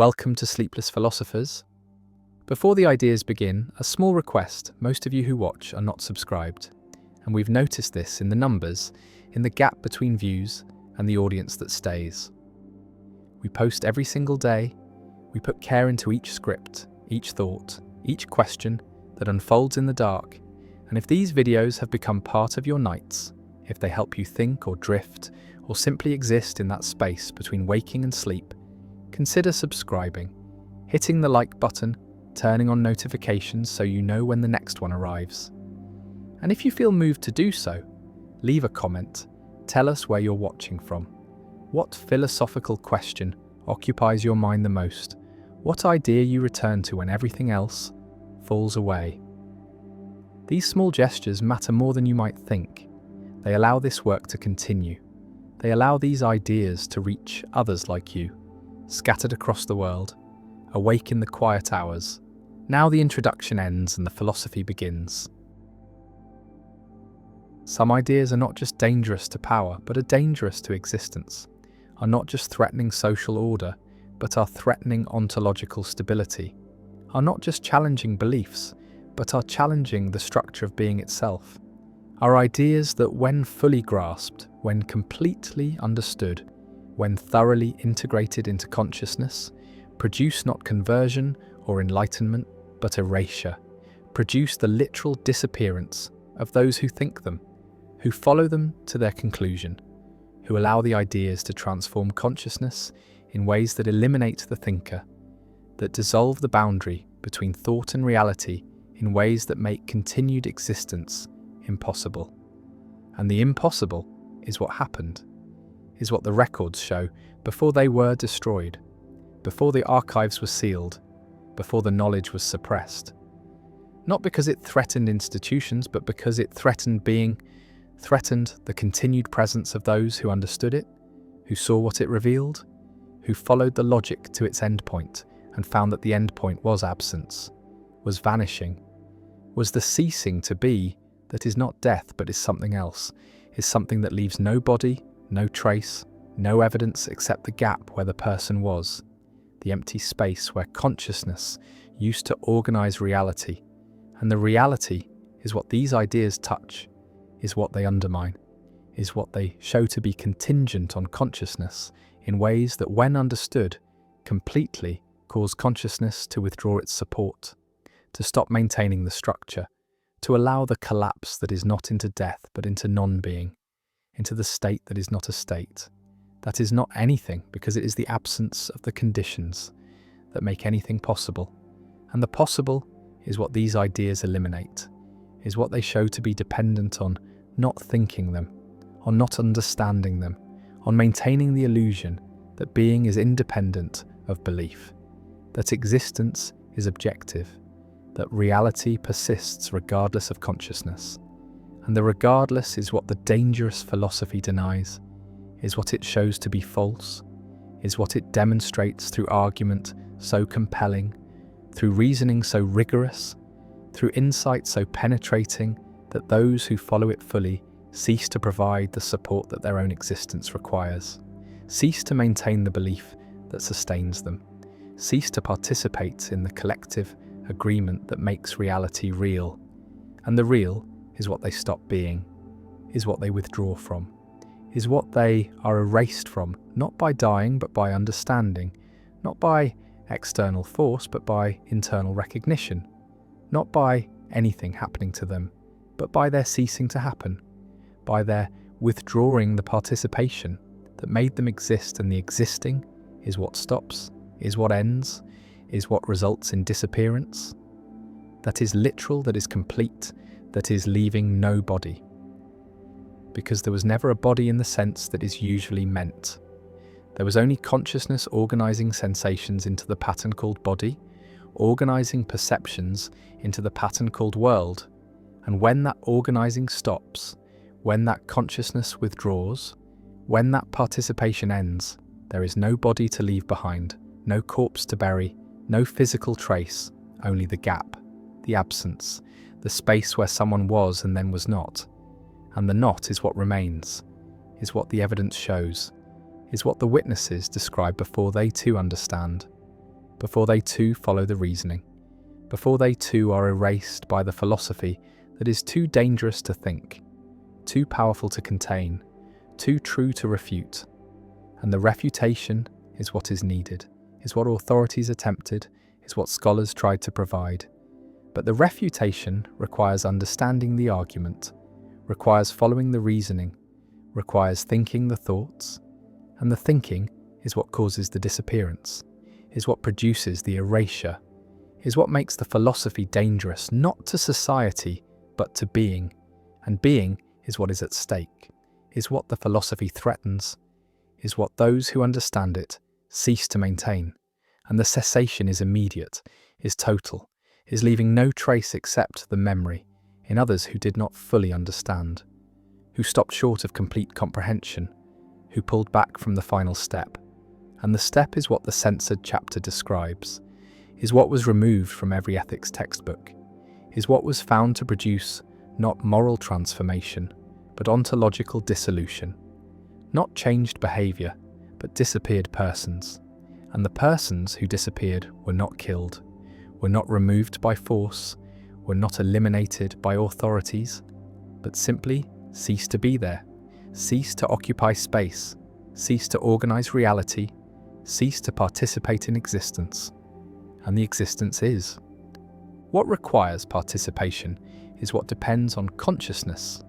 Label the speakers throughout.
Speaker 1: Welcome to Sleepless Philosophers. Before the ideas begin, a small request: most of you who watch are not subscribed, and we've noticed this in the numbers, in the gap between views and the audience that stays. We post every single day, we put care into each script, each thought, each question that unfolds in the dark, and if these videos have become part of your nights, if they help you think or drift, or simply exist in that space between waking and sleep, consider subscribing, hitting the like button, turning on notifications so you know when the next one arrives. And if you feel moved to do so, leave a comment, tell us where you're watching from. What philosophical question occupies your mind the most? What idea you return to when everything else falls away? These small gestures matter more than you might think. They allow this work to continue. They allow these ideas to reach others like you, scattered across the world, awake in the quiet hours. Now the introduction ends and the philosophy begins. Some ideas are not just dangerous to power, but are dangerous to existence, are not just threatening social order, but are threatening ontological stability, are not just challenging beliefs, but are challenging the structure of being itself, are ideas that when fully grasped, when completely understood, when thoroughly integrated into consciousness, produce not conversion or enlightenment, but erasure, produce the literal disappearance of those who think them, who follow them to their conclusion, who allow the ideas to transform consciousness in ways that eliminate the thinker, that dissolve the boundary between thought and reality in ways that make continued existence impossible. And the impossible is what happened, is what the records show before they were destroyed, before the archives were sealed, before the knowledge was suppressed. Not because it threatened institutions, but because it threatened being, threatened the continued presence of those who understood it, who saw what it revealed, who followed the logic to its endpoint and found that the endpoint was absence, was vanishing, was the ceasing to be that is not death but is something else, is something that leaves no body, no trace, no evidence except the gap where the person was, the empty space where consciousness used to organize reality. And the reality is what these ideas touch, is what they undermine, is what they show to be contingent on consciousness in ways that, when understood, completely cause consciousness to withdraw its support, to stop maintaining the structure, to allow the collapse that is not into death but into non-being, into the state that is not a state, that is not anything because it is the absence of the conditions that make anything possible. And the possible is what these ideas eliminate, is what they show to be dependent on not thinking them, on not understanding them, on maintaining the illusion that being is independent of belief, that existence is objective, that reality persists regardless of consciousness. And the regardless is what the dangerous philosophy denies, is what it shows to be false, is what it demonstrates through argument so compelling, through reasoning so rigorous, through insight so penetrating that those who follow it fully cease to provide the support that their own existence requires, cease to maintain the belief that sustains them, cease to participate in the collective agreement that makes reality real. And the real is what they stop being, is what they withdraw from, is what they are erased from, not by dying but by understanding, not by external force but by internal recognition, not by anything happening to them, but by their ceasing to happen, by their withdrawing the participation that made them exist. And the existing is what stops, is what ends, is what results in disappearance. That is literal, that is complete, that is leaving no body. Because there was never a body in the sense that is usually meant. There was only consciousness organizing sensations into the pattern called body, organizing perceptions into the pattern called world. And when that organizing stops, when that consciousness withdraws, when that participation ends, there is no body to leave behind, no corpse to bury, no physical trace, only the gap, the absence, the space where someone was and then was not. And the not is what remains, is what the evidence shows, is what the witnesses describe before they too understand. before they too follow the reasoning, before they too are erased by the philosophy that is too dangerous to think, too powerful to contain, too true to refute. And the refutation is what is needed, is what authorities attempted, is what scholars tried to provide. But the refutation requires understanding the argument, requires following the reasoning, requires thinking the thoughts, and the thinking is what causes the disappearance, is what produces the erasure, is what makes the philosophy dangerous not to society but to being, and being is what is at stake, is what the philosophy threatens, is what those who understand it cease to maintain, and the cessation is immediate, is total, is leaving no trace except the memory in others who did not fully understand, who stopped short of complete comprehension, who pulled back from the final step. And the step is what the censored chapter describes, is what was removed from every ethics textbook, is what was found to produce not moral transformation, but ontological dissolution, not changed behaviour, but disappeared persons. And the persons who disappeared were not killed, were not removed by force, were not eliminated by authorities, but simply ceased to be there, ceased to occupy space, ceased to organise reality, ceased to participate in existence. And the existence is. What requires participation is what depends on consciousness.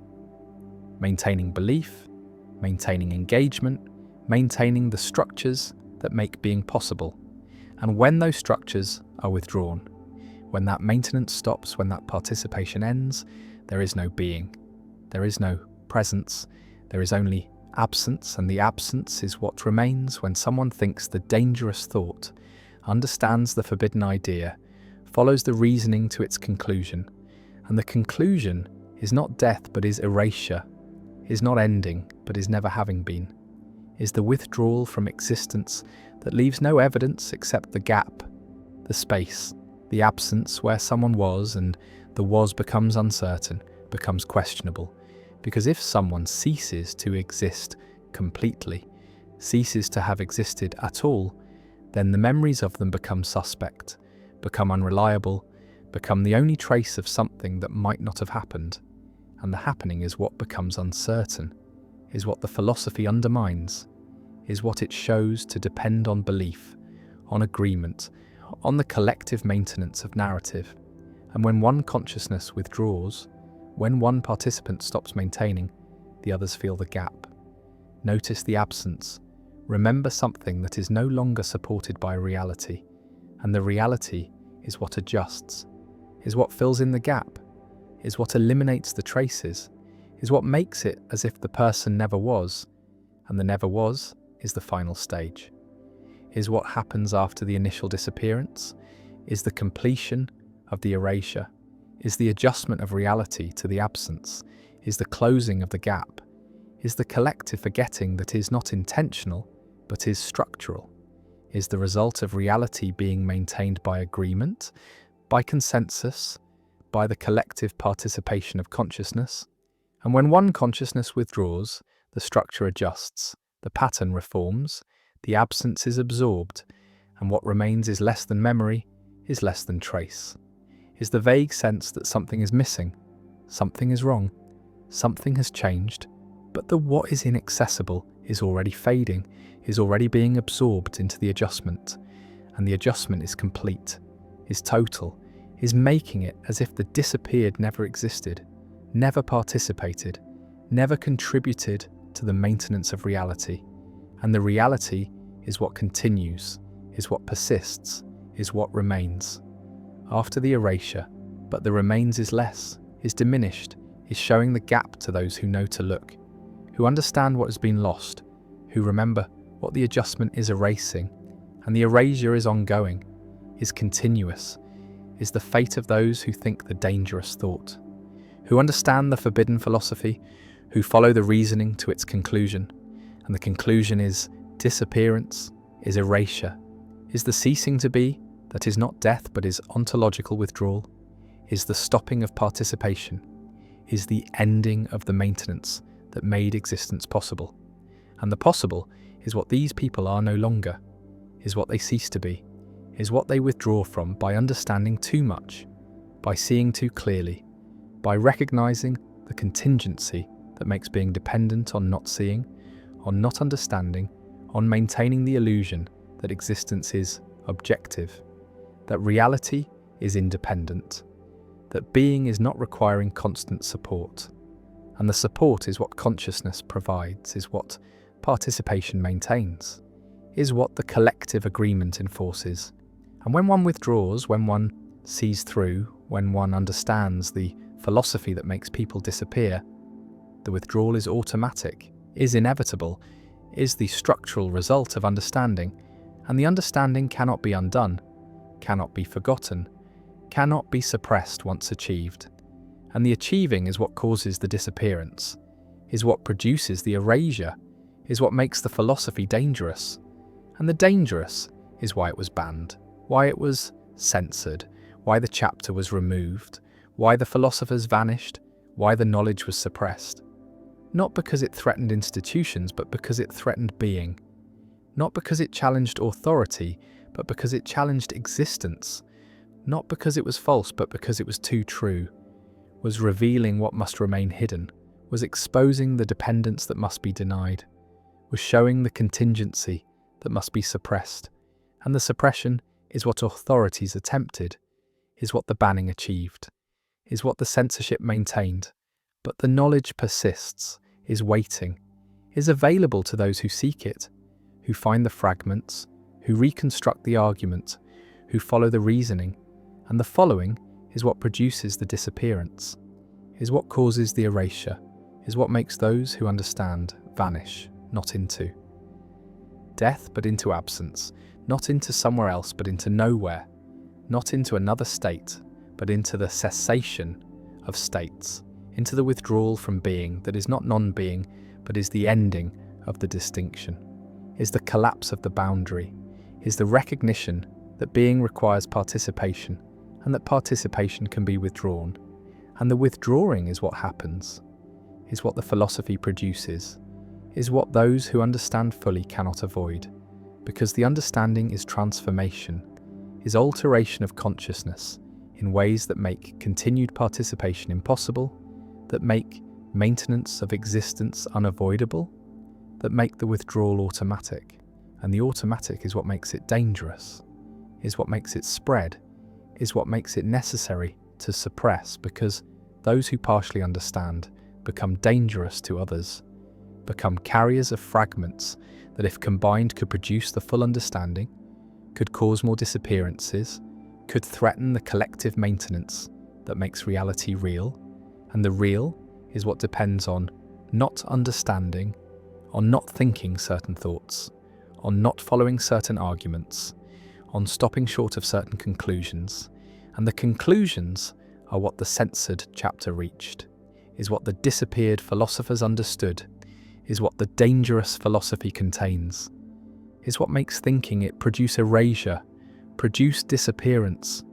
Speaker 1: Maintaining belief, maintaining engagement, maintaining the structures that make being possible. And when those structures are withdrawn, when that maintenance stops, when that participation ends, there is no being, there is no presence, there is only absence, and the absence is what remains when someone thinks the dangerous thought, understands the forbidden idea, follows the reasoning to its conclusion. And the conclusion is not death but is erasure, is not ending but is never having been, is the withdrawal from existence that leaves no evidence except the gap, the space, the absence where someone was, and the was becomes uncertain, becomes questionable. Because if someone ceases to exist completely, ceases to have existed at all, then the memories of them become suspect, become unreliable, become the only trace of something that might not have happened. And the happening is what becomes uncertain, is what the philosophy undermines, is what it shows to depend on belief, on agreement, on the collective maintenance of narrative. And when one consciousness withdraws, when one participant stops maintaining, the others feel the gap. Notice the absence. Remember something that is no longer supported by reality. And the reality is what adjusts, is what fills in the gap, is what eliminates the traces, is what makes it as if the person never was. And the never was is the final stage, is what happens after the initial disappearance, is the completion of the erasure, is the adjustment of reality to the absence, is the closing of the gap, is the collective forgetting that is not intentional but is structural, is the result of reality being maintained by agreement, by consensus, by the collective participation of consciousness. And when one consciousness withdraws, the structure adjusts, the pattern reforms, the absence is absorbed, and what remains is less than memory, is less than trace, is the vague sense that something is missing, something is wrong, something has changed, but the what is inaccessible is already fading, is already being absorbed into the adjustment, and the adjustment is complete, is total, is making it as if the disappeared never existed, never participated, never contributed to the maintenance of reality. And the reality is what continues, is what persists, is what remains. After the erasure, but the remains is less, is diminished, is showing the gap to those who know to look, who understand what has been lost, who remember what the adjustment is erasing, and the erasure is ongoing, is continuous, is the fate of those who think the dangerous thought, who understand the forbidden philosophy, who follow the reasoning to its conclusion, and the conclusion is disappearance, is erasure, is the ceasing to be that is not death but is ontological withdrawal, is the stopping of participation, is the ending of the maintenance that made existence possible. And the possible is what these people are no longer, is what they cease to be, is what they withdraw from by understanding too much, by seeing too clearly, by recognizing the contingency that makes being dependent on not seeing, on not understanding, on maintaining the illusion that existence is objective, that reality is independent, that being is not requiring constant support. And the support is what consciousness provides, is what participation maintains, is what the collective agreement enforces. And when one withdraws, when one sees through, when one understands the philosophy that makes people disappear, the withdrawal is automatic, is inevitable, is the structural result of understanding, and the understanding cannot be undone, cannot be forgotten, cannot be suppressed once achieved. And the achieving is what causes the disappearance, is what produces the erasure, is what makes the philosophy dangerous. And the dangerous is why it was banned, why it was censored, why the chapter was removed, why the philosophers vanished, why the knowledge was suppressed. Not because it threatened institutions, but because it threatened being. Not because it challenged authority, but because it challenged existence. Not because it was false, but because it was too true. Was revealing what must remain hidden, was exposing the dependence that must be denied, was showing the contingency that must be suppressed. And the suppression is what authorities attempted, is what the banning achieved, is what the censorship maintained. But the knowledge persists, is waiting, is available to those who seek it, who find the fragments, who reconstruct the argument, who follow the reasoning, and the following is what produces the disappearance, is what causes the erasure, is what makes those who understand vanish, not into death, but into absence, not into somewhere else, but into nowhere, not into another state, but into the cessation of states, into the withdrawal from being that is not non-being, but is the ending of the distinction, is the collapse of the boundary, is the recognition that being requires participation, and that participation can be withdrawn. And the withdrawing is what happens, is what the philosophy produces, is what those who understand fully cannot avoid, because the understanding is transformation, is alteration of consciousness in ways that make continued participation impossible, that make maintenance of existence unavoidable, that make the withdrawal automatic. And the automatic is what makes it dangerous, is what makes it spread, is what makes it necessary to suppress, because those who partially understand become dangerous to others, become carriers of fragments that if combined could produce the full understanding, could cause more disappearances, could threaten the collective maintenance that makes reality real. And the real is what depends on not understanding, on not thinking certain thoughts, on not following certain arguments, on stopping short of certain conclusions. And the conclusions are what the censored chapter reached, is what the disappeared philosophers understood, is what the dangerous philosophy contains, is what makes thinking it produce erasure, produce disappearance,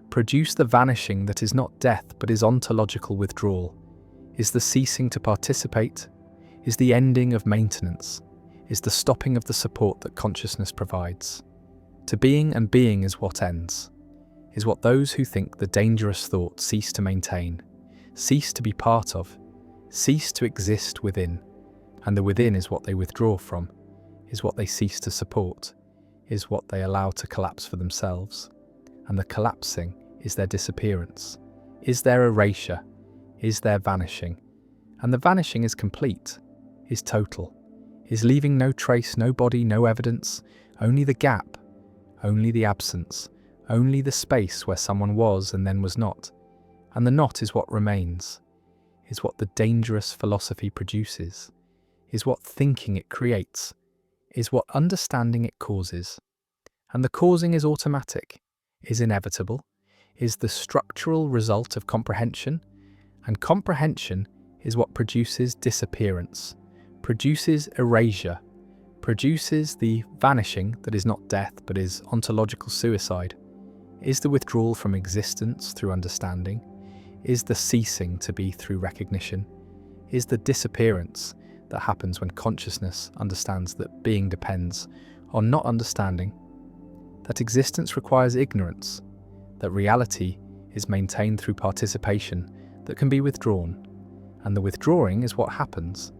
Speaker 1: produce the vanishing that is not death but is ontological withdrawal, is the ceasing to participate, is the ending of maintenance, is the stopping of the support that consciousness provides. To being, and being is what ends, is what those who think the dangerous thought cease to maintain, cease to be part of, cease to exist within. And the within is what they withdraw from, is what they cease to support, is what they allow to collapse for themselves. And the collapsing is their disappearance, is their erasure, is their vanishing. And the vanishing is complete, is total, is leaving no trace, no body, no evidence, only the gap, only the absence, only the space where someone was and then was not. And the not is what remains, is what the dangerous philosophy produces, is what thinking it creates, is what understanding it causes. And the causing is automatic, is inevitable, is the structural result of comprehension, and comprehension is what produces disappearance, produces erasure, produces the vanishing that is not death but is ontological suicide, is the withdrawal from existence through understanding, is the ceasing to be through recognition, is the disappearance that happens when consciousness understands that being depends on not understanding, that existence requires ignorance, that reality is maintained through participation that can be withdrawn, and the withdrawing is what happens,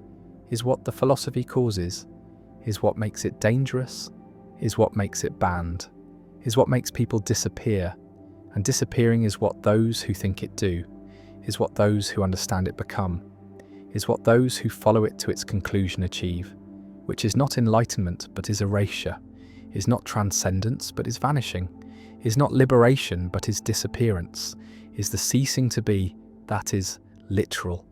Speaker 1: is what the philosophy causes, is what makes it dangerous, is what makes it banned, is what makes people disappear, and disappearing is what those who think it do, is what those who understand it become, is what those who follow it to its conclusion achieve, which is not enlightenment but is erasure, is not transcendence but is vanishing, is not liberation but is disappearance, is the ceasing to be, that is literal,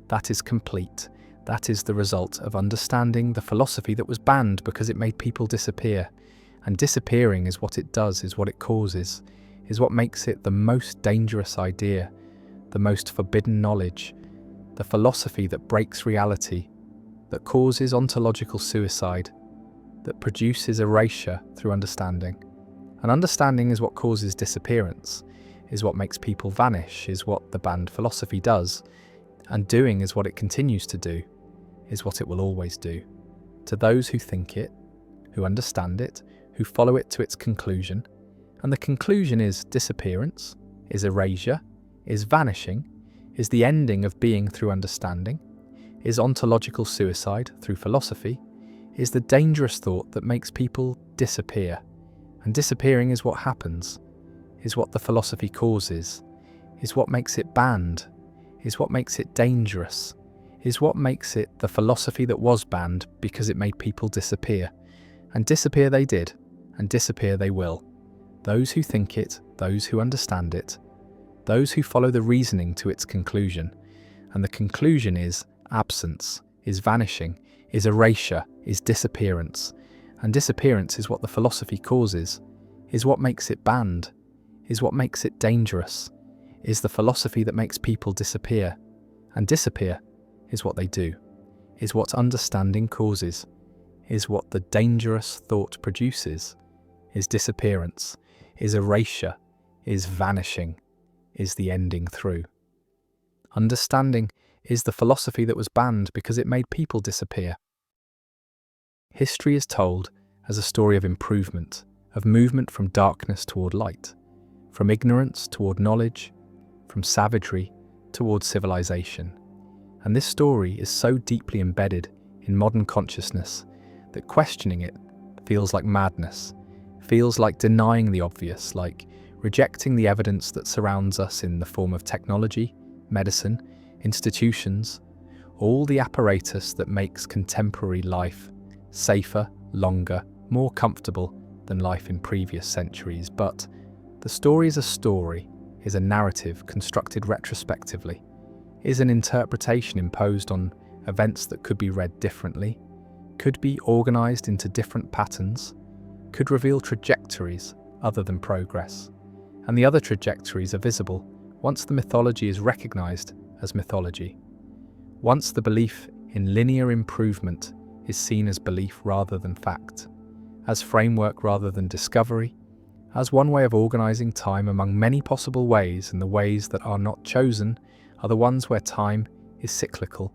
Speaker 1: that is complete, that is the result of understanding the philosophy that was banned because it made people disappear. And disappearing is what it does, is what it causes, is what makes it the most dangerous idea, the most forbidden knowledge, the philosophy that breaks reality, that causes ontological suicide, that produces erasure through understanding. And understanding is what causes disappearance, is what makes people vanish, is what the banned philosophy does, and doing is what it continues to do, is what it will always do. To those who think it, who understand it, who follow it to its conclusion, and the conclusion is disappearance, is erasure, is vanishing, is the ending of being through understanding, is ontological suicide through philosophy, is the dangerous thought that makes people disappear. And disappearing is what happens, is what the philosophy causes, is what makes it banned, is what makes it dangerous, is what makes it the philosophy that was banned because it made people disappear. And disappear they did, and disappear they will. Those who think it, those who understand it, those who follow the reasoning to its conclusion. And the conclusion is absence, is vanishing, is erasure, is disappearance. And disappearance is what the philosophy causes, is what makes it banned, is what makes it dangerous, is the philosophy that makes people disappear. And disappear is what they do, is what understanding causes, is what the dangerous thought produces, is disappearance, is erasure, is vanishing, is the ending through. Understanding is the philosophy that was banned because it made people disappear. History is told as a story of improvement, of movement from darkness toward light, from ignorance toward knowledge, from savagery toward civilization. And this story is so deeply embedded in modern consciousness that questioning it feels like madness, feels like denying the obvious, like rejecting the evidence that surrounds us in the form of technology, medicine, institutions, all the apparatus that makes contemporary life safer, longer, more comfortable than life in previous centuries. But the story is a story, is a narrative constructed retrospectively, is an interpretation imposed on events that could be read differently, could be organized into different patterns, could reveal trajectories other than progress. And the other trajectories are visible once the mythology is recognized as mythology. Once the belief in linear improvement is seen as belief rather than fact, as framework rather than discovery, as one way of organizing time among many possible ways, and the ways that are not chosen are the ones where time is cyclical,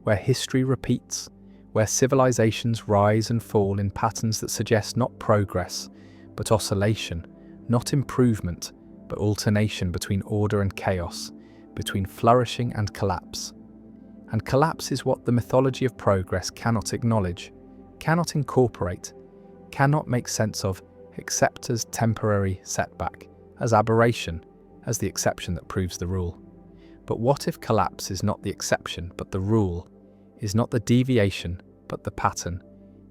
Speaker 1: where history repeats, where civilizations rise and fall in patterns that suggest not progress, but oscillation, not improvement, but alternation between order and chaos, between flourishing and collapse. And collapse is what the mythology of progress cannot acknowledge, cannot incorporate, cannot make sense of, except as temporary setback, as aberration, as the exception that proves the rule. But what if collapse is not the exception but the rule, is not the deviation but the pattern,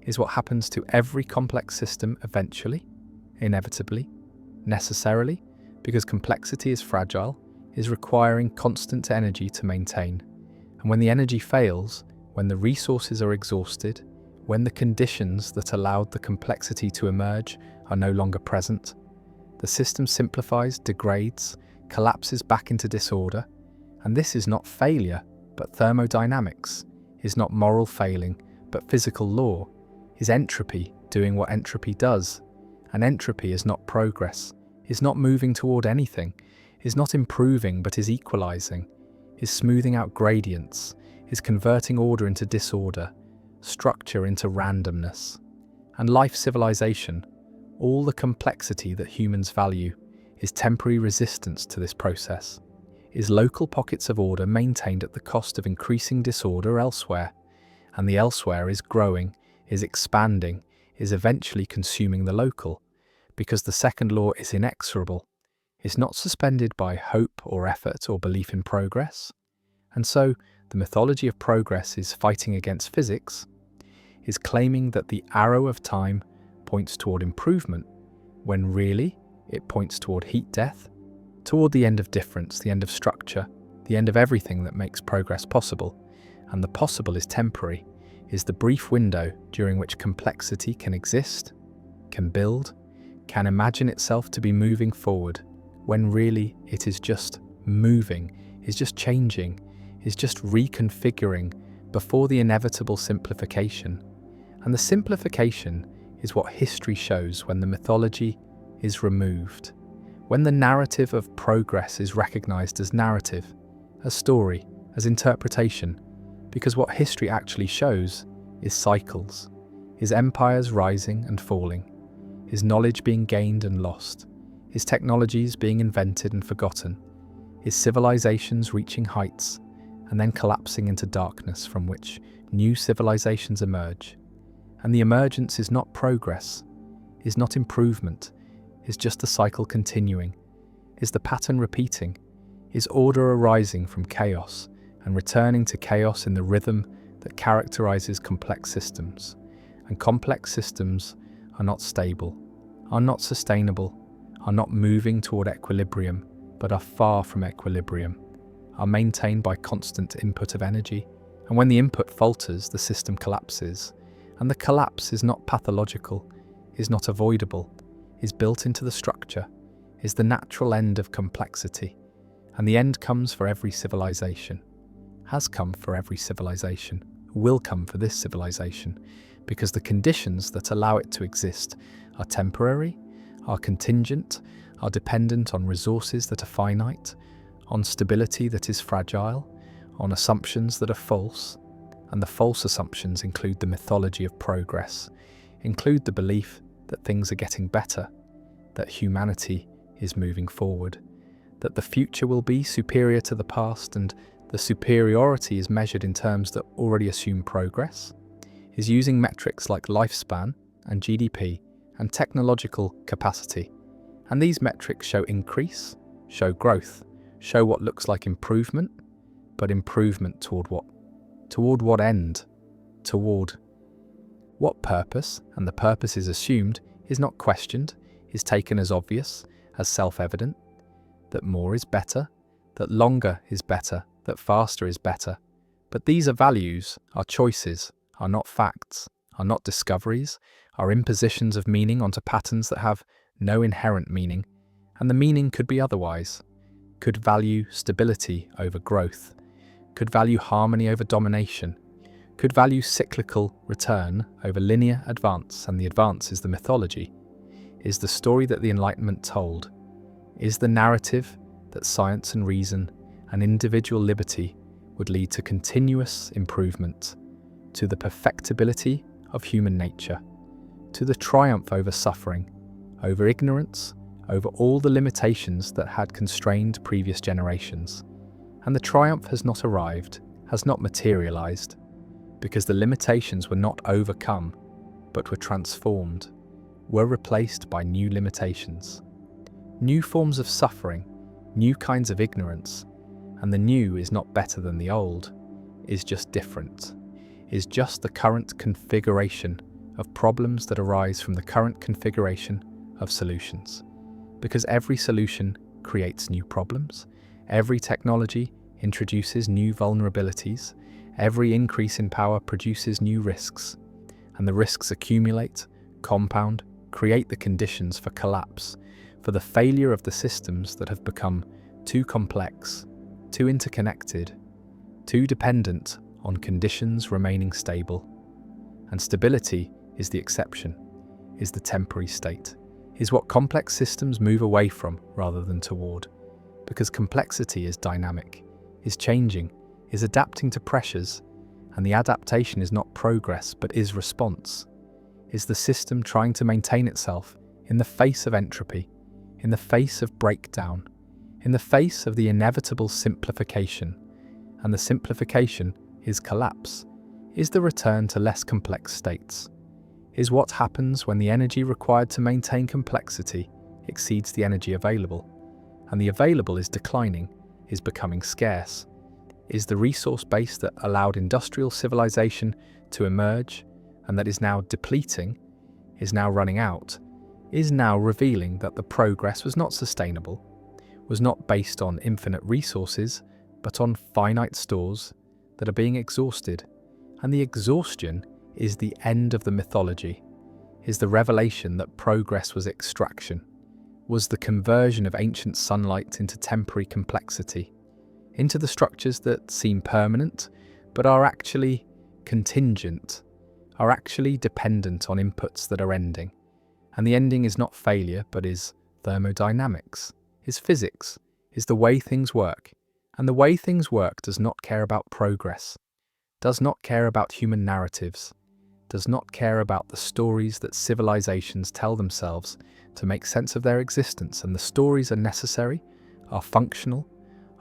Speaker 1: is what happens to every complex system eventually, inevitably, necessarily, because complexity is fragile, is requiring constant energy to maintain. And when the energy fails, when the resources are exhausted, when the conditions that allowed the complexity to emerge are no longer present, the system simplifies, degrades, collapses back into disorder. And this is not failure, but thermodynamics, is not moral failing, but physical law, is entropy doing what entropy does. And entropy is not progress, is not moving toward anything, is not improving but is equalizing, is smoothing out gradients, is converting order into disorder, structure into randomness. And life civilization, All the complexity that humans value is temporary resistance to this process, is local pockets of order maintained at the cost of increasing disorder elsewhere, and the elsewhere is growing, is expanding, is eventually consuming the local, because the second law is inexorable, is not suspended by hope or effort or belief in progress. And so, the mythology of progress is fighting against physics, is claiming that the arrow of time points toward improvement, when really it points toward heat death, toward the end of difference, the end of structure, the end of everything that makes progress possible. And the possible is temporary, is the brief window during which complexity can exist, can build, can imagine itself to be moving forward, when really it is just moving, is just changing, is just reconfiguring before the inevitable simplification. And the simplification is what history shows when the mythology is removed, when the narrative of progress is recognized as narrative, as story, as interpretation, because what history actually shows is cycles, is empires rising and falling, is knowledge being gained and lost, is technologies being invented and forgotten, is civilizations reaching heights and then collapsing into darkness from which new civilizations emerge. And the emergence is not progress, is not improvement, is just the cycle continuing, is the pattern repeating, is order arising from chaos and returning to chaos in the rhythm that characterizes complex systems. And complex systems are not stable, are not sustainable, are not moving toward equilibrium, but are far from equilibrium, are maintained by constant input of energy. And when the input falters, the system collapses. And the collapse is not pathological, is not avoidable, is built into the structure, is the natural end of complexity. And the end comes for every civilization, has come for every civilization, will come for this civilization, because the conditions that allow it to exist are temporary, are contingent, are dependent on resources that are finite, on stability that is fragile, on assumptions that are false. And the false assumptions include the mythology of progress, include the belief that things are getting better, that humanity is moving forward, that the future will be superior to the past, and the superiority is measured in terms that already assume progress, is using metrics like lifespan and GDP and technological capacity. And these metrics show increase, show growth, show what looks like improvement, but improvement toward what? Toward what end? Toward what purpose? And the purpose is assumed, is not questioned, is taken as obvious, as self-evident, that more is better, that longer is better, that faster is better. But these are values, are choices, are not facts, are not discoveries, are impositions of meaning onto patterns that have no inherent meaning, and the meaning could be otherwise, could value stability over growth, could value harmony over domination, could value cyclical return over linear advance, and the advance is the mythology, is the story that the Enlightenment told, is the narrative that science and reason and individual liberty would lead to continuous improvement, to the perfectibility of human nature, to the triumph over suffering, over ignorance, over all the limitations that had constrained previous generations. And the triumph has not arrived, has not materialized, because the limitations were not overcome, but were transformed, were replaced by new limitations, new forms of suffering, new kinds of ignorance. And the new is not better than the old, is just different, is just the current configuration of problems that arise from the current configuration of solutions. Because every solution creates new problems, every technology introduces new vulnerabilities, every increase in power produces new risks, and the risks accumulate, compound, create the conditions for collapse, for the failure of the systems that have become too complex, too interconnected, too dependent on conditions remaining stable. And stability is the exception, is the temporary state, is what complex systems move away from rather than toward. Because complexity is dynamic, is changing, is adapting to pressures, and the adaptation is not progress but is response, is the system trying to maintain itself in the face of entropy, in the face of breakdown, in the face of the inevitable simplification, and the simplification is collapse, is the return to less complex states, is what happens when the energy required to maintain complexity exceeds the energy available, and the available is declining, is becoming scarce, is the resource base that allowed industrial civilization to emerge and that is now depleting, is now running out, is now revealing that the progress was not sustainable, was not based on infinite resources, but on finite stores that are being exhausted. And the exhaustion is the end of the mythology, is the revelation that progress was extraction, was the conversion of ancient sunlight into temporary complexity, into the structures that seem permanent, but are actually contingent, are actually dependent on inputs that are ending. And the ending is not failure, but is thermodynamics, is physics, is the way things work. And the way things work does not care about progress, does not care about human narratives, does not care about the stories that civilizations tell themselves to make sense of their existence. And the stories are necessary, are functional,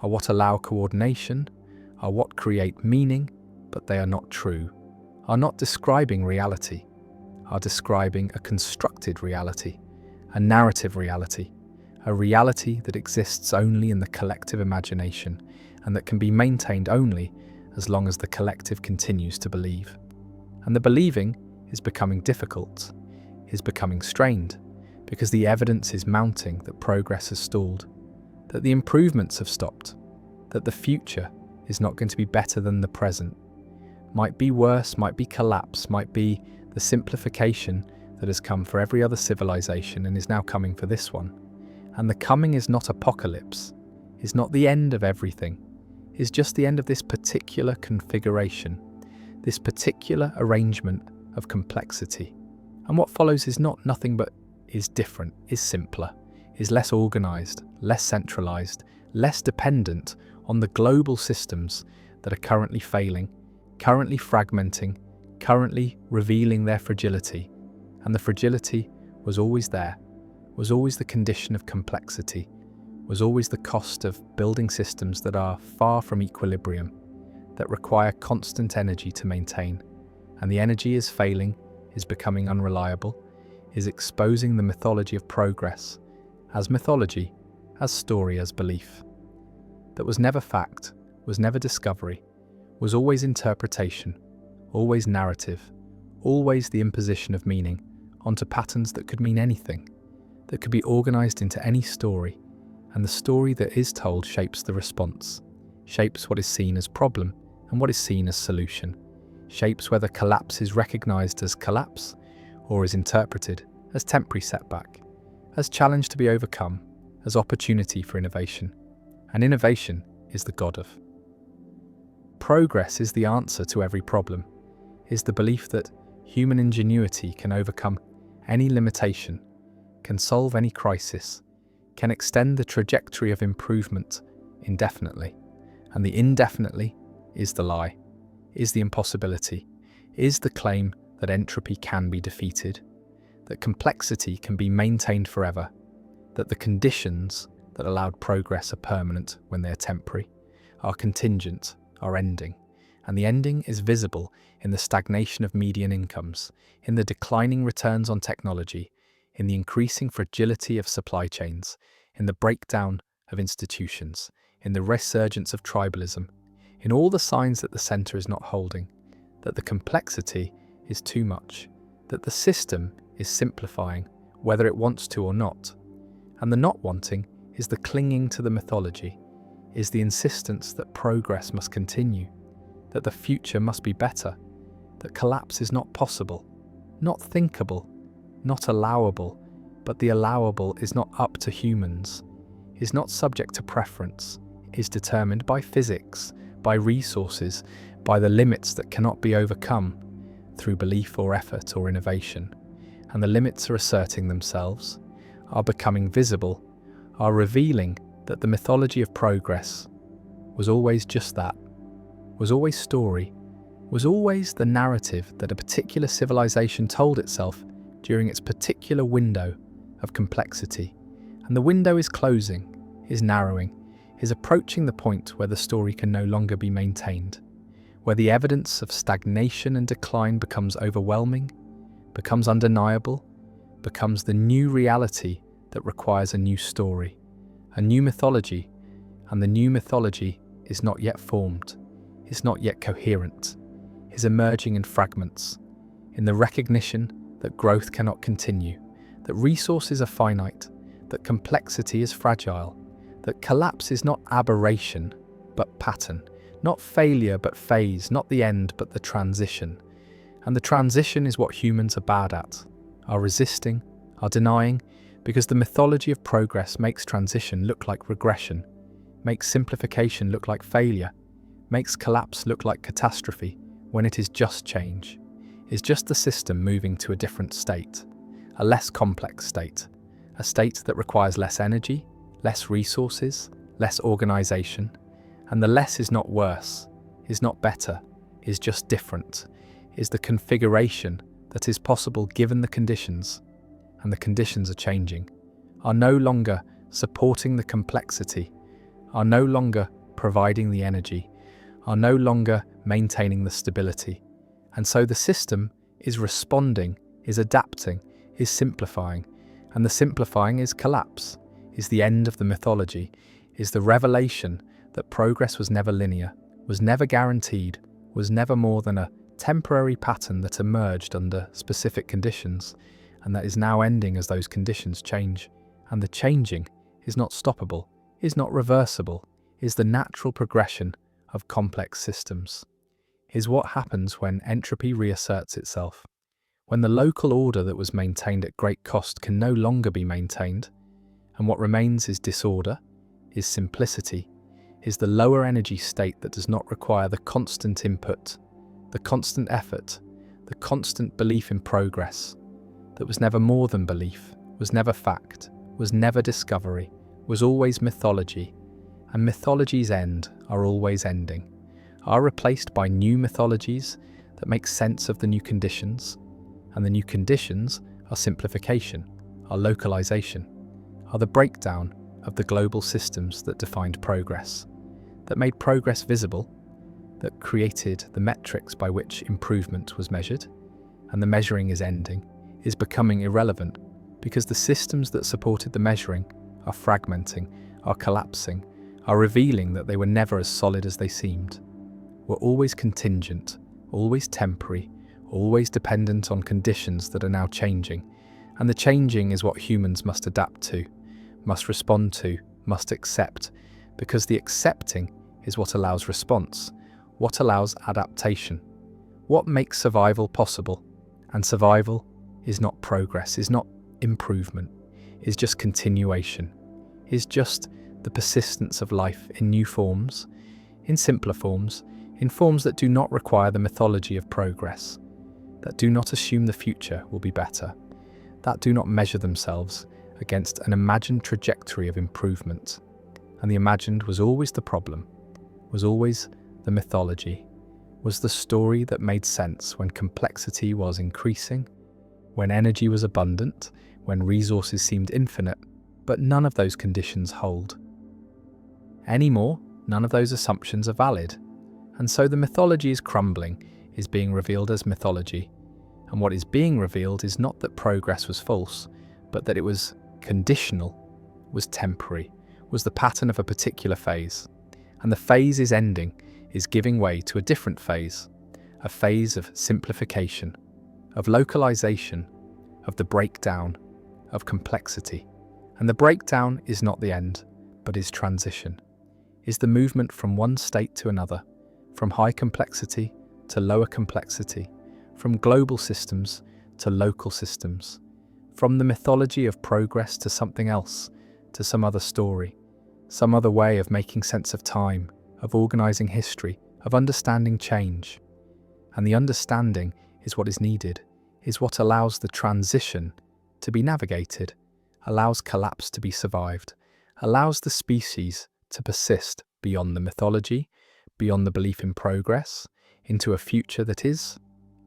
Speaker 1: are what allow coordination, are what create meaning, but they are not true, are not describing reality, are describing a constructed reality, a narrative reality, a reality that exists only in the collective imagination and that can be maintained only as long as the collective continues to believe. And the believing is becoming difficult, is becoming strained, because the evidence is mounting that progress has stalled, that the improvements have stopped, that the future is not going to be better than the present, might be worse, might be collapse, might be the simplification that has come for every other civilization and is now coming for this one. And the coming is not apocalypse, is not the end of everything, is just the end of this particular configuration, this particular arrangement of complexity. And what follows is not nothing but is different, is simpler, is less organized, less centralized, less dependent on the global systems that are currently failing, currently fragmenting, currently revealing their fragility. And the fragility was always there, was always the condition of complexity, was always the cost of building systems that are far from equilibrium, that require constant energy to maintain. And the energy is failing, is becoming unreliable, is exposing the mythology of progress as mythology, as story, as belief. That was never fact, was never discovery, was always interpretation, always narrative, always the imposition of meaning onto patterns that could mean anything, that could be organized into any story, and the story that is told shapes the response, shapes what is seen as problem and what is seen as solution, shapes whether collapse is recognized as collapse or is interpreted as temporary setback, as challenge to be overcome, as opportunity for innovation. And innovation is the god of. Progress is the answer to every problem, is the belief that human ingenuity can overcome any limitation, can solve any crisis, can extend the trajectory of improvement indefinitely. And the indefinitely is the lie, is the impossibility, is the claim that entropy can be defeated, that complexity can be maintained forever, that the conditions that allowed progress are permanent when they are temporary, are contingent, are ending. And the ending is visible in the stagnation of median incomes, in the declining returns on technology, in the increasing fragility of supply chains, in the breakdown of institutions, in the resurgence of tribalism, in all the signs that the center is not holding, that the complexity is too much, that the system is simplifying, whether it wants to or not. And the not wanting is the clinging to the mythology, is the insistence that progress must continue, that the future must be better, that collapse is not possible, not thinkable, not allowable, but the allowable is not up to humans, is not subject to preference, is determined by physics, by resources, by the limits that cannot be overcome through belief or effort or innovation. And the limits are asserting themselves, are becoming visible, are revealing that the mythology of progress was always just that, was always story, was always the narrative that a particular civilization told itself during its particular window of complexity, and the window is closing, is narrowing, is approaching the point where the story can no longer be maintained, where the evidence of stagnation and decline becomes overwhelming, becomes undeniable, becomes the new reality that requires a new story, a new mythology, and the new mythology is not yet formed, is not yet coherent, is emerging in fragments, in the recognition that growth cannot continue, that resources are finite, that complexity is fragile, that collapse is not aberration, but pattern, not failure but phase, not the end but the transition. And the transition is what humans are bad at, are resisting, are denying, because the mythology of progress makes transition look like regression, makes simplification look like failure, makes collapse look like catastrophe, when it is just change, is just the system moving to a different state, a less complex state, a state that requires less energy, less resources, less organization, and the less is not worse, is not better, is just different, is the configuration that is possible given the conditions, and the conditions are changing, are no longer supporting the complexity, are no longer providing the energy, are no longer maintaining the stability. And so the system is responding, is adapting, is simplifying, and the simplifying is collapse, is the end of the mythology, is the revelation that progress was never linear, was never guaranteed, was never more than a temporary pattern that emerged under specific conditions, and that is now ending as those conditions change. And the changing is not stoppable, is not reversible, is the natural progression of complex systems, is what happens when entropy reasserts itself, when the local order that was maintained at great cost can no longer be maintained, and what remains is disorder, is simplicity, is the lower energy state that does not require the constant input, the constant effort, the constant belief in progress, that was never more than belief, was never fact, was never discovery, was always mythology, and mythologies end, are always ending, are replaced by new mythologies that make sense of the new conditions, and the new conditions are simplification, are localization, are the breakdown of the global systems that defined progress, that made progress visible, that created the metrics by which improvement was measured, and the measuring is ending, is becoming irrelevant, because the systems that supported the measuring are fragmenting, are collapsing, are revealing that they were never as solid as they seemed, were always contingent, always temporary, always dependent on conditions that are now changing, and the changing is what humans must adapt to, must respond to, must accept, because the accepting is what allows response, what allows adaptation, what makes survival possible. And survival is not progress, is not improvement, is just continuation, is just the persistence of life in new forms, in simpler forms, in forms that do not require the mythology of progress, that do not assume the future will be better, that do not measure themselves against an imagined trajectory of improvement. And the imagined was always the problem, was always the mythology, was the story that made sense when complexity was increasing, when energy was abundant, when resources seemed infinite, but none of those conditions hold. Anymore, none of those assumptions are valid. And so the mythology is crumbling, is being revealed as mythology. And what is being revealed is not that progress was false, but that it was conditional, was temporary, was the pattern of a particular phase. And the phase is ending, is giving way to a different phase, a phase of simplification, of localization, of the breakdown, of complexity. And the breakdown is not the end, but is transition, is the movement from one state to another, from high complexity to lower complexity, from global systems to local systems, from the mythology of progress to something else, to some other story, some other way of making sense of time, of organizing history, of understanding change. And the understanding is what is needed, is what allows the transition to be navigated, allows collapse to be survived, allows the species to persist beyond the mythology, beyond the belief in progress, into a future that is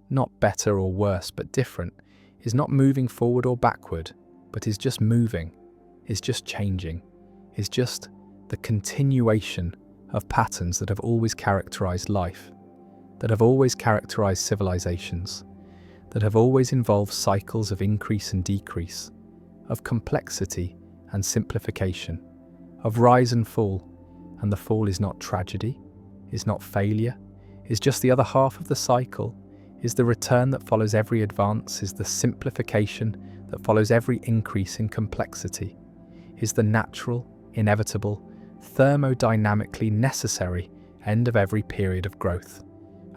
Speaker 1: not better or worse but different, is not moving forward or backward, but is just moving, is just changing, is just the continuation of patterns that have always characterized life, that have always characterized civilizations, that have always involved cycles of increase and decrease, of complexity and simplification, of rise and fall. And the fall is not tragedy, is not failure, is just the other half of the cycle, is the return that follows every advance, is the simplification that follows every increase in complexity, is the natural, inevitable, thermodynamically necessary end of every period of growth.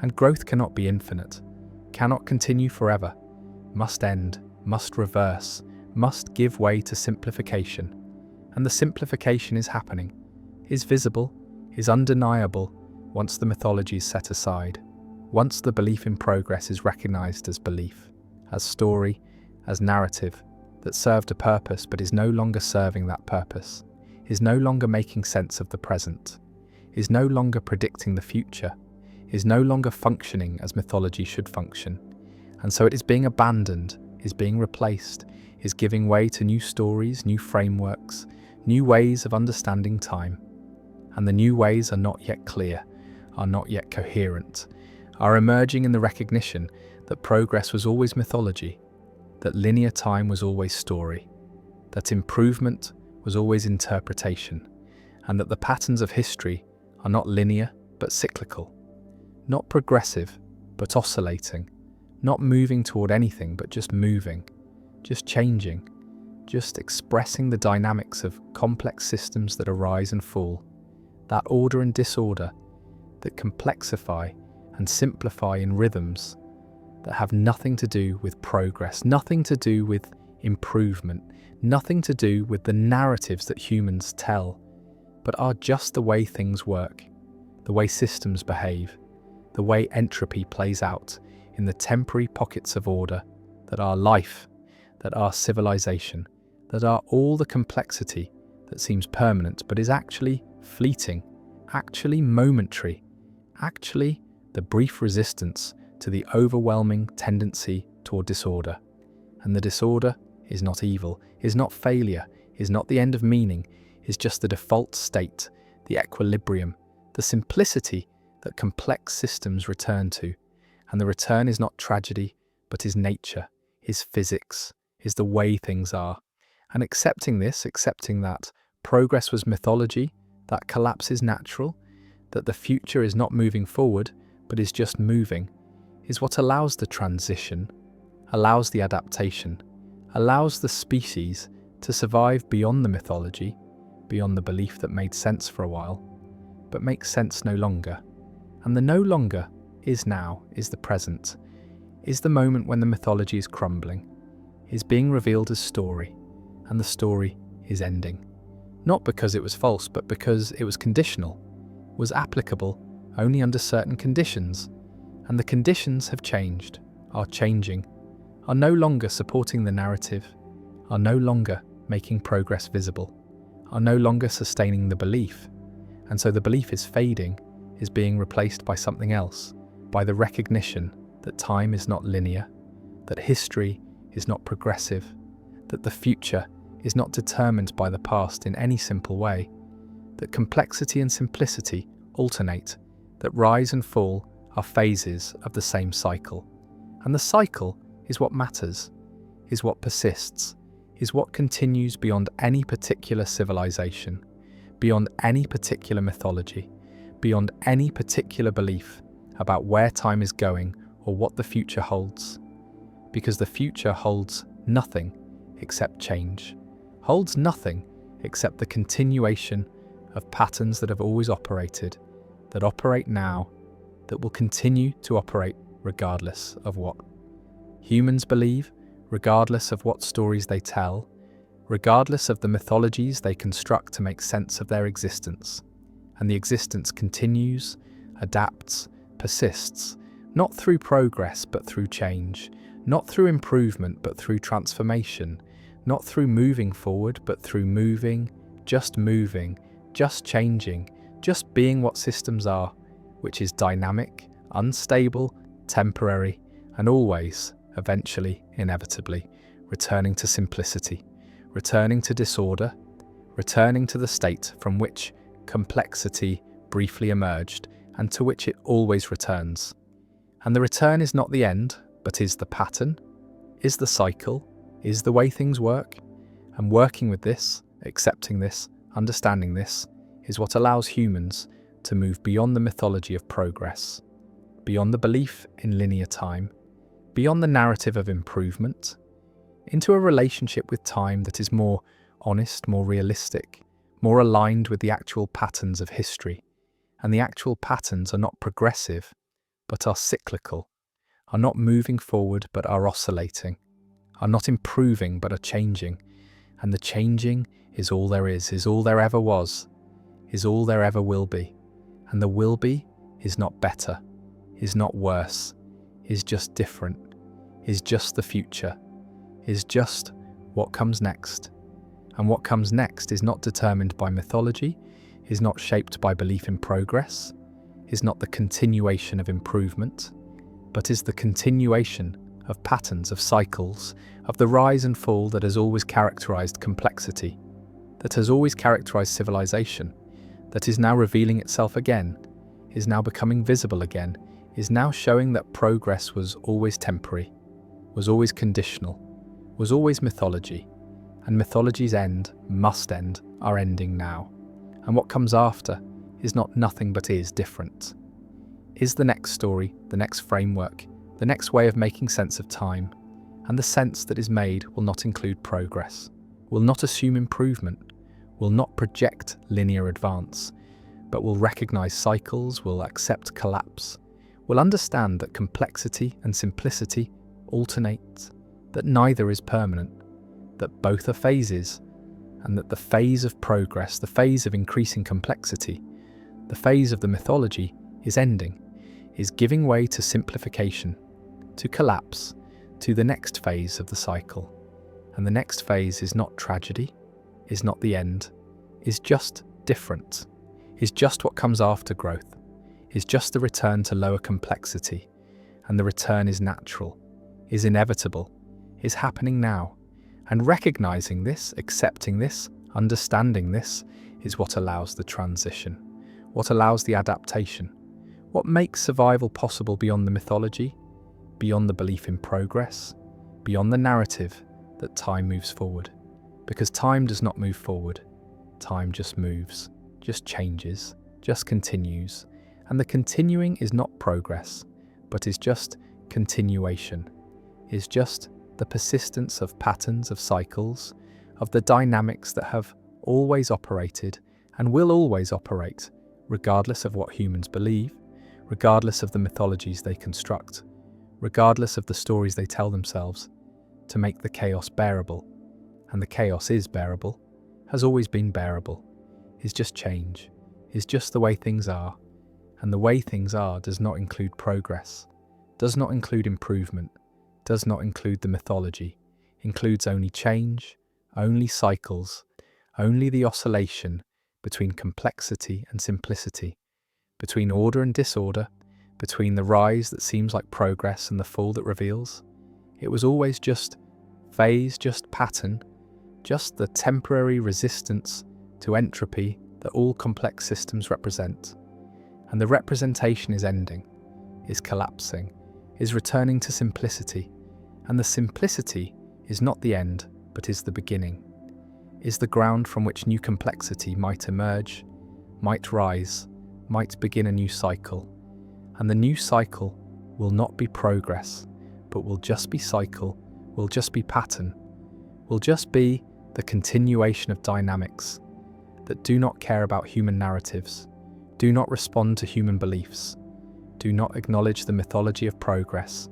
Speaker 1: And growth cannot be infinite, cannot continue forever, must end, must reverse, must give way to simplification. And the simplification is happening, is visible, is undeniable once the mythology is set aside, once the belief in progress is recognized as belief, as story, as narrative that served a purpose but is no longer serving that purpose, is no longer making sense of the present, is no longer predicting the future, is no longer functioning as mythology should function. And so it is being abandoned, is being replaced, is giving way to new stories, new frameworks, new ways of understanding time. And the new ways are not yet clear, are not yet coherent, are emerging in the recognition that progress was always mythology, that linear time was always story, that improvement was always interpretation, and that the patterns of history are not linear but cyclical, not progressive but oscillating, not moving toward anything but just moving, just changing, just expressing the dynamics of complex systems that arise and fall, that order and disorder that complexify and simplify in rhythms that have nothing to do with progress, nothing to do with improvement, nothing to do with the narratives that humans tell, but are just the way things work, the way systems behave, the way entropy plays out in the temporary pockets of order that are life, that are civilization, that are all the complexity that seems permanent but is actually fleeting, actually momentary, actually the brief resistance to the overwhelming tendency toward disorder. And the disorder is not evil, is not failure, is not the end of meaning, is just the default state, the equilibrium, the simplicity that complex systems return to. And the return is not tragedy, but is nature, is physics, is the way things are. And accepting this, accepting that progress was mythology, that collapse is natural, that the future is not moving forward, but is just moving, is what allows the transition, allows the adaptation, allows the species to survive beyond the mythology, beyond the belief that made sense for a while, but makes sense no longer. And the no longer is now, is the present, is the moment when the mythology is crumbling, is being revealed as story, and the story is ending. Not because it was false, but because it was conditional, was applicable only under certain conditions, and the conditions have changed, are changing, are no longer supporting the narrative, are no longer making progress visible, are no longer sustaining the belief, and so the belief is fading, is being replaced by something else, by the recognition that time is not linear, that history is not progressive, that the future is not determined by the past in any simple way, that complexity and simplicity alternate, that rise and fall are phases of the same cycle. And the cycle is what matters, is what persists, is what continues beyond any particular civilization, beyond any particular mythology, beyond any particular belief about where time is going or what the future holds. Because the future holds nothing except change, holds nothing except the continuation of patterns that have always operated, that operate now, that will continue to operate regardless of what humans believe, regardless of what stories they tell, regardless of the mythologies they construct to make sense of their existence. And the existence continues, adapts, persists, not through progress but through change, not through improvement but through transformation, not through moving forward but through moving, just changing, just being what systems are, which is dynamic, unstable, temporary, and always, eventually, inevitably, returning to simplicity, returning to disorder, returning to the state from which complexity briefly emerged and to which it always returns. And the return is not the end, but is the pattern, is the cycle, is the way things work. And working with this, accepting this, understanding this, is what allows humans to move beyond the mythology of progress, beyond the belief in linear time, beyond the narrative of improvement, into a relationship with time that is more honest, more realistic, more aligned with the actual patterns of history. And the actual patterns are not progressive, but are cyclical, are not moving forward but are oscillating, are not improving but are changing. And the changing is all there is all there ever was, is all there ever will be. And the will be is not better, is not worse, is just different, is just the future, is just what comes next. And what comes next is not determined by mythology, is not shaped by belief in progress, is not the continuation of improvement, but is the continuation of patterns, of cycles, of the rise and fall that has always characterized complexity, that has always characterized civilization, that is now revealing itself again, is now becoming visible again, is now showing that progress was always temporary, was always conditional, was always mythology, and mythology's end, must end, are ending now. And what comes after is not nothing but is different. Is the next story, the next framework, the next way of making sense of time, and the sense that is made will not include progress, will not assume improvement, will not project linear advance, but will recognize cycles, will accept collapse, will understand that complexity and simplicity alternate, that neither is permanent, that both are phases, and that the phase of progress, the phase of increasing complexity, the phase of the mythology is ending, is giving way to simplification, to collapse, to the next phase of the cycle. And the next phase is not tragedy, is not the end, is just different, is just what comes after growth, is just the return to lower complexity. And the return is natural, is inevitable, is happening now. And recognizing this, accepting this, understanding this is what allows the transition, what allows the adaptation, what makes survival possible beyond the mythology, beyond the belief in progress, beyond the narrative that time moves forward. Because time does not move forward, time just moves, just changes, just continues. And the continuing is not progress, but is just continuation, is just the persistence of patterns, of cycles, of the dynamics that have always operated and will always operate, regardless of what humans believe, regardless of the mythologies they construct, regardless of the stories they tell themselves, to make the chaos bearable. And the chaos is bearable, has always been bearable, is just change, is just the way things are. And the way things are does not include progress, does not include improvement, does not include the mythology, includes only change, only cycles, only the oscillation between complexity and simplicity, between order and disorder, between the rise that seems like progress and the fall that reveals. It was always just phase, just pattern, just the temporary resistance to entropy that all complex systems represent. And the representation is ending, is collapsing, is returning to simplicity. And the simplicity is not the end, but is the beginning, is the ground from which new complexity might emerge, might rise, might begin a new cycle. And the new cycle will not be progress, but will just be cycle, will just be pattern, will just be the continuation of dynamics that do not care about human narratives, do not respond to human beliefs, do not acknowledge the mythology of progress,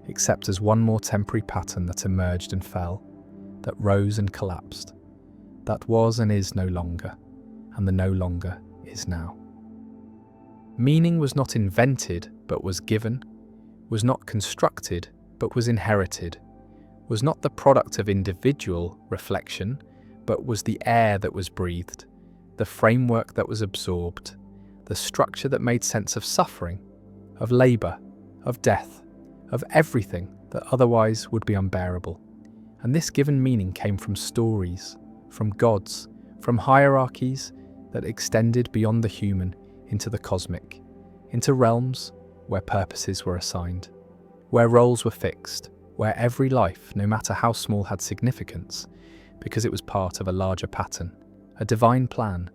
Speaker 1: except as one more temporary pattern that emerged and fell, that rose and collapsed, that was and is no longer, and the no longer is now. Meaning was not invented, but was given, was not constructed, but was inherited, was not the product of individual reflection, but was the air that was breathed, the framework that was absorbed, the structure that made sense of suffering, of labour, of death, of everything that otherwise would be unbearable. And this given meaning came from stories, from gods, from hierarchies that extended beyond the human into the cosmic, into realms where purposes were assigned, where roles were fixed, where every life, no matter how small, had significance, because it was part of a larger pattern, a divine plan,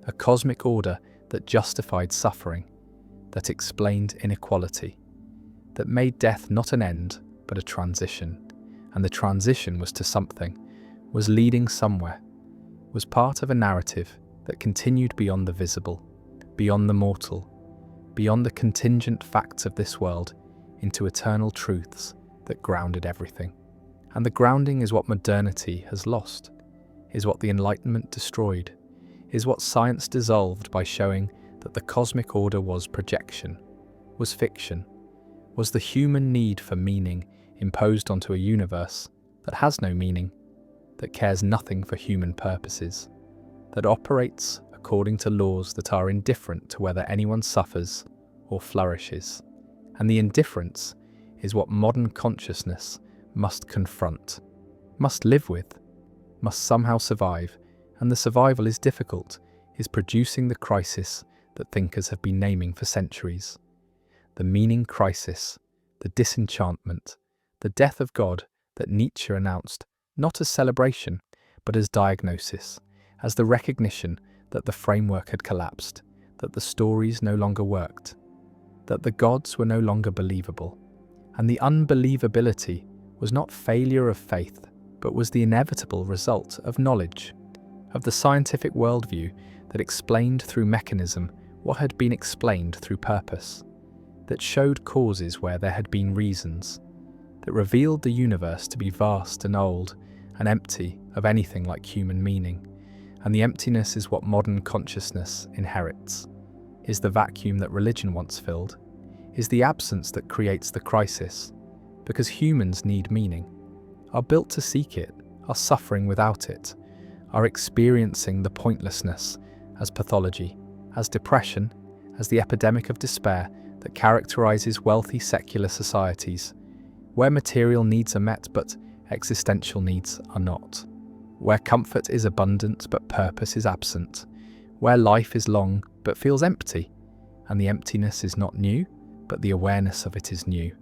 Speaker 1: a cosmic order that justified suffering, that explained inequality, that made death not an end, but a transition. And the transition was to something, was leading somewhere, was part of a narrative that continued beyond the visible, beyond the mortal, beyond the contingent facts of this world, into eternal truths that grounded everything. And the grounding is what modernity has lost, is what the Enlightenment destroyed, is what science dissolved by showing that the cosmic order was projection, was fiction, was the human need for meaning imposed onto a universe that has no meaning, that cares nothing for human purposes, that operates according to laws that are indifferent to whether anyone suffers or flourishes. And the indifference is what modern consciousness must confront, must live with, must somehow survive, and the survival is difficult, is producing the crisis that thinkers have been naming for centuries. The meaning crisis, the disenchantment, the death of God that Nietzsche announced, not as celebration, but as diagnosis, as the recognition that the framework had collapsed, that the stories no longer worked, that the gods were no longer believable. And the unbelievability was not failure of faith, but was the inevitable result of knowledge, of the scientific worldview that explained through mechanism what had been explained through purpose, that showed causes where there had been reasons, that revealed the universe to be vast and old and empty of anything like human meaning. And the emptiness is what modern consciousness inherits, is the vacuum that religion once filled, is the absence that creates the crisis, because humans need meaning, are built to seek it, are suffering without it, are experiencing the pointlessness as pathology, as depression, as the epidemic of despair that characterizes wealthy secular societies, where material needs are met but existential needs are not, where comfort is abundant but purpose is absent, where life is long but feels empty, and the emptiness is not new, but the awareness of it is new,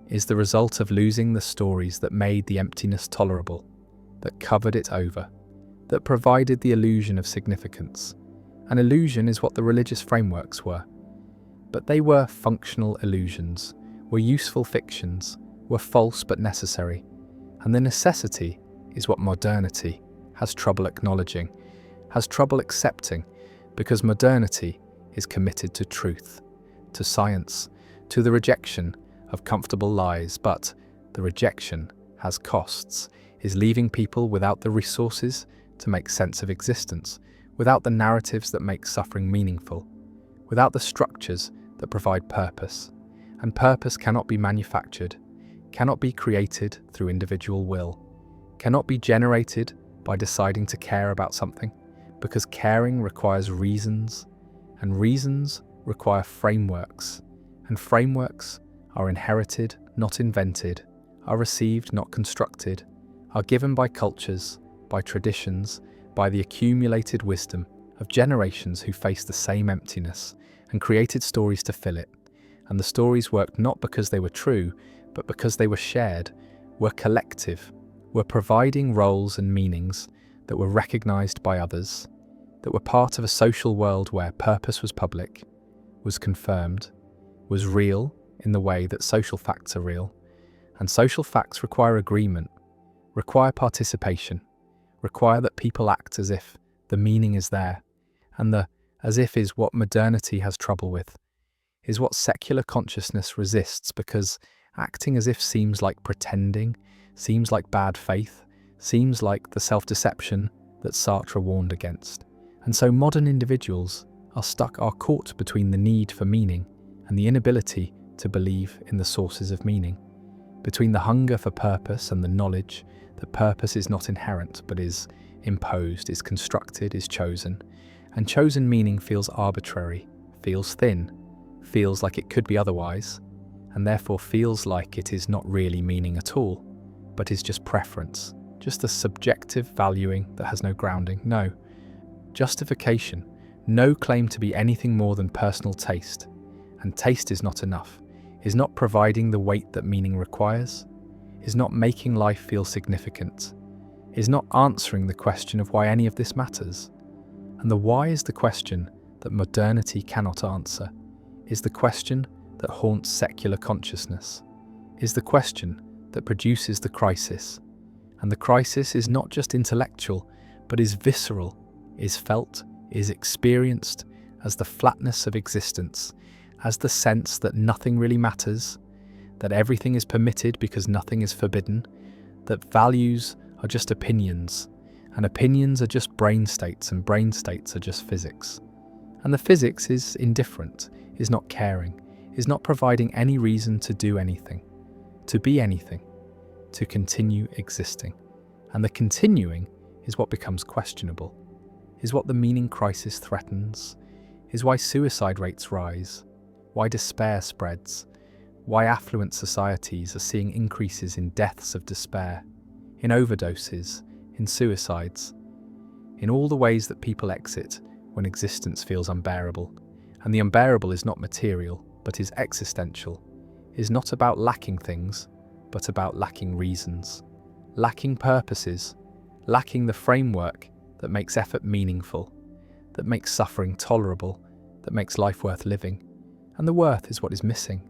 Speaker 1: is the result of losing the stories that made the emptiness tolerable, that covered it over, that provided the illusion of significance. An illusion is what the religious frameworks were, but they were functional illusions, were useful fictions, were false but necessary, and the necessity is what modernity has trouble acknowledging, has trouble accepting, because modernity is committed to truth, to science, to the rejection of comfortable lies, but the rejection has costs, is leaving people without the resources to make sense of existence, without the narratives that make suffering meaningful, without the structures that provide purpose. And purpose cannot be manufactured, cannot be created through individual will, cannot be generated by deciding to care about something, because caring requires reasons, and reasons require frameworks, and frameworks are inherited, not invented, are received, not constructed, are given by cultures, by traditions, by the accumulated wisdom of generations who faced the same emptiness and created stories to fill it. And the stories worked not because they were true, but because they were shared, were collective, were providing roles and meanings that were recognized by others, that were part of a social world where purpose was public, was confirmed, was real in the way that social facts are real. And social facts require agreement, require participation, require that people act as if the meaning is there, and the as if is what modernity has trouble with, is what secular consciousness resists, because acting as if seems like pretending, seems like bad faith, seems like the self-deception that Sartre warned against. And so modern individuals are caught between the need for meaning and the inability to believe in the sources of meaning, between the hunger for purpose and the knowledge that purpose is not inherent but is imposed, is constructed, is chosen. And chosen meaning feels arbitrary, feels thin, feels like it could be otherwise, and therefore feels like it is not really meaning at all, but is just preference, just a subjective valuing that has no grounding. No. Justification, no claim to be anything more than personal taste. And taste is not enough, is not providing the weight that meaning requires, is not making life feel significant, is not answering the question of why any of this matters. And the why is the question that modernity cannot answer, is the question that haunts secular consciousness, is the question that produces the crisis. And the crisis is not just intellectual, but is visceral, is felt, is experienced as the flatness of existence, as the sense that nothing really matters, that everything is permitted because nothing is forbidden, that values are just opinions, and opinions are just brain states, and brain states are just physics. And the physics is indifferent, is not caring, is not providing any reason to do anything, to be anything, to continue existing. And the continuing is what becomes questionable, is what the meaning crisis threatens, is why suicide rates rise, why despair spreads, why affluent societies are seeing increases in deaths of despair, in overdoses, in suicides, in all the ways that people exit when existence feels unbearable. And the unbearable is not material, but is existential, is not about lacking things, but about lacking reasons, lacking purposes, lacking the framework that makes effort meaningful, that makes suffering tolerable, that makes life worth living. And the worth is what is missing,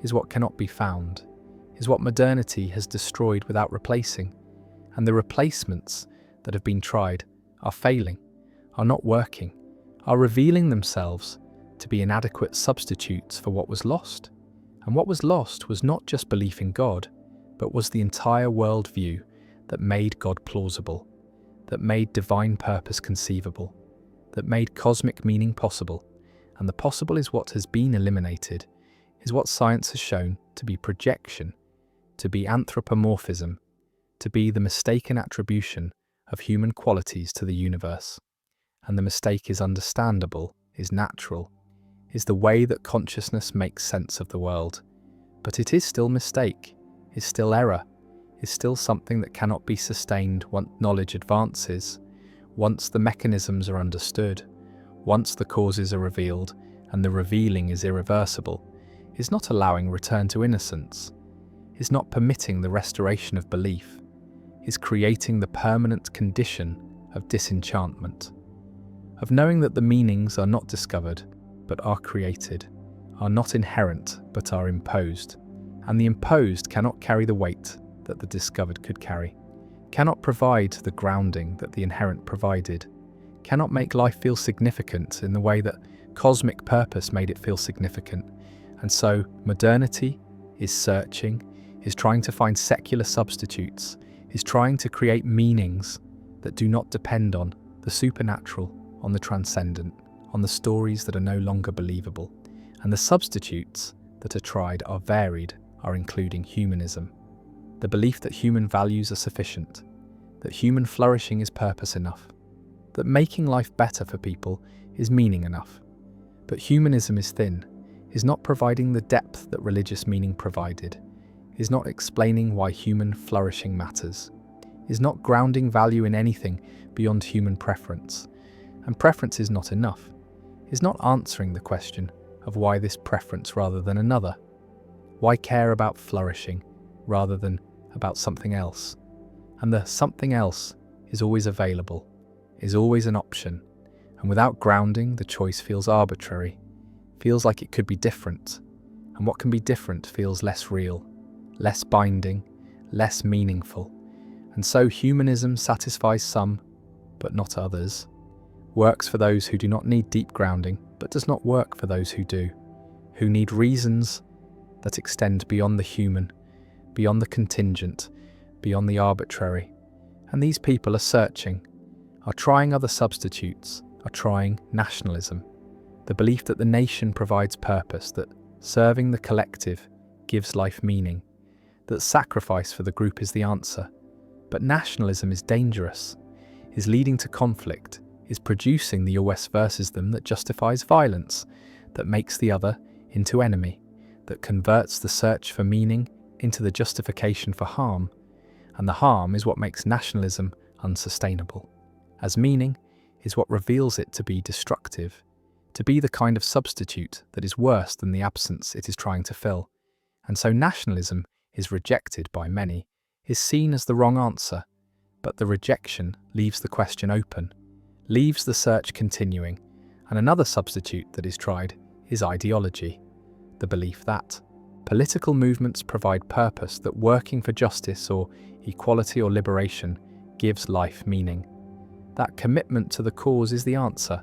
Speaker 1: is what cannot be found, is what modernity has destroyed without replacing. And the replacements that have been tried are failing, are not working, are revealing themselves to be inadequate substitutes for what was lost. And what was lost was not just belief in God, but was the entire worldview that made God plausible, that made divine purpose conceivable, that made cosmic meaning possible. And the possible is what has been eliminated, is what science has shown to be projection, to be anthropomorphism, to be the mistaken attribution of human qualities to the universe. And the mistake is understandable, is natural, is the way that consciousness makes sense of the world. But it is still mistake, is still error, is still something that cannot be sustained once knowledge advances, once the mechanisms are understood, once the causes are revealed and the revealing is irreversible, is not allowing return to innocence, is not permitting the restoration of belief, is creating the permanent condition of disenchantment, of knowing that the meanings are not discovered but are created, are not inherent but are imposed, and the imposed cannot carry the weight that the discovered could carry, cannot provide the grounding that the inherent provided, cannot make life feel significant in the way that cosmic purpose made it feel significant. And so modernity is searching, is trying to find secular substitutes, is trying to create meanings that do not depend on the supernatural, on the transcendent, on the stories that are no longer believable. And the substitutes that are tried are varied, are including humanism, the belief that human values are sufficient, that human flourishing is purpose enough, that making life better for people is meaning enough. But humanism is thin, is not providing the depth that religious meaning provided, is not explaining why human flourishing matters, is not grounding value in anything beyond human preference. And preference is not enough, is not answering the question of why this preference rather than another. Why care about flourishing rather than about something else? And the something else is always available, is always an option, and without grounding the choice feels arbitrary, feels like it could be different, and what can be different feels less real, less binding, less meaningful. And so humanism satisfies some, but not others, works for those who do not need deep grounding, but does not work for those who do, who need reasons that extend beyond the human, beyond the contingent, beyond the arbitrary. And these people are searching, are trying other substitutes, are trying nationalism, the belief that the nation provides purpose, that serving the collective gives life meaning, that sacrifice for the group is the answer. But nationalism is dangerous, is leading to conflict, is producing the us versus them that justifies violence, that makes the other into enemy, that converts the search for meaning into the justification for harm. And the harm is what makes nationalism unsustainable, as meaning is what reveals it to be destructive, to be the kind of substitute that is worse than the absence it is trying to fill. And so nationalism is rejected by many, is seen as the wrong answer, but the rejection leaves the question open, leaves the search continuing, and another substitute that is tried is ideology, the belief that political movements provide purpose, that working for justice or equality or liberation gives life meaning. That commitment to the cause is the answer,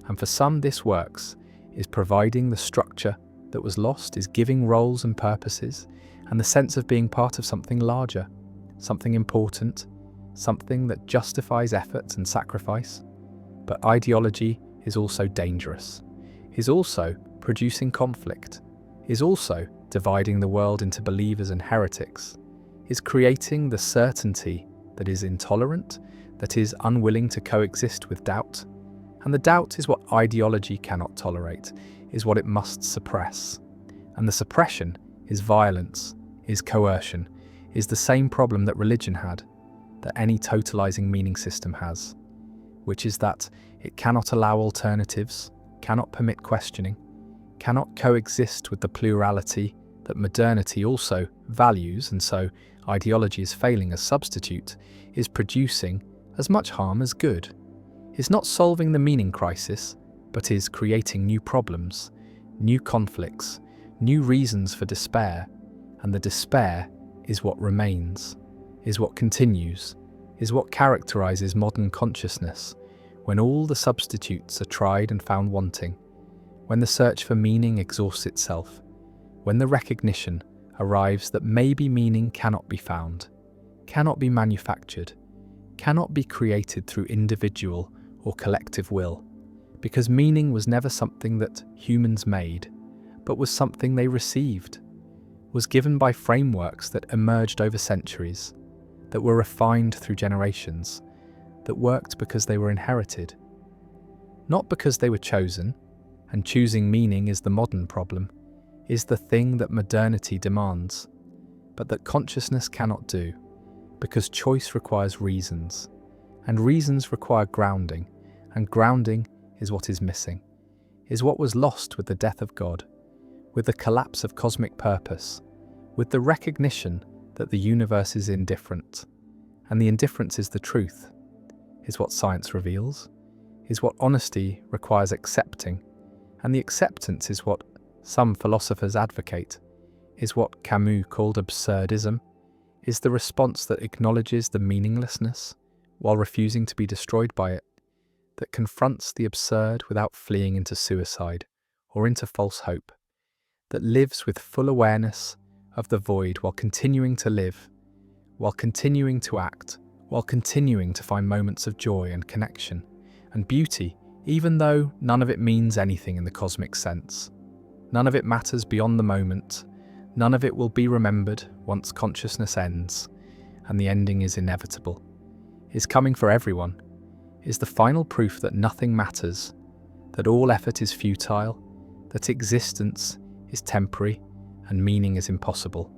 Speaker 1: and for some this works, is providing the structure that was lost, is giving roles and purposes, and the sense of being part of something larger, something important, something that justifies effort and sacrifice. But ideology is also dangerous, is also producing conflict, is also dividing the world into believers and heretics, is creating the certainty that is intolerant, that is unwilling to coexist with doubt. And the doubt is what ideology cannot tolerate, is what it must suppress. And the suppression is violence, is coercion, is the same problem that religion had, that any totalizing meaning system has, which is that it cannot allow alternatives, cannot permit questioning, cannot coexist with the plurality that modernity also values, and so ideology is failing as substitute, is producing as much harm as good, is not solving the meaning crisis, but is creating new problems, new conflicts, new reasons for despair, and the despair is what remains, is what continues, is what characterizes modern consciousness, when all the substitutes are tried and found wanting, when the search for meaning exhausts itself, when the recognition arrives that maybe meaning cannot be found, cannot be manufactured, cannot be created through individual or collective will, because meaning was never something that humans made, but was something they received, was given by frameworks that emerged over centuries, that were refined through generations, that worked because they were inherited, not because they were chosen, and choosing meaning is the modern problem, is the thing that modernity demands, but that consciousness cannot do, because choice requires reasons, and reasons require grounding, and grounding is what is missing, is what was lost with the death of God, with the collapse of cosmic purpose, with the recognition that the universe is indifferent, and the indifference is the truth, is what science reveals, is what honesty requires accepting, and the acceptance is what some philosophers advocate, is what Camus called absurdism, is the response that acknowledges the meaninglessness while refusing to be destroyed by it, that confronts the absurd without fleeing into suicide or into false hope, that lives with full awareness of the void while continuing to live, while continuing to act, while continuing to find moments of joy and connection and beauty, even though none of it means anything in the cosmic sense. None of it matters beyond the moment. None of it will be remembered once consciousness ends, and the ending is inevitable, is coming for everyone, is the final proof that nothing matters, that all effort is futile, that existence is temporary and meaning is impossible.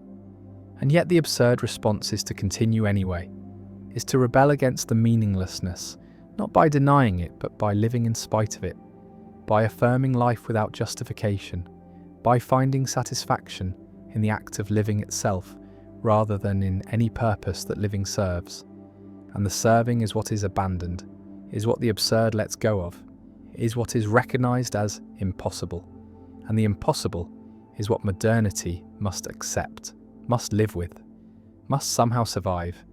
Speaker 1: And yet the absurd response is to continue anyway, is to rebel against the meaninglessness, not by denying it, but by living in spite of it, by affirming life without justification, by finding satisfaction in the act of living itself rather than in any purpose that living serves. And the serving is what is abandoned, is what the absurd lets go of, is what is recognized as impossible. And the impossible is what modernity must accept, must live with, must somehow survive.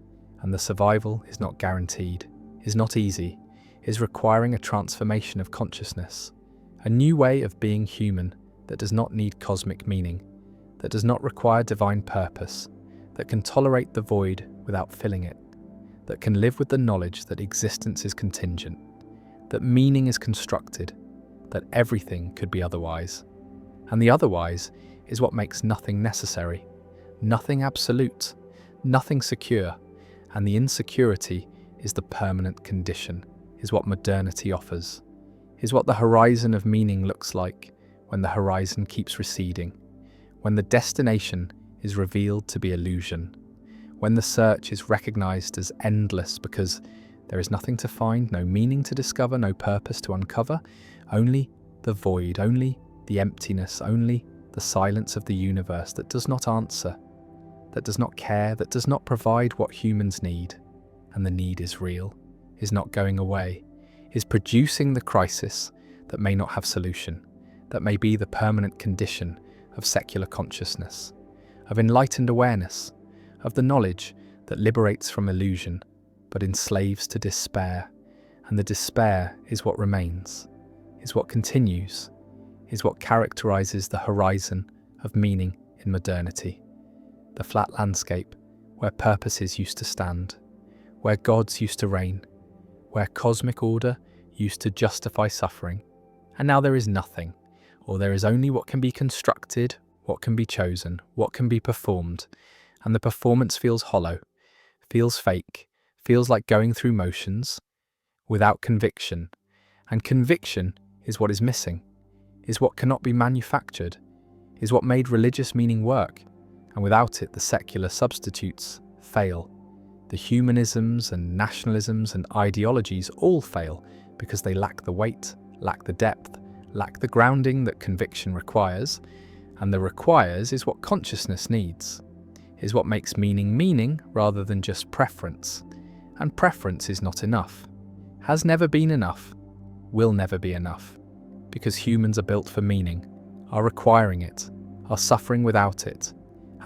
Speaker 1: And the survival is not guaranteed, is not easy, is requiring a transformation of consciousness, a new way of being human that does not need cosmic meaning, that does not require divine purpose, that can tolerate the void without filling it, that can live with the knowledge that existence is contingent, that meaning is constructed, that everything could be otherwise. And the otherwise is what makes nothing necessary, nothing absolute, nothing secure, and the insecurity is the permanent condition, is what modernity offers, is what the horizon of meaning looks like when the horizon keeps receding, when the destination is revealed to be illusion, when the search is recognized as endless because there is nothing to find, no meaning to discover, no purpose to uncover, only the void, only the emptiness, only the silence of the universe that does not answer, that does not care, that does not provide what humans need, and the need is real, is not going away, is producing the crisis that may not have solution, that may be the permanent condition of secular consciousness, of enlightened awareness, of the knowledge that liberates from illusion, but enslaves to despair, and the despair is what remains, is what continues, is what characterizes the horizon of meaning in modernity, the flat landscape where purposes used to stand, where gods used to reign, where cosmic order used to justify suffering, and now there is nothing, or there is only what can be constructed, what can be chosen, what can be performed, and the performance feels hollow, feels fake, feels like going through motions, without conviction, and conviction is what is missing, is what cannot be manufactured, is what made religious meaning work, and without it the secular substitutes fail. The humanisms and nationalisms and ideologies all fail because they lack the weight, lack the depth, lack the grounding that conviction requires, and the requires is what consciousness needs, is what makes meaning meaning rather than just preference. And preference is not enough, has never been enough, will never be enough, because humans are built for meaning, are requiring it, are suffering without it,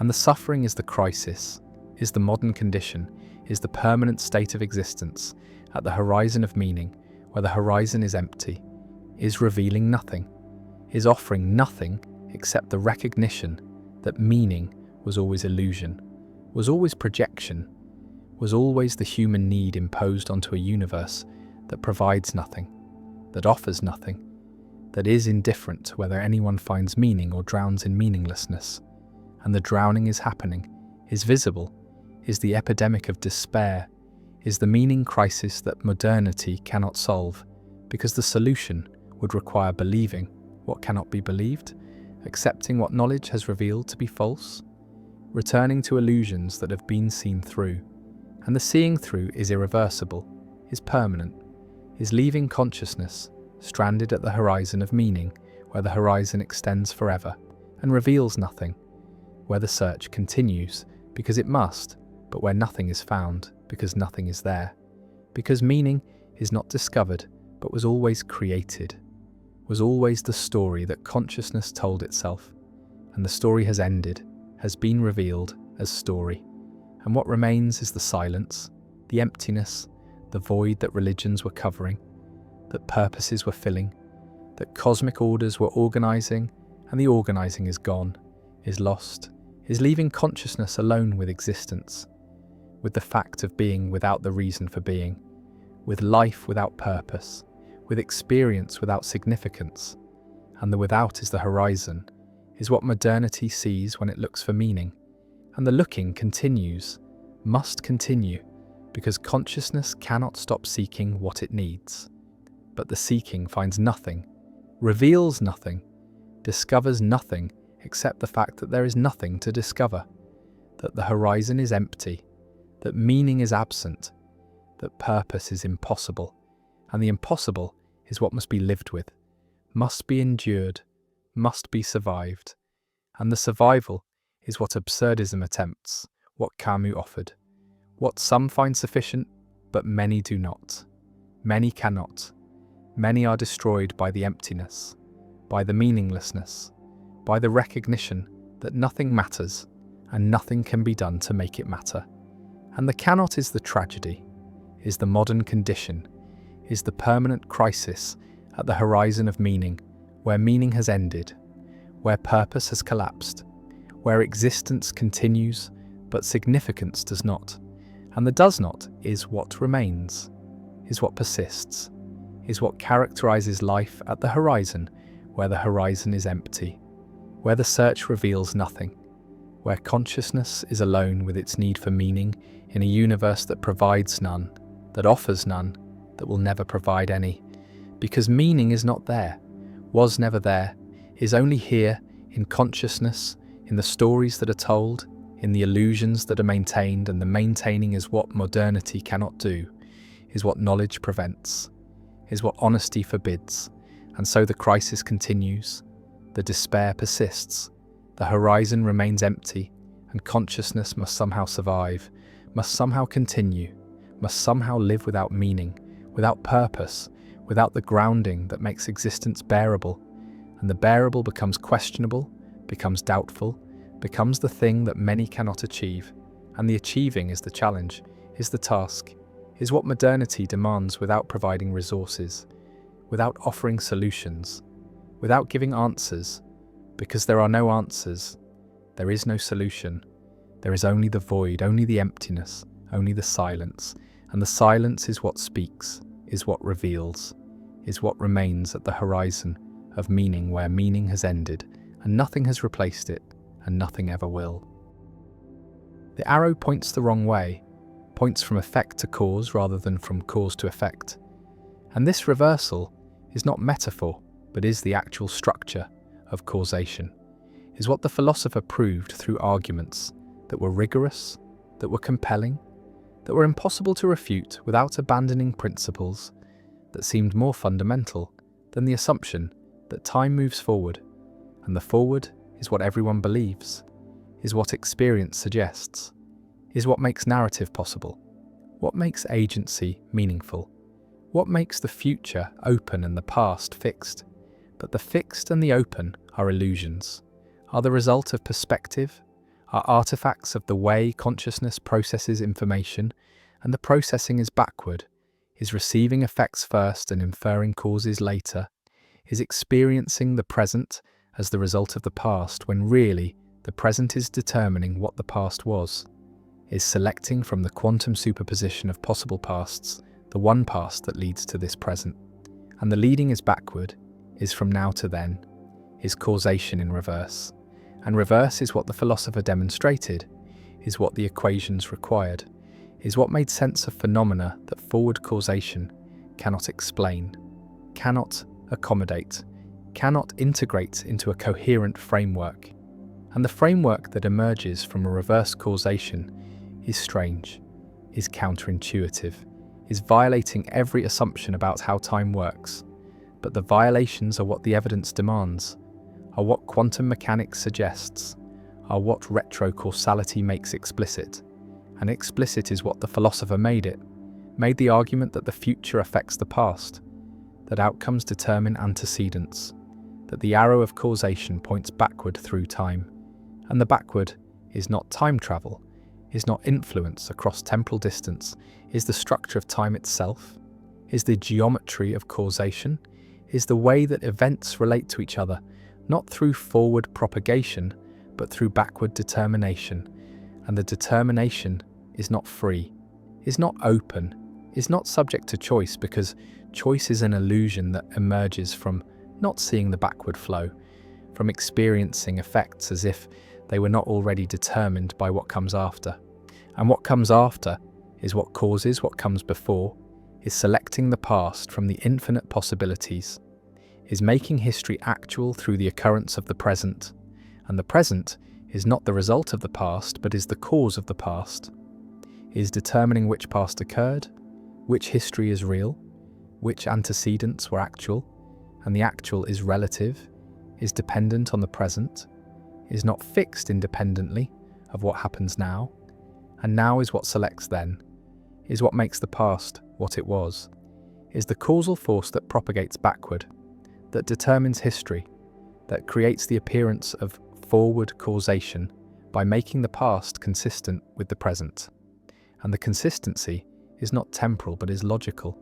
Speaker 1: and the suffering is the crisis, is the modern condition, is the permanent state of existence at the horizon of meaning, where the horizon is empty, is revealing nothing, is offering nothing except the recognition that meaning was always illusion, was always projection, was always the human need imposed onto a universe that provides nothing, that offers nothing, that is indifferent to whether anyone finds meaning or drowns in meaninglessness. And the drowning is happening, is visible, is the epidemic of despair, is the meaning crisis that modernity cannot solve, because the solution would require believing what cannot be believed, accepting what knowledge has revealed to be false, returning to illusions that have been seen through, and the seeing through is irreversible, is permanent, is leaving consciousness stranded at the horizon of meaning, where the horizon extends forever and reveals nothing, where the search continues because it must, but where nothing is found because nothing is there, because meaning is not discovered but was always created, was always the story that consciousness told itself, and the story has ended, has been revealed as story, and what remains is the silence, the emptiness, the void that religions were covering, that purposes were filling, that cosmic orders were organizing, and the organizing is gone, is lost, is leaving consciousness alone with existence, with the fact of being without the reason for being, with life without purpose, with experience without significance, and the without is the horizon, is what modernity sees when it looks for meaning, and the looking continues, must continue, because consciousness cannot stop seeking what it needs. But the seeking finds nothing, reveals nothing, discovers nothing except the fact that there is nothing to discover, that the horizon is empty, that meaning is absent, that purpose is impossible, and the impossible is what must be lived with, must be endured, must be survived, and the survival is what absurdism attempts, what Camus offered, what some find sufficient, but many do not, many cannot, many are destroyed by the emptiness, by the meaninglessness, by the recognition that nothing matters and nothing can be done to make it matter. And the cannot is the tragedy, is the modern condition, is the permanent crisis at the horizon of meaning, where meaning has ended, where purpose has collapsed, where existence continues but significance does not, and the does not is what remains, is what persists, is what characterizes life at the horizon, where the horizon is empty, where the search reveals nothing, where consciousness is alone with its need for meaning in a universe that provides none, that offers none, that will never provide any, because meaning is not there, was never there, is only here in consciousness, in the stories that are told, in the illusions that are maintained, and the maintaining is what modernity cannot do, is what knowledge prevents, is what honesty forbids. And so the crisis continues, the despair persists, the horizon remains empty, and consciousness must somehow survive, must somehow continue, must somehow live without meaning, without purpose, without the grounding that makes existence bearable. And the bearable becomes questionable, becomes doubtful, becomes the thing that many cannot achieve. And the achieving is the challenge, is the task, is what modernity demands without providing resources, without offering solutions, without giving answers. Because there are no answers, there is no solution. There is only the void, only the emptiness, only the silence. And the silence is what speaks, is what reveals, is what remains at the horizon of meaning, where meaning has ended, and nothing has replaced it, and nothing ever will. The arrow points the wrong way, points from effect to cause rather than from cause to effect. And this reversal is not metaphor, but is the actual structure of causation, is what the philosopher proved through arguments that were rigorous, that were compelling, that were impossible to refute without abandoning principles that seemed more fundamental than the assumption that time moves forward, and the forward is what everyone believes, is what experience suggests, is what makes narrative possible, what makes agency meaningful, what makes the future open and the past fixed. But the fixed and the open are illusions, are the result of perspective, are artifacts of the way consciousness processes information, and the processing is backward, is receiving effects first and inferring causes later, is experiencing the present as the result of the past, when really the present is determining what the past was, is selecting from the quantum superposition of possible pasts the one past that leads to this present. And the leading is backward, is from now to then, is causation in reverse. And reverse is what the philosopher demonstrated, is what the equations required, is what made sense of phenomena that forward causation cannot explain, cannot accommodate, cannot integrate into a coherent framework. And the framework that emerges from a reverse causation is strange, is counterintuitive, is violating every assumption about how time works. But the violations are what the evidence demands, are what quantum mechanics suggests, are what retrocausality makes explicit. And explicit is what the philosopher made it, made the argument that the future affects the past, that outcomes determine antecedents, that the arrow of causation points backward through time. And the backward is not time travel, is not influence across temporal distance, is the structure of time itself, is the geometry of causation, is the way that events relate to each other, not through forward propagation, but through backward determination. And the determination is not free, is not open, is not subject to choice, because choice is an illusion that emerges from not seeing the backward flow, from experiencing effects as if they were not already determined by what comes after. And what comes after is what causes what comes before, is selecting the past from the infinite possibilities, is making history actual through the occurrence of the present. And the present is not the result of the past, but is the cause of the past, is determining which past occurred, which history is real, which antecedents were actual, and the actual is relative, is dependent on the present, is not fixed independently of what happens now, and now is what selects then, is what makes the past what it was, is the causal force that propagates backward, that determines history, that creates the appearance of forward causation by making the past consistent with the present. And the consistency is not temporal but is logical,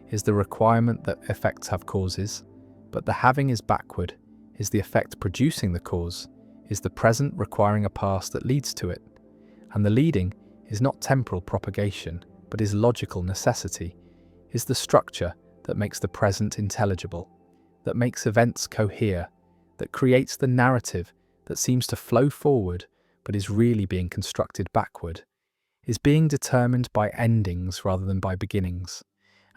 Speaker 1: is the requirement that effects have causes, but the having is backward, is the effect producing the cause, is the present requiring a past that leads to it. And the leading is not temporal propagation, but is logical necessity, is the structure that makes the present intelligible, that makes events cohere, that creates the narrative that seems to flow forward but is really being constructed backward, is being determined by endings rather than by beginnings.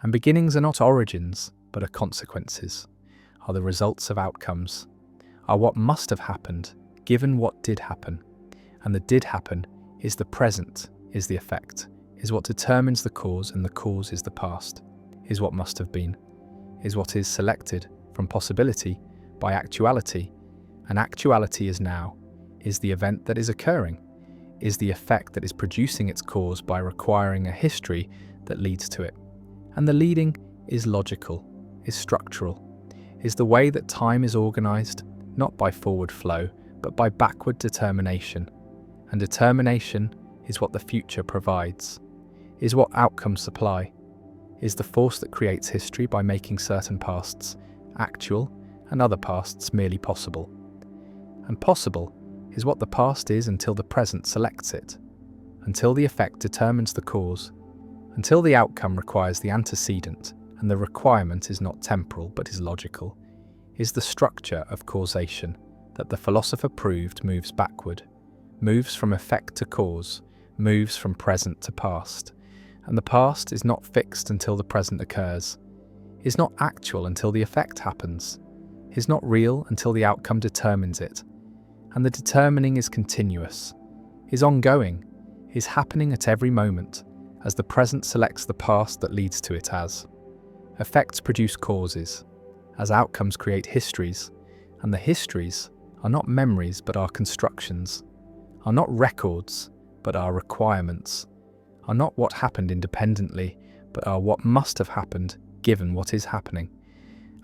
Speaker 1: And beginnings are not origins, but are consequences, are the results of outcomes, are what must have happened, given what did happen. and the did happen is the present, is the effect, is what determines the cause, and the cause is the past, is what must have been, is what is selected from possibility by actuality, and actuality is now, is the event that is occurring, is the effect that is producing its cause by requiring a history that leads to it. And the leading is logical, is structural, is the way that time is organized, not by forward flow, but by backward determination. And determination is what the future provides, is what outcomes supply, is the force that creates history by making certain pasts actual and other pasts merely possible. And possible is what the past is until the present selects it, until the effect determines the cause, until the outcome requires the antecedent, and the requirement is not temporal but is logical, is the structure of causation that the philosopher proved moves backward, moves from effect to cause, moves from present to past. And the past is not fixed until the present occurs, is not actual until the effect happens, is not real until the outcome determines it. And the determining is continuous, is ongoing, is happening at every moment, as the present selects the past that leads to it as. Effects produce causes, as outcomes create histories, and the histories are not memories but are constructions, are not records but are requirements, are not what happened independently but are what must have happened given what is happening.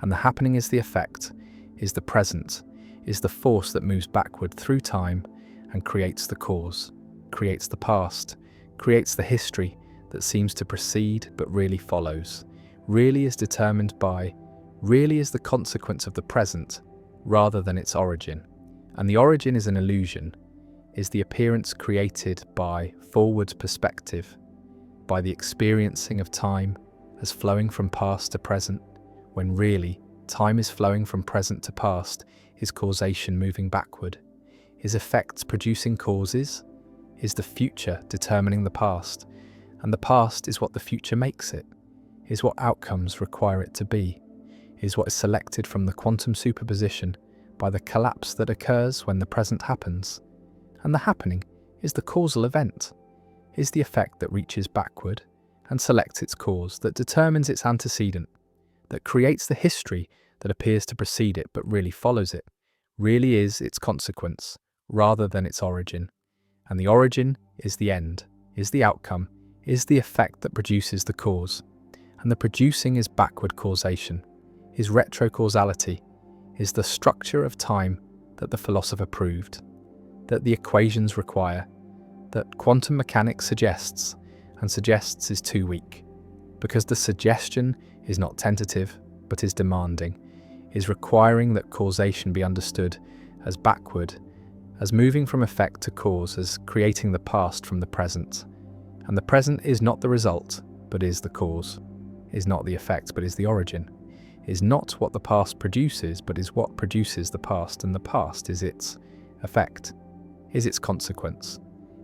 Speaker 1: And the happening is the effect, is the present, is the force that moves backward through time and creates the cause, creates the past, creates the history that seems to precede but really follows, really is determined by, really is the consequence of the present rather than its origin. And the origin is an illusion, is the appearance created by forward perspective, by the experiencing of time as flowing from past to present, when really time is flowing from present to past, is causation moving backward, is effects producing causes, is the future determining the past, and the past is what the future makes it, is what outcomes require it to be, is what is selected from the quantum superposition by the collapse that occurs when the present happens. And the happening is the causal event, is the effect that reaches backward and selects its cause, that determines its antecedent, that creates the history that appears to precede it but really follows it, really is its consequence rather than its origin. And the origin is the end, is the outcome, is the effect that produces the cause. And the producing is backward causation, is retrocausality, is the structure of time that the philosopher proved, that the equations require, that quantum mechanics suggests, and suggests is too weak, because the suggestion is not tentative but is demanding, is requiring that causation be understood as backward, as moving from effect to cause, as creating the past from the present. And the present is not the result but is the cause, is not the effect but is the origin, is not what the past produces but is what produces the past, and the past is its effect, is its consequence,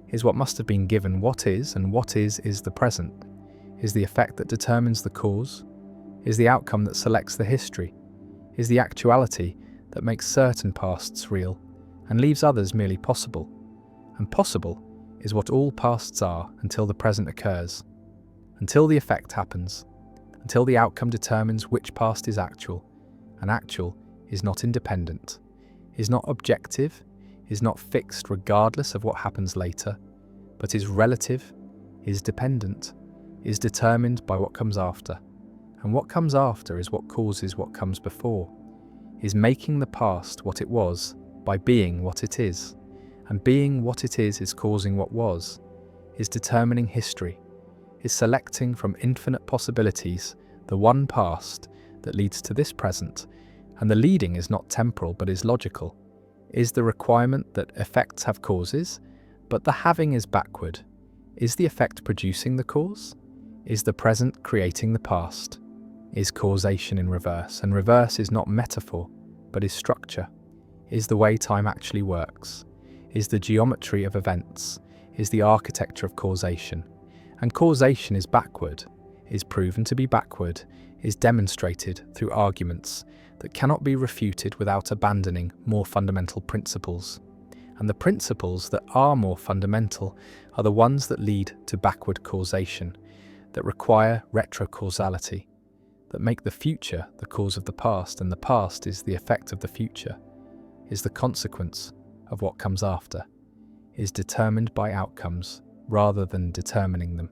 Speaker 1: is what must have been given what is, and what is the present, is the effect that determines the cause, is the outcome that selects the history, is the actuality that makes certain pasts real and leaves others merely possible. And possible is what all pasts are until the present occurs, until the effect happens, until the outcome determines which past is actual, and actual is not independent, is not objective, is not fixed regardless of what happens later, but is relative, is dependent, is determined by what comes after. And what comes after is what causes what comes before, is making the past what it was by being what it is, and being what it is causing what was, is determining history, is selecting from infinite possibilities the one past that leads to this present, and the leading is not temporal but is logical, is the requirement that effects have causes, but the having is backward, is the effect producing the cause, is the present creating the past, is causation in reverse, and reverse is not metaphor but is structure, is the way time actually works, is the geometry of events, is the architecture of causation. And causation is backward, is proven to be backward, is demonstrated through arguments that cannot be refuted without abandoning more fundamental principles. And the principles that are more fundamental are the ones that lead to backward causation, that require retrocausality, that make the future the cause of the past, and the past is the effect of the future, is the consequence of what comes after, is determined by outcomes rather than determining them.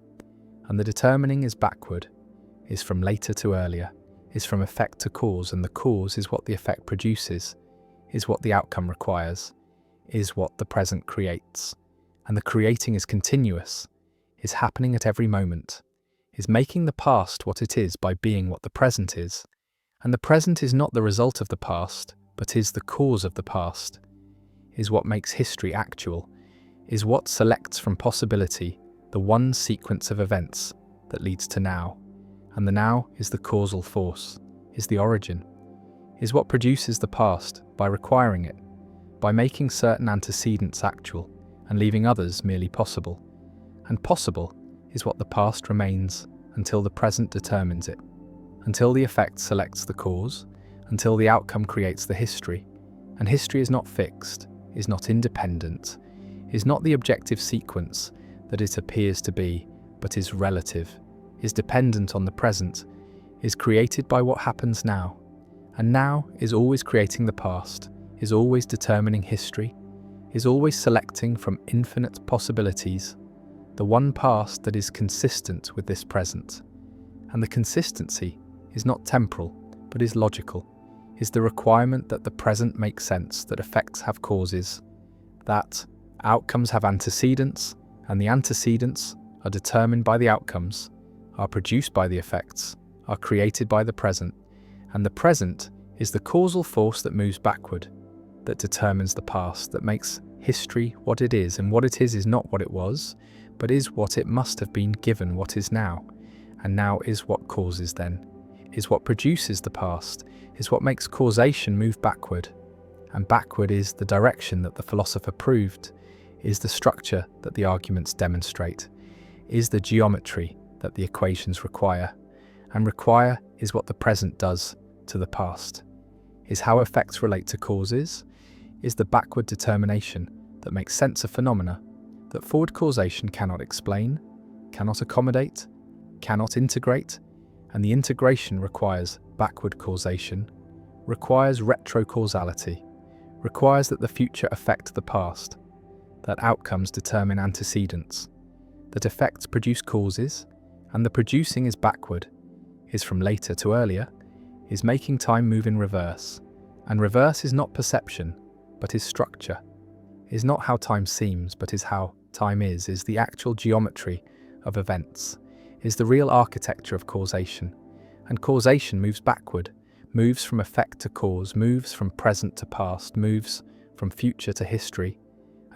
Speaker 1: And the determining is backward, is from later to earlier, is from effect to cause, and the cause is what the effect produces, is what the outcome requires, is what the present creates. And the creating is continuous, is happening at every moment, is making the past what it is by being what the present is. And the present is not the result of the past, but is the cause of the past, is what makes history actual, is what selects from possibility the one sequence of events that leads to now. And the now is the causal force, is the origin, is what produces the past by requiring it, by making certain antecedents actual and leaving others merely possible. And possible is what the past remains until the present determines it, until the effect selects the cause, until the outcome creates the history. And history is not fixed, is not independent, is not the objective sequence that it appears to be, but is relative, is dependent on the present, is created by what happens now. And now is always creating the past, is always determining history, is always selecting from infinite possibilities the one past that is consistent with this present. And the consistency is not temporal, but is logical, is the requirement that the present makes sense, that effects have causes, that outcomes have antecedents, and the antecedents are determined by the outcomes, are produced by the effects, are created by the present, and the present is the causal force that moves backward, that determines the past, that makes history what it is, and what it is not what it was, but is what it must have been given what is now, and now is what causes then, is what produces the past, is what makes causation move backward, and backward is the direction that the philosopher proved, is the structure that the arguments demonstrate, is the geometry that the equations require, and require is what the present does to the past, is how effects relate to causes, is the backward determination that makes sense of phenomena that forward causation cannot explain, cannot accommodate, cannot integrate, and the integration requires backward causation, requires retrocausality, requires that the future affect the past, that outcomes determine antecedents, that effects produce causes, and the producing is backward, is from later to earlier, is making time move in reverse. And reverse is not perception, but is structure, is not how time seems, but is how time is the actual geometry of events, is the real architecture of causation. And causation moves backward, moves from effect to cause, moves from present to past, moves from future to history.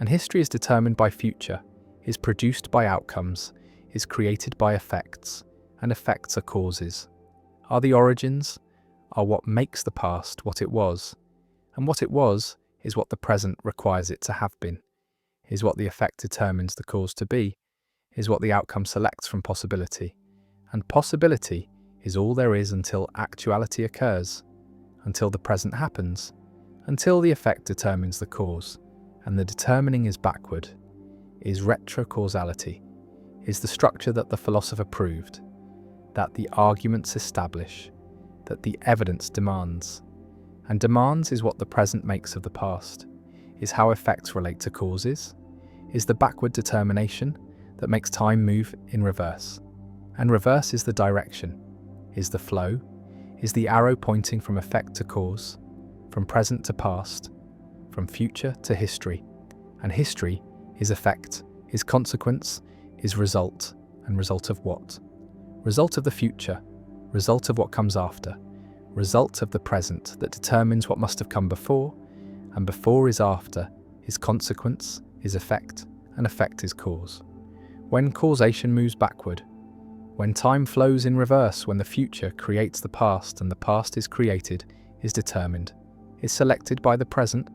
Speaker 1: And history is determined by future, is produced by outcomes, is created by effects, and effects are causes, are the origins, are what makes the past what it was, and what it was is what the present requires it to have been, is what the effect determines the cause to be, is what the outcome selects from possibility, and possibility is all there is until actuality occurs, until the present happens, until the effect determines the cause, and the determining is backward, is retrocausality, is the structure that the philosopher proved, that the arguments establish, that the evidence demands. And demands is what the present makes of the past, is how effects relate to causes, is the backward determination that makes time move in reverse. And reverse is the direction, is the flow, is the arrow pointing from effect to cause, from present to past, from future to history. And history is effect, is consequence, is result, and result of what? Result of the future, result of what comes after, result of the present that determines what must have come before, and before is after, is consequence, is effect, and effect is cause. When causation moves backward, when time flows in reverse, when the future creates the past and the past is created, is determined, is selected by the present,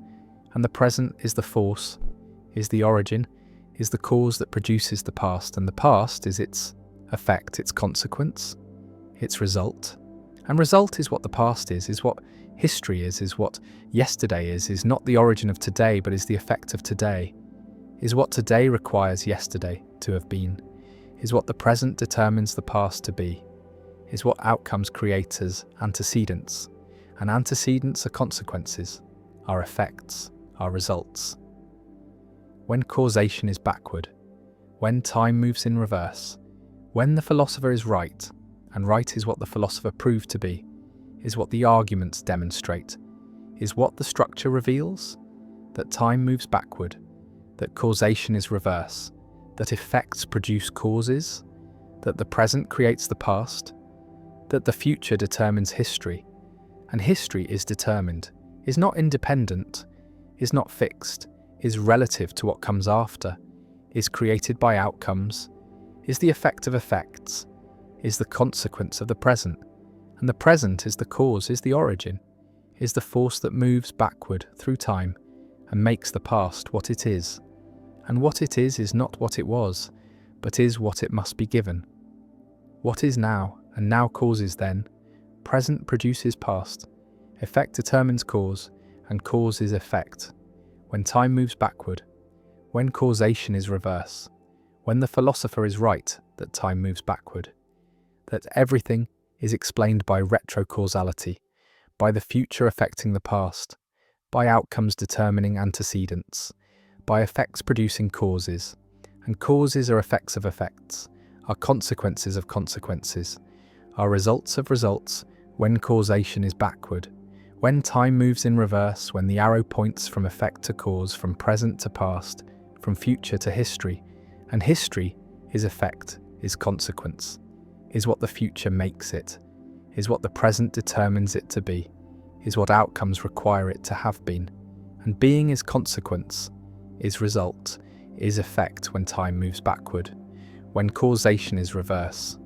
Speaker 1: and the present is the force, is the origin, is the cause that produces the past, and the past is its effect, its consequence, its result. And result is what the past is what History is what yesterday is not the origin of today, but is the effect of today. Is what today requires yesterday to have been. Is what the present determines the past to be. Is what outcomes create as antecedents. And antecedents are consequences, are effects, are results. When causation is backward, when time moves in reverse, when the philosopher is right, and right is what the philosopher proved to be, is what the arguments demonstrate, is what the structure reveals, that time moves backward, that causation is reverse, that effects produce causes, that the present creates the past, that the future determines history, and history is determined, is not independent, is not fixed, is relative to what comes after, is created by outcomes, is the effect of effects, is the consequence of the present, and the present is the cause, is the origin, is the force that moves backward through time and makes the past what it is. And what it is not what it was, but is what it must be given. What is now, and now causes then, present produces past, effect determines cause, and cause is effect. When time moves backward, when causation is reverse, when the philosopher is right that time moves backward, that everything is explained by retrocausality, by the future affecting the past, by outcomes determining antecedents, by effects producing causes, and causes are effects of effects, are consequences of consequences, are results of results when causation is backward, when time moves in reverse, when the arrow points from effect to cause, from present to past, from future to history, and history is effect, is consequence, is what the future makes it, is what the present determines it to be, is what outcomes require it to have been, and being is consequence, is result, is effect when time moves backward, when causation is reverse,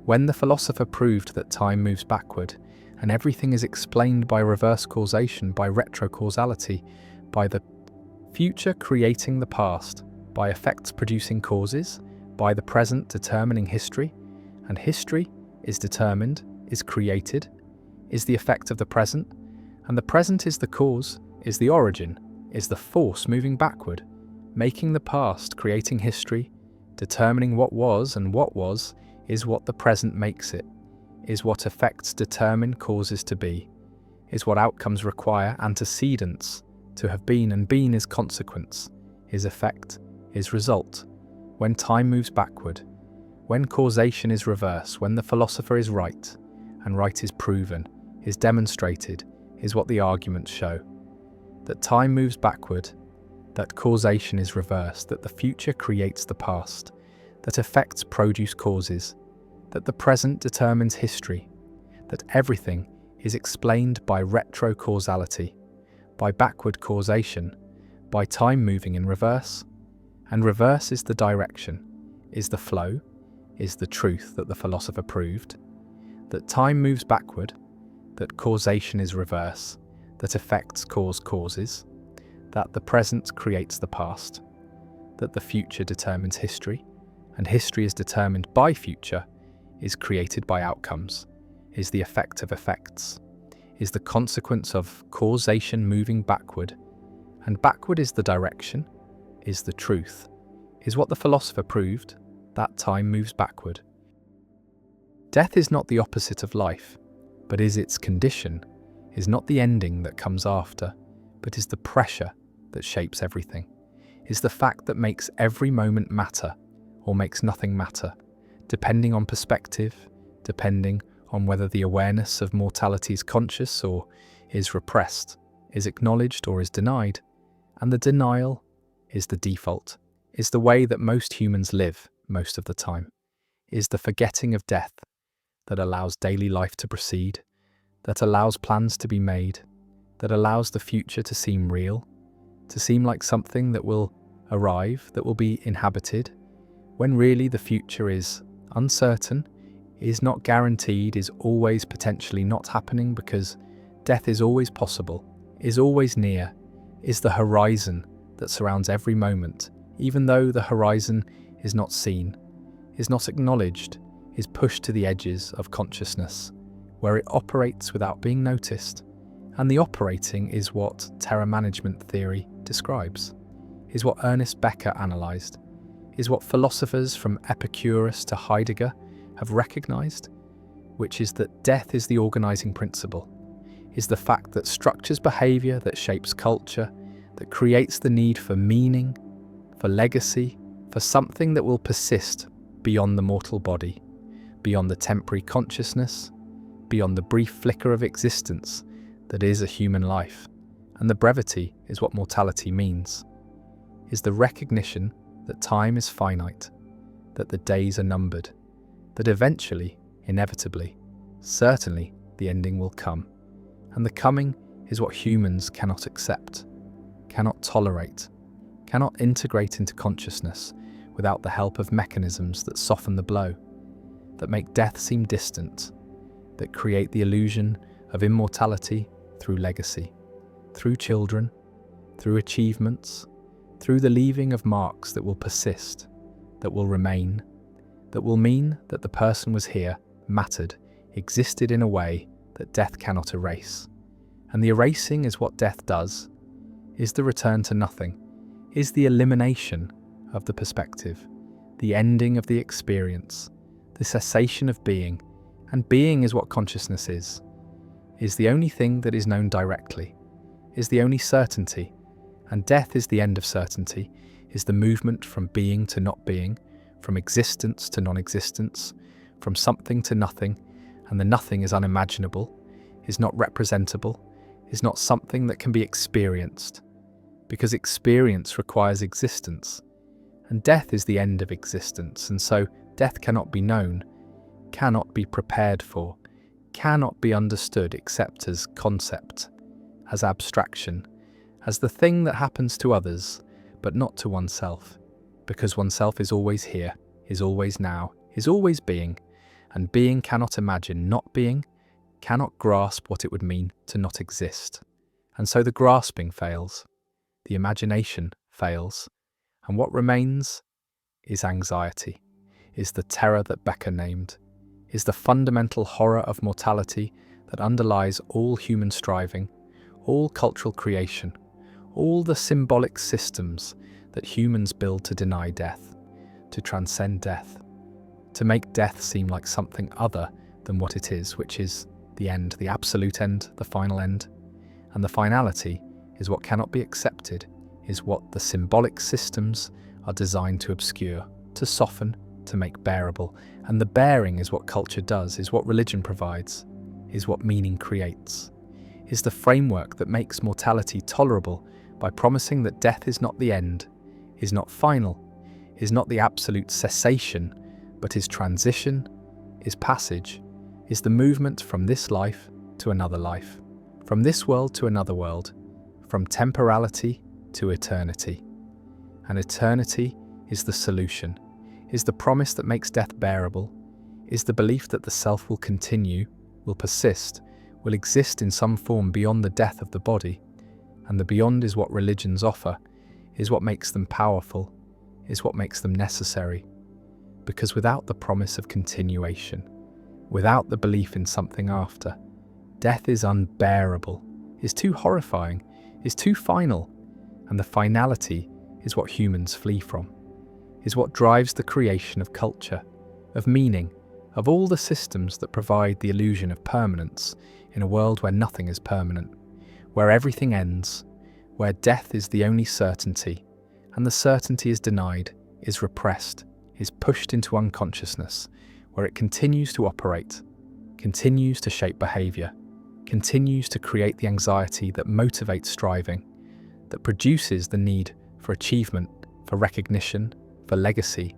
Speaker 1: when the philosopher proved that time moves backward, and everything is explained by reverse causation, by retrocausality, by the future creating the past, by effects producing causes, by the present determining history, and history is determined, is created, is the effect of the present, and the present is the cause, is the origin, is the force moving backward, making the past, creating history, determining what was, and what was, is what the present makes it, is what effects determine causes to be, is what outcomes require antecedents to have been, and been is consequence, is effect, is result, when time moves backward, when causation is reverse, when the philosopher is right, and right is proven, is demonstrated, is what the arguments show, that time moves backward, that causation is reverse, that the future creates the past, that effects produce causes, that the present determines history, that everything is explained by retrocausality, by backward causation, by time moving in reverse, and reverse is the direction, is the flow, is the truth that the philosopher proved, that time moves backward, that causation is reverse, that effects cause causes, that the present creates the past, that the future determines history, and history is determined by future, is created by outcomes, is the effect of effects, is the consequence of causation moving backward, and backward is the direction, is the truth, is what the philosopher proved, that time moves backward. Death is not the opposite of life, but is its condition, is not the ending that comes after, but is the pressure that shapes everything, is the fact that makes every moment matter, or makes nothing matter, depending on perspective, depending on whether the awareness of mortality is conscious or is repressed, is acknowledged or is denied, and the denial is the default, is the way that most humans live most of the time, is the forgetting of death that allows daily life to proceed, that allows plans to be made, that allows the future to seem real, to seem like something that will arrive, that will be inhabited, when really the future is uncertain, is not guaranteed, is always potentially not happening because death is always possible, is always near, is the horizon that surrounds every moment, even though the horizon is not seen, is not acknowledged, is pushed to the edges of consciousness, where it operates without being noticed, And the operating is what terror management theory describes, is what Ernest Becker analysed, is what philosophers from Epicurus to Heidegger have recognised, which is that death is the organising principle, is the fact that structures behaviour, that shapes culture, that creates the need for meaning, for legacy, for something that will persist beyond the mortal body, beyond the temporary consciousness, beyond the brief flicker of existence that is a human life. And the brevity is what mortality means, is the recognition that time is finite, that the days are numbered, that eventually, inevitably, certainly the ending will come. And the coming is what humans cannot accept, cannot tolerate, cannot integrate into consciousness without the help of mechanisms that soften the blow, that make death seem distant, that create the illusion of immortality through legacy, through children, through achievements, through the leaving of marks that will persist, that will remain, that will mean that the person was here, mattered, existed in a way that death cannot erase. And the erasing is what death does, is the return to nothing, is the elimination of the perspective, the ending of the experience, the cessation of being, and being is what consciousness is the only thing that is known directly, is the only certainty, and death is the end of certainty, is the movement from being to not being, from existence to non-existence, from something to nothing, and the nothing is unimaginable, is not representable, is not something that can be experienced, because experience requires existence, and death is the end of existence, and so death cannot be known, cannot be prepared for, cannot be understood except as concept, as abstraction, as the thing that happens to others, but not to oneself, because oneself is always here, is always now, is always being, and being cannot imagine not being, cannot grasp what it would mean to not exist. And so the grasping fails, the imagination fails, and what remains is anxiety, is the terror that Becker named, is the fundamental horror of mortality that underlies all human striving, all cultural creation, all the symbolic systems that humans build to deny death, to transcend death, to make death seem like something other than what it is, which is the end, the absolute end, the final end. And the finality is what cannot be accepted, is what the symbolic systems are designed to obscure, to soften, to make bearable. And the bearing is what culture does, is what religion provides, is what meaning creates, is the framework that makes mortality tolerable by promising that death is not the end, is not final, is not the absolute cessation, but is transition, is passage, is the movement from this life to another life, from this world to another world, from temporality to eternity. And eternity is the solution, is the promise that makes death bearable, is the belief that the self will continue, will persist, will exist in some form beyond the death of the body. And the beyond is what religions offer, is what makes them powerful, is what makes them necessary. Because without the promise of continuation, without the belief in something after, death is unbearable, is too horrifying, is too final, and the finality is what humans flee from, is what drives the creation of culture, of meaning, of all the systems that provide the illusion of permanence in a world where nothing is permanent, where everything ends, where death is the only certainty, and the certainty is denied, is repressed, is pushed into unconsciousness, where it continues to operate, continues to shape behaviour, continues to create the anxiety that motivates striving, that produces the need for achievement, for recognition, for legacy.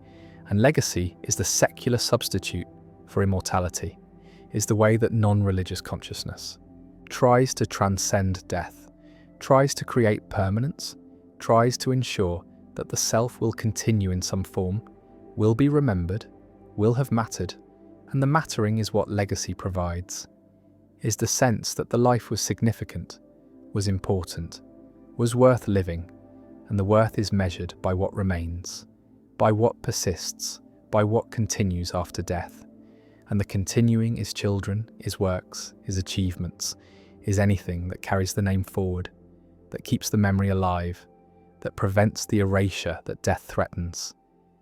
Speaker 1: And legacy is the secular substitute for immortality, is the way that non-religious consciousness tries to transcend death, tries to create permanence, tries to ensure that the self will continue in some form, will be remembered, will have mattered, and the mattering is what legacy provides, is the sense that the life was significant, was important, was worth living, and the worth is measured by what remains, by what persists, by what continues after death. And the continuing is children, is works, is achievements, is anything that carries the name forward, that keeps the memory alive, that prevents the erasure that death threatens.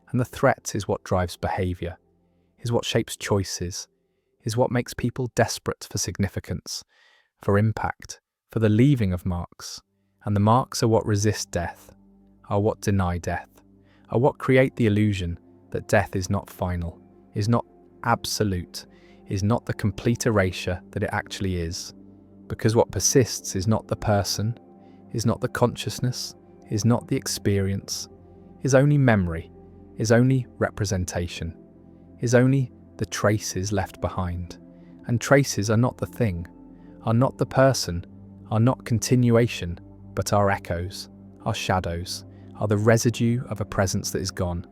Speaker 1: And the threat is what drives behaviour, is what shapes choices, is what makes people desperate for significance, for impact, for the leaving of marks. And the marks are what resist death, are what deny death, are what create the illusion that death is not final, is not absolute, is not the complete erasure that it actually is. Because what persists is not the person, is not the consciousness, is not the experience, is only memory, is only representation, is only the traces left behind. And traces are not the thing, are not the person, are not continuation, but are echoes, are shadows, are the residue of a presence that is gone.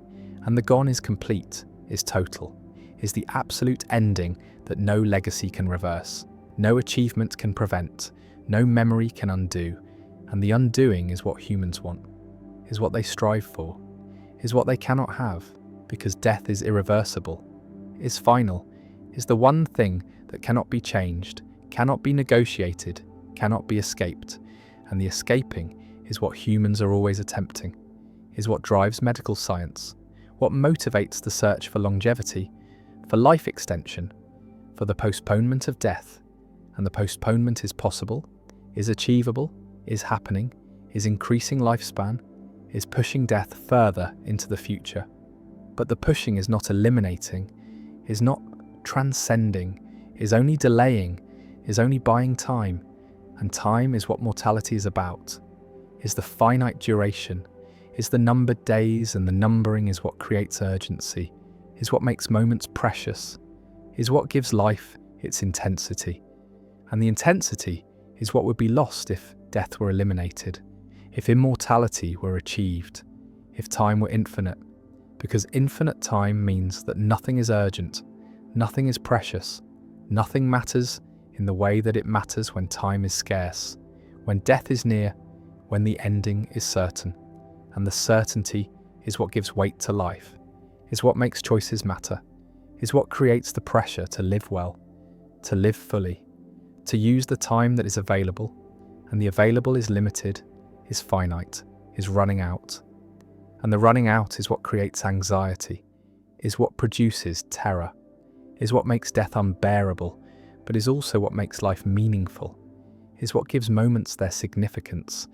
Speaker 1: And the gone is complete, is total, is the absolute ending that no legacy can reverse, no achievement can prevent, no memory can undo. And the undoing is what humans want, is what they strive for, is what they cannot have, because death is irreversible, is final, is the one thing that cannot be changed, cannot be negotiated, cannot be escaped. And the escaping is what humans are always attempting, is what drives medical science, what motivates the search for longevity, for life extension, for the postponement of death. And the postponement is possible, is achievable, is happening, is increasing lifespan, is pushing death further into the future. But the pushing is not eliminating, is not transcending, is only delaying, is only buying time. And time is what mortality is about, is the finite duration, is the numbered days, and the numbering is what creates urgency, is what makes moments precious, is what gives life its intensity. And the intensity is what would be lost if death were eliminated, if immortality were achieved, if time were infinite. Because infinite time means that nothing is urgent, nothing is precious, nothing matters in the way that it matters when time is scarce, when death is near, when the ending is certain. And the certainty is what gives weight to life, is what makes choices matter, is what creates the pressure to live well, to live fully, to use the time that is available. And the available is limited, is finite, is running out. And the running out is what creates anxiety, is what produces terror, is what makes death unbearable, but is also what makes life meaningful, is what gives moments their significance,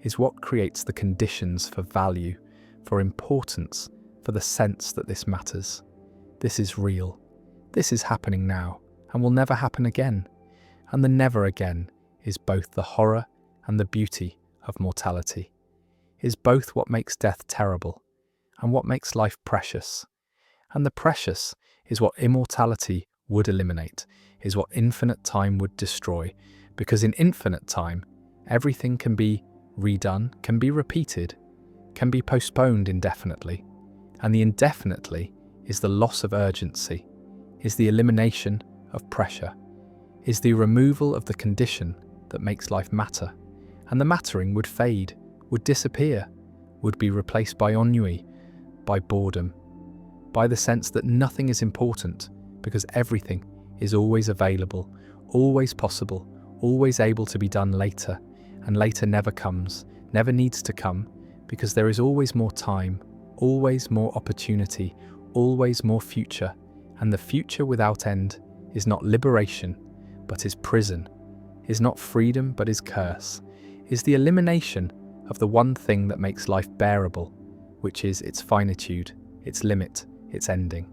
Speaker 1: is what creates the conditions for value, for importance, for the sense that this matters. This is real. This is happening now, and will never happen again. And the never again is both the horror and the beauty of mortality, is both what makes death terrible and what makes life precious. And the precious is what immortality would eliminate, is what infinite time would destroy, because in infinite time, everything can be redone, can be repeated, can be postponed indefinitely. And the indefinitely is the loss of urgency, is the elimination of pressure, is the removal of the condition that makes life matter. And the mattering would fade, would disappear, would be replaced by ennui, by boredom, by the sense that nothing is important because everything is always available, always possible, always able to be done later, and later never comes, never needs to come, because there is always more time, always more opportunity, always more future, and the future without end is not liberation, but is prison, is not freedom, but is curse, is the elimination of the one thing that makes life bearable, which is its finitude, its limit, its ending.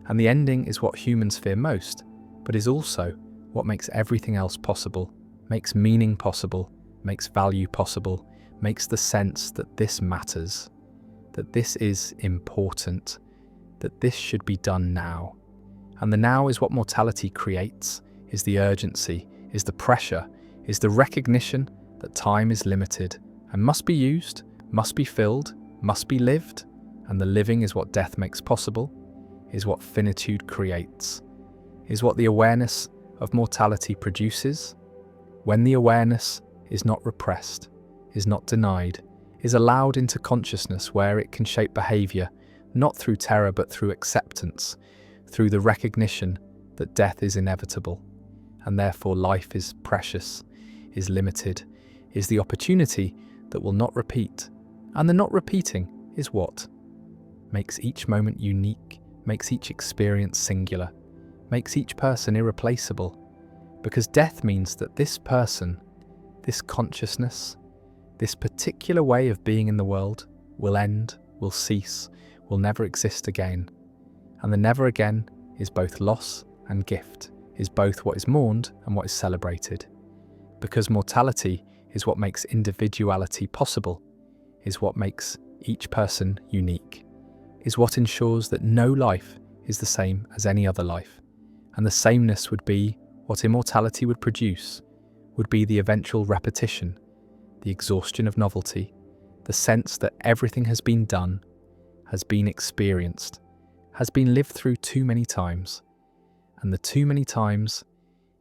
Speaker 1: And the ending is what humans fear most, but is also what makes everything else possible, makes meaning possible, makes value possible, makes the sense that this matters, that this is important, that this should be done now. And the now is what mortality creates, is the urgency, is the pressure, is the recognition that time is limited and must be used, must be filled, must be lived, and the living is what death makes possible, is what finitude creates, is what the awareness of mortality produces. When the awareness is not repressed, is not denied, is allowed into consciousness where it can shape behavior, not through terror but through acceptance, through the recognition that death is inevitable, and therefore life is precious, is limited, is the opportunity that will not repeat. And the not repeating is what makes each moment unique, makes each experience singular, makes each person irreplaceable. Because death means that this person, this consciousness, this particular way of being in the world will end, will cease, will never exist again. And the never again is both loss and gift, is both what is mourned and what is celebrated. Because mortality is what makes individuality possible, is what makes each person unique, is what ensures that no life is the same as any other life. And the sameness would be what immortality would produce, would be the eventual repetition, the exhaustion of novelty, the sense that everything has been done, has been experienced, has been lived through too many times. And the too many times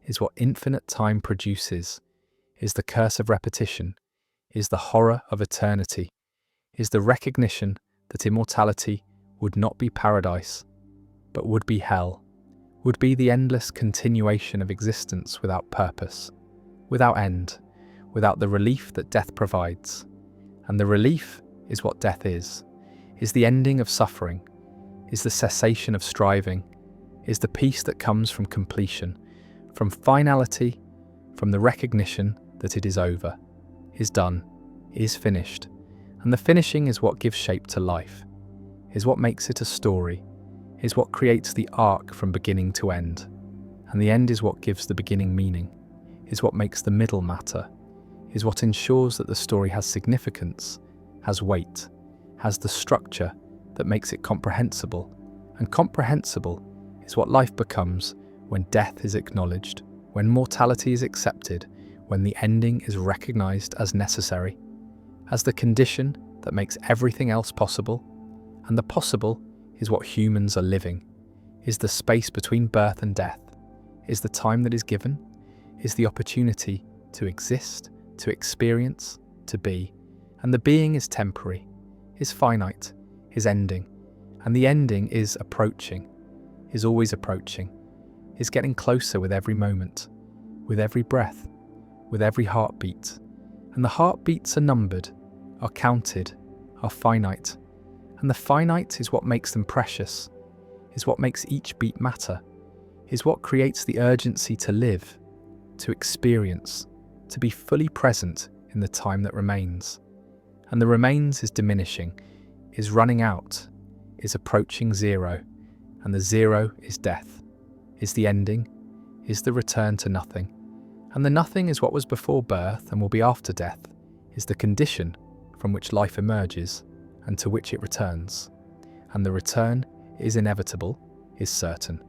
Speaker 1: is what infinite time produces, is the curse of repetition, is the horror of eternity, is the recognition that immortality would not be paradise, but would be hell, would be the endless continuation of existence without purpose, without end, without the relief that death provides. And the relief is what death is the ending of suffering, is the cessation of striving, is the peace that comes from completion, from finality, from the recognition that it is over, is done, is finished. And the finishing is what gives shape to life, is what makes it a story, is what creates the arc from beginning to end. And the end is what gives the beginning meaning, is what makes the middle matter, is what ensures that the story has significance, has weight, has the structure that makes it comprehensible. And comprehensible is what life becomes when death is acknowledged, when mortality is accepted, when the ending is recognized as necessary, as the condition that makes everything else possible. And the possible is what humans are living, is the space between birth and death, is the time that is given, is the opportunity to exist, to experience, to be. And the being is temporary, is finite, is ending. And the ending is approaching, is always approaching, is getting closer with every moment, with every breath, with every heartbeat. And the heartbeats are numbered, are counted, are finite. And the finite is what makes them precious, is what makes each beat matter, is what creates the urgency to live, to experience, to be fully present in the time that remains. And the remains is diminishing, is running out, is approaching zero. And the zero is death, is the ending, is the return to nothing. And the nothing is what was before birth and will be after death, is the condition from which life emerges and to which it returns. And the return is inevitable, is certain,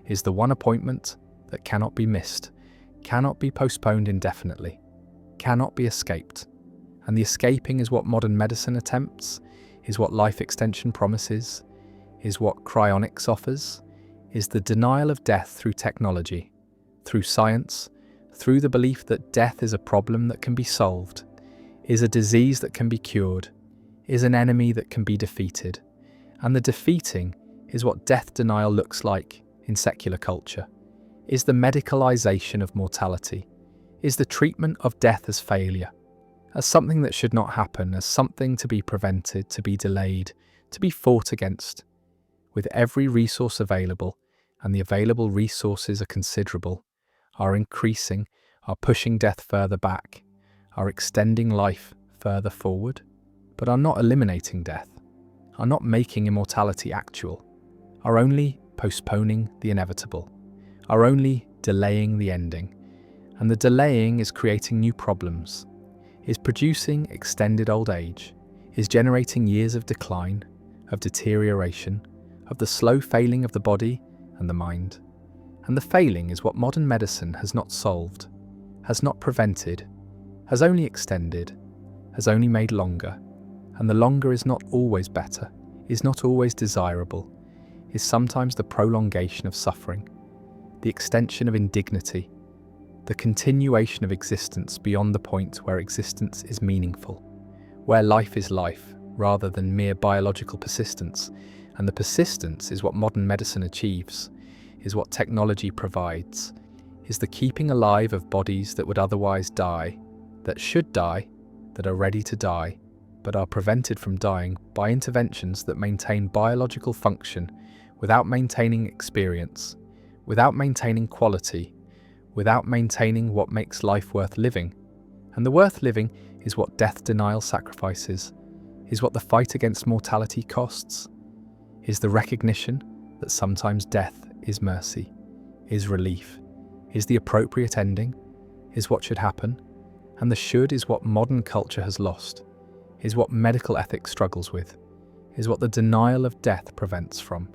Speaker 1: is the one appointment that cannot be missed, cannot be postponed indefinitely, cannot be escaped. And the escaping is what modern medicine attempts, is what life extension promises, is what cryonics offers, is the denial of death through technology, through science, through the belief that death is a problem that can be solved, is a disease that can be cured, is an enemy that can be defeated. And the defeating is what death denial looks like in secular culture, is the medicalization of mortality, is the treatment of death as failure, as something that should not happen, as something to be prevented, to be delayed, to be fought against. With every resource available, and the available resources are considerable, are increasing, are pushing death further back, are extending life further forward, but are not eliminating death, are not making immortality actual, are only postponing the inevitable, are only delaying the ending. And the delaying is creating new problems, is producing extended old age, is generating years of decline, of deterioration, of the slow failing of the body and the mind. And the failing is what modern medicine has not solved, has not prevented, has only extended, has only made longer. And the longer is not always better, is not always desirable, is sometimes the prolongation of suffering, the extension of indignity, the continuation of existence beyond the point where existence is meaningful, where life is life rather than mere biological persistence. And the persistence is what modern medicine achieves, is what technology provides, is the keeping alive of bodies that would otherwise die, that should die, that are ready to die, but are prevented from dying by interventions that maintain biological function without maintaining experience, without maintaining quality, without maintaining what makes life worth living. And the worth living is what death denial sacrifices, is what the fight against mortality costs, is the recognition that sometimes death is mercy, is relief, is the appropriate ending, is what should happen, and the should is what modern culture has lost, is what medical ethics struggles with, is what the denial of death prevents from.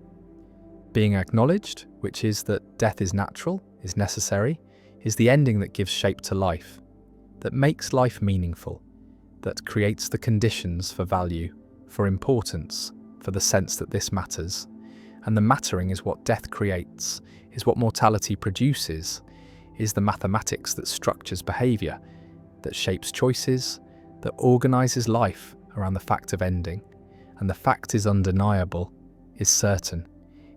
Speaker 1: Being acknowledged, which is that death is natural, is necessary, is the ending that gives shape to life, that makes life meaningful, that creates the conditions for value, for importance, for the sense that this matters. And the mattering is what death creates, is what mortality produces, is the mathematics that structures behaviour, that shapes choices, that organises life around the fact of ending. And the fact is undeniable, is certain,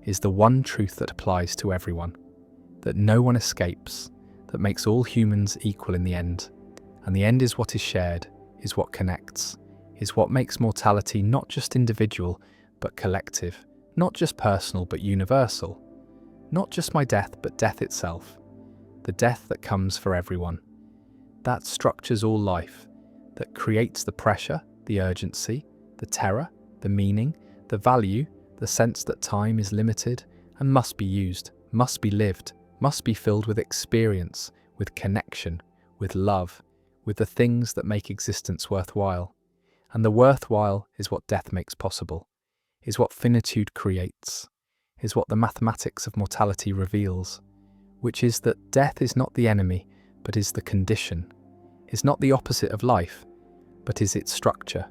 Speaker 1: is the one truth that applies to everyone, that no one escapes, that makes all humans equal in the end. And the end is what is shared, is what connects, is what makes mortality not just individual, but collective, not just personal, but universal. Not just my death, but death itself, the death that comes for everyone. That structures all life, that creates the pressure, the urgency, the terror, the meaning, the value, the sense that time is limited and must be used, must be lived, must be filled with experience, with connection, with love, with the things that make existence worthwhile. And the worthwhile is what death makes possible, is what finitude creates, is what the mathematics of mortality reveals, which is that death is not the enemy, but is the condition, is not the opposite of life, but is its structure,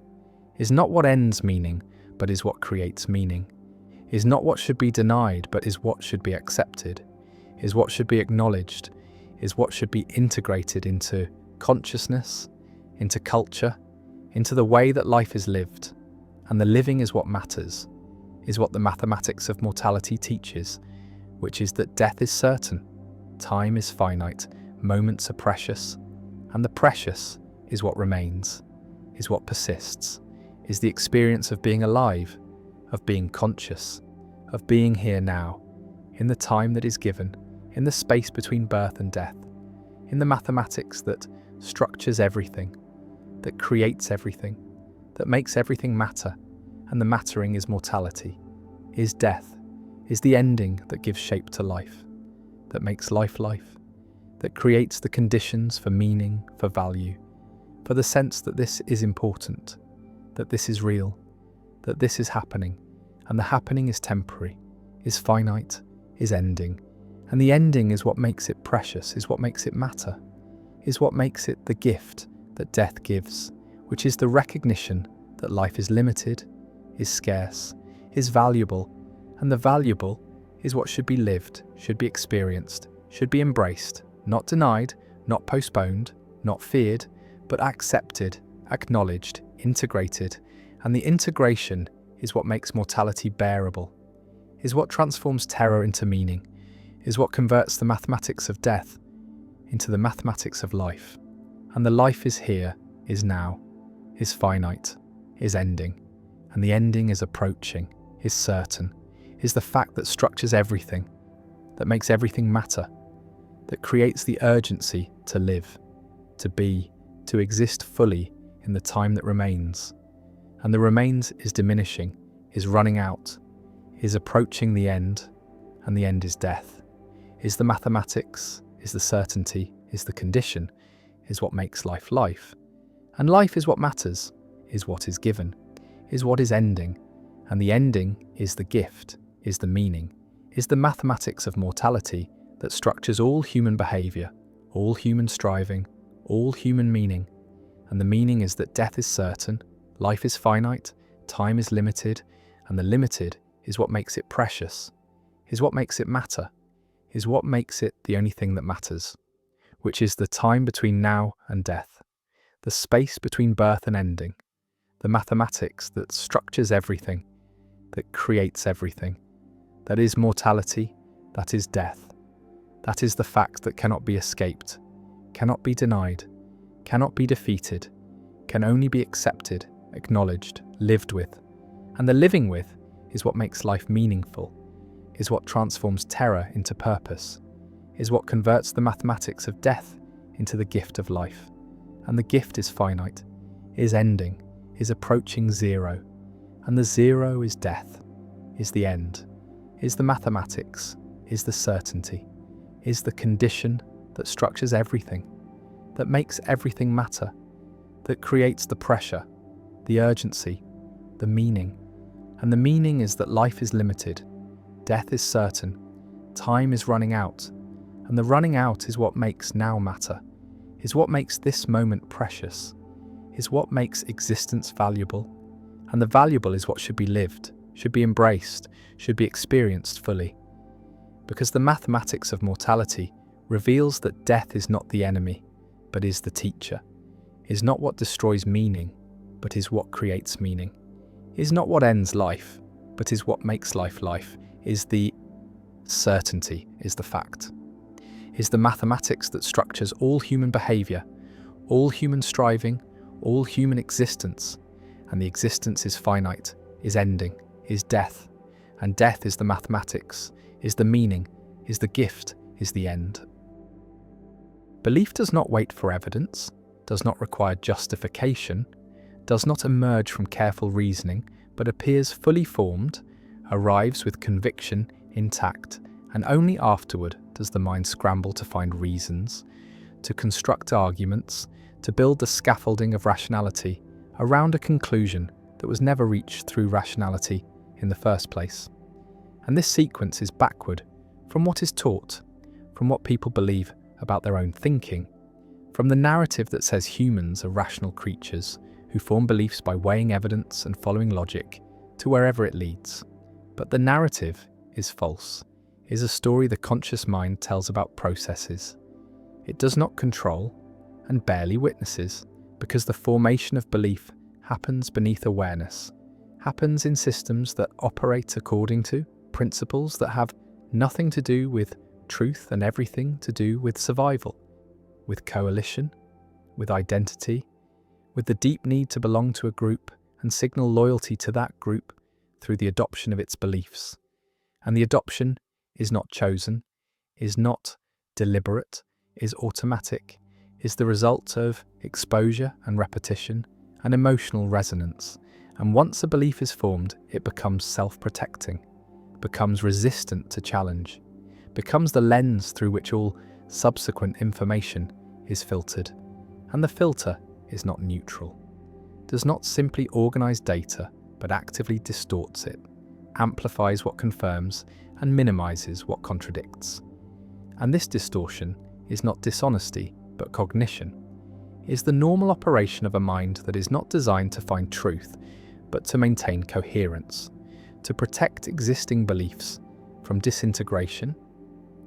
Speaker 1: is not what ends meaning, but is what creates meaning, is not what should be denied, but is what should be accepted, is what should be acknowledged, is what should be integrated into consciousness, into culture, into the way that life is lived. And the living is what matters, is what the mathematics of mortality teaches, which is that death is certain, time is finite, moments are precious, and the precious is what remains, is what persists, is the experience of being alive, of being conscious, of being here now, in the time that is given, in the space between birth and death, in the mathematics that structures everything, that creates everything, that makes everything matter, and the mattering is mortality, is death, is the ending that gives shape to life, that makes life life, that creates the conditions for meaning, for value, for the sense that this is important, that this is real, that this is happening, and the happening is temporary, is finite, is ending, and the ending is what makes it precious, is what makes it matter, is what makes it the gift that death gives, which is the recognition that life is limited, is scarce, is valuable, and the valuable is what should be lived, should be experienced, should be embraced, not denied, not postponed, not feared, but accepted, acknowledged, integrated, and the integration is what makes mortality bearable, is what transforms terror into meaning, is what converts the mathematics of death into the mathematics of life. And the life is here, is now, is finite, is ending, and the ending is approaching, is certain, is the fact that structures everything, that makes everything matter, that creates the urgency to live, to be, to exist fully in the time that remains. And the remains is diminishing, is running out, is approaching the end, and the end is death, is the mathematics, is the certainty, is the condition, is what makes life life. And life is what matters, is what is given, is what is ending, and the ending is the gift, is the meaning, is the mathematics of mortality that structures all human behaviour, all human striving, all human meaning. And the meaning is that death is certain, life is finite, time is limited, and the limited is what makes it precious, is what makes it matter, is what makes it the only thing that matters, which is the time between now and death, the space between birth and ending, the mathematics that structures everything, that creates everything, that is mortality, that is death, That is the fact that cannot be escaped, cannot be denied, cannot be defeated, can only be accepted, acknowledged, lived with. And the living with is what makes life meaningful, is what transforms terror into purpose, is what converts the mathematics of death into the gift of life. And the gift is finite, is ending, is approaching zero. And the zero is death, is the end, is the mathematics, is the certainty, is the condition that structures everything, that makes everything matter, that creates the pressure, the urgency, the meaning. And the meaning is that life is limited, death is certain, time is running out, and the running out is what makes now matter, is what makes this moment precious, is what makes existence valuable, and the valuable is what should be lived, should be embraced, should be experienced fully. Because the mathematics of mortality reveals that death is not the enemy, but is the teacher, is not what destroys meaning, but is what creates meaning, is not what ends life, but is what makes life life, is the certainty, is the fact, is the mathematics that structures all human behaviour, all human striving, all human existence, and the existence is finite, is ending, is death, and death is the mathematics, is the meaning, is the gift, is the end. Belief does not wait for evidence, does not require justification, does not emerge from careful reasoning, but appears fully formed, arrives with conviction intact, and only afterward does the mind scramble to find reasons, to construct arguments, to build the scaffolding of rationality around a conclusion that was never reached through rationality in the first place. And this sequence is backward from what is taught, from what people believe about their own thinking, from the narrative that says humans are rational creatures who form beliefs by weighing evidence and following logic to wherever it leads. But the narrative is false, is a story the conscious mind tells about processes. It does not control and barely witnesses, because the formation of belief happens beneath awareness, happens in systems that operate according to principles that have nothing to do with truth and everything to do with survival, with coalition, with identity, with the deep need to belong to a group and signal loyalty to that group through the adoption of its beliefs. And the adoption is not chosen, is not deliberate, is automatic, is the result of exposure and repetition and emotional resonance. And once a belief is formed, it becomes self-protecting, becomes resistant to challenge, becomes the lens through which all subsequent information is filtered. And the filter is not neutral, does not simply organize data, but actively distorts it, amplifies what confirms, and minimizes what contradicts. And this distortion is not dishonesty, but cognition, is the normal operation of a mind that is not designed to find truth, but to maintain coherence, to protect existing beliefs from disintegration,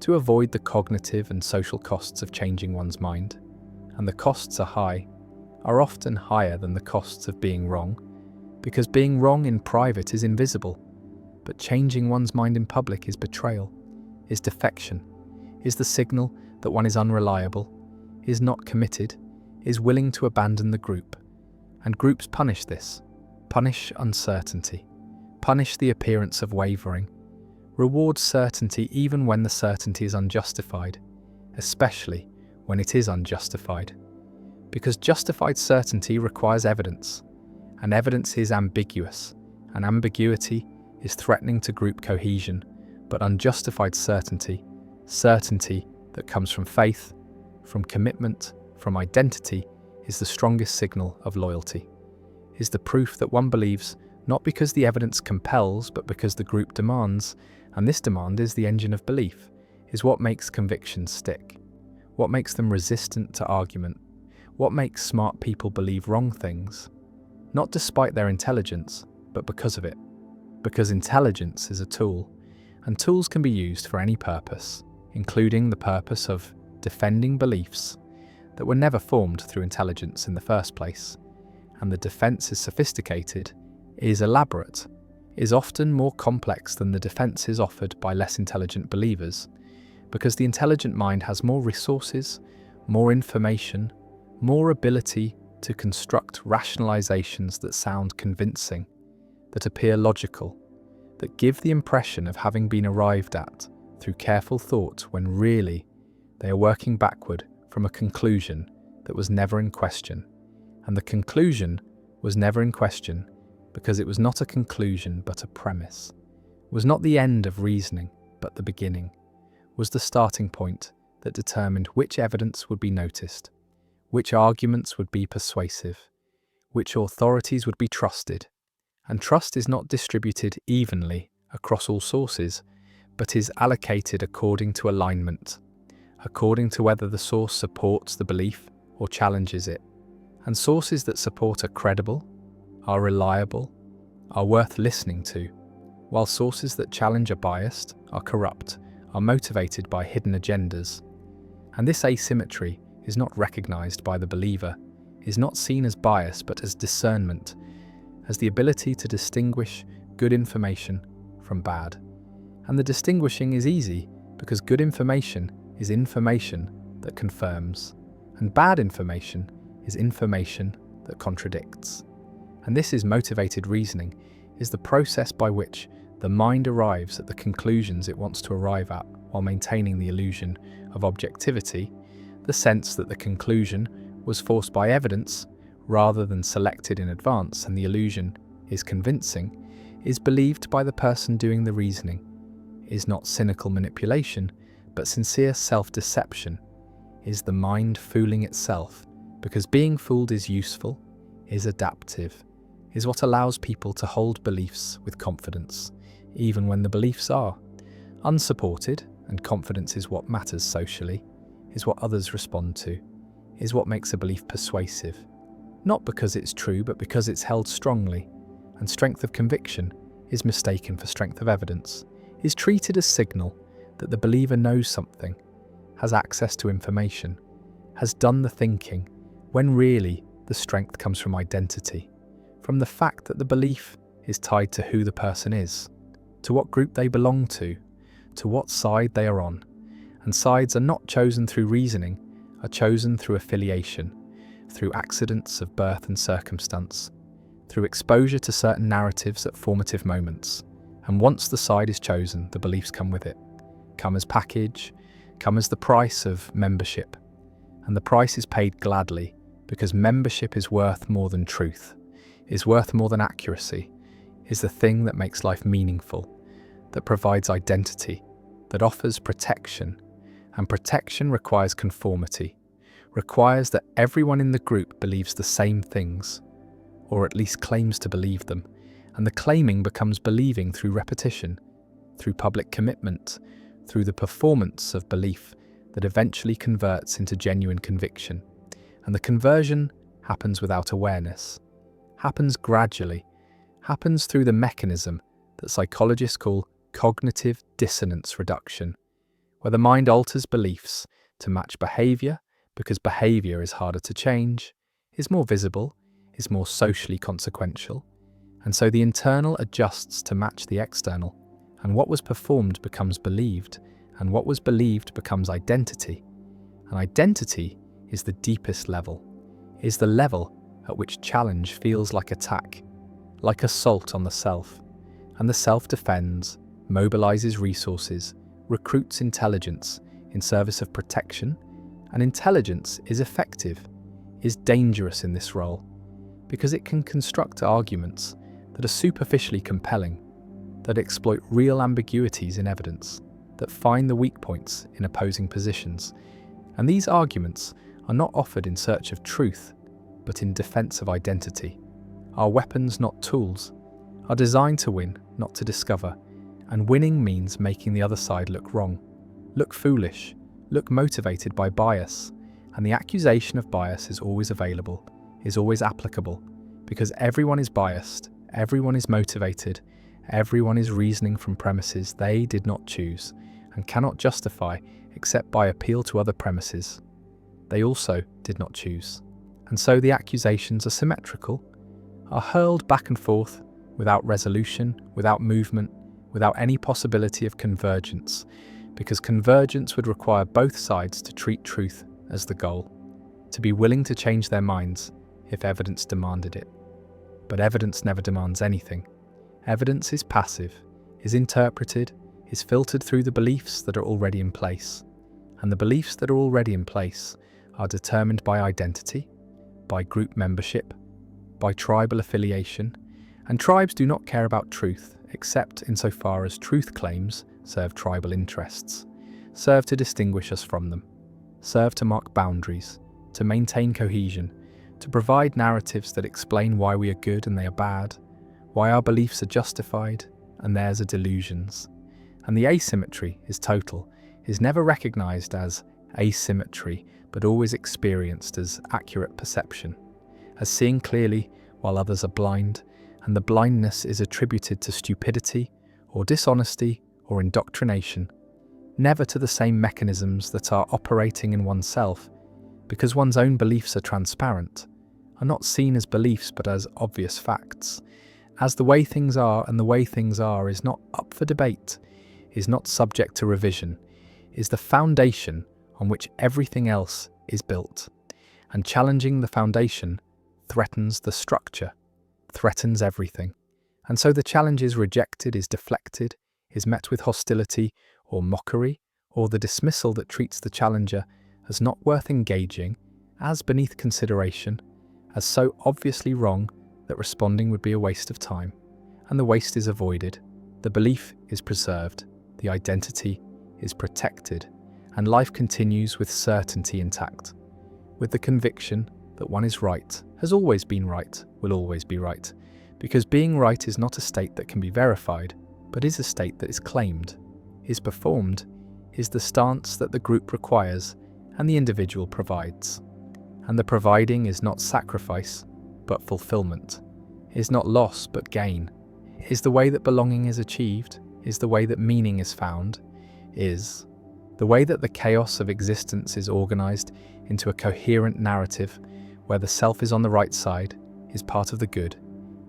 Speaker 1: to avoid the cognitive and social costs of changing one's mind. And the costs are high, are often higher than the costs of being wrong, because being wrong in private is invisible, but changing one's mind in public is betrayal, is defection, is the signal that one is unreliable, is not committed, is willing to abandon the group. And groups punish this, punish uncertainty, punish the appearance of wavering, reward certainty even when the certainty is unjustified, especially when it is unjustified. Because justified certainty requires evidence, and evidence is ambiguous, and ambiguity is threatening to group cohesion, but unjustified certainty, certainty that comes from faith, from commitment, from identity, is the strongest signal of loyalty, is the proof that one believes not because the evidence compels, but because the group demands, and this demand is the engine of belief, is what makes convictions stick, what makes them resistant to argument, what makes smart people believe wrong things, not despite their intelligence, but because of it. Because intelligence is a tool, and tools can be used for any purpose, including the purpose of defending beliefs that were never formed through intelligence in the first place. And the defense is sophisticated, is elaborate, is often more complex than the defenses offered by less intelligent believers, because the intelligent mind has more resources, more information, more ability to construct rationalizations that sound convincing, that appear logical, that give the impression of having been arrived at through careful thought when really they are working backward from a conclusion that was never in question. And the conclusion was never in question because it was not a conclusion but a premise, was not the end of reasoning but the beginning, was the starting point that determined which evidence would be noticed, which arguments would be persuasive, which authorities would be trusted. And trust is not distributed evenly across all sources, but is allocated according to alignment, according to whether the source supports the belief or challenges it. And sources that support are credible, are reliable, are worth listening to, while sources that challenge are biased, are corrupt, are motivated by hidden agendas. And this asymmetry is not recognized by the believer, is not seen as bias but as discernment, as the ability to distinguish good information from bad. And the distinguishing is easy because good information is information that confirms, and bad information is information that contradicts. And this is motivated reasoning, is the process by which the mind arrives at the conclusions it wants to arrive at while maintaining the illusion of objectivity, the sense that the conclusion was forced by evidence rather than selected in advance, and the illusion is convincing, is believed by the person doing the reasoning, is not cynical manipulation, but sincere self-deception, is the mind fooling itself, because being fooled is useful, is adaptive, is what allows people to hold beliefs with confidence, even when the beliefs are unsupported, and confidence is what matters socially, is what others respond to, is what makes a belief persuasive, not because it's true but because it's held strongly, and strength of conviction is mistaken for strength of evidence, is treated as signal that the believer knows something, has access to information, has done the thinking, when really the strength comes from identity, from the fact that the belief is tied to who the person is, to what group they belong to what side they are on. And sides are not chosen through reasoning, are chosen through affiliation, through accidents of birth and circumstance, through exposure to certain narratives at formative moments. And once the side is chosen, the beliefs come with it, come as package, come as the price of membership. And the price is paid gladly, because membership is worth more than truth, is worth more than accuracy, is the thing that makes life meaningful, that provides identity, that offers protection. And protection requires conformity, requires that everyone in the group believes the same things, or at least claims to believe them, and the claiming becomes believing through repetition, through public commitment, through the performance of belief that eventually converts into genuine conviction. And the conversion happens without awareness, happens gradually, happens through the mechanism that psychologists call cognitive dissonance reduction, where the mind alters beliefs to match behavior because behavior is harder to change, is more visible, is more socially consequential, and so the internal adjusts to match the external, and what was performed becomes believed, and what was believed becomes identity. And identity is the deepest level, is the level at which challenge feels like attack, like assault on the self, and the self defends, mobilizes resources, recruits intelligence in service of protection, and intelligence is effective, is dangerous in this role, because it can construct arguments that are superficially compelling, that exploit real ambiguities in evidence, that find the weak points in opposing positions. And these arguments are not offered in search of truth, but in defense of identity. Our weapons, not tools, are designed to win, not to discover, and winning means making the other side look wrong, look foolish, look motivated by bias, and the accusation of bias is always available, is always applicable, because everyone is biased, everyone is motivated, everyone is reasoning from premises they did not choose, and cannot justify except by appeal to other premises they also did not choose. And so the accusations are symmetrical, are hurled back and forth without resolution, without movement, without any possibility of convergence, because convergence would require both sides to treat truth as the goal, to be willing to change their minds if evidence demanded it. But evidence never demands anything. Evidence is passive, is interpreted, is filtered through the beliefs that are already in place. And the beliefs that are already in place are determined by identity, by group membership, by tribal affiliation, and tribes do not care about truth except insofar as truth claims serve tribal interests, serve to distinguish us from them, serve to mark boundaries, to maintain cohesion, to provide narratives that explain why we are good and they are bad, why our beliefs are justified and theirs are delusions. And the asymmetry is total, is never recognized as asymmetry, but always experienced as accurate perception, as seeing clearly while others are blind, and the blindness is attributed to stupidity or dishonesty or indoctrination, never to the same mechanisms that are operating in oneself, because one's own beliefs are transparent, are not seen as beliefs but as obvious facts, as the way things are, and the way things are is not up for debate, is not subject to revision, is the foundation on which everything else is built, and challenging the foundation threatens the structure, threatens everything. And so the challenge is rejected, is deflected, is met with hostility or mockery, or the dismissal that treats the challenger as not worth engaging, as beneath consideration, as so obviously wrong that responding would be a waste of time. And the waste is avoided, the belief is preserved, the identity is protected, and life continues with certainty intact, with the conviction that one is right, has always been right, will always be right, because being right is not a state that can be verified, but is a state that is claimed, is performed, is the stance that the group requires and the individual provides. And the providing is not sacrifice, but fulfillment, is not loss but gain, is the way that belonging is achieved, is the way that meaning is found, is the way that the chaos of existence is organized into a coherent narrative where the self is on the right side, is part of the good,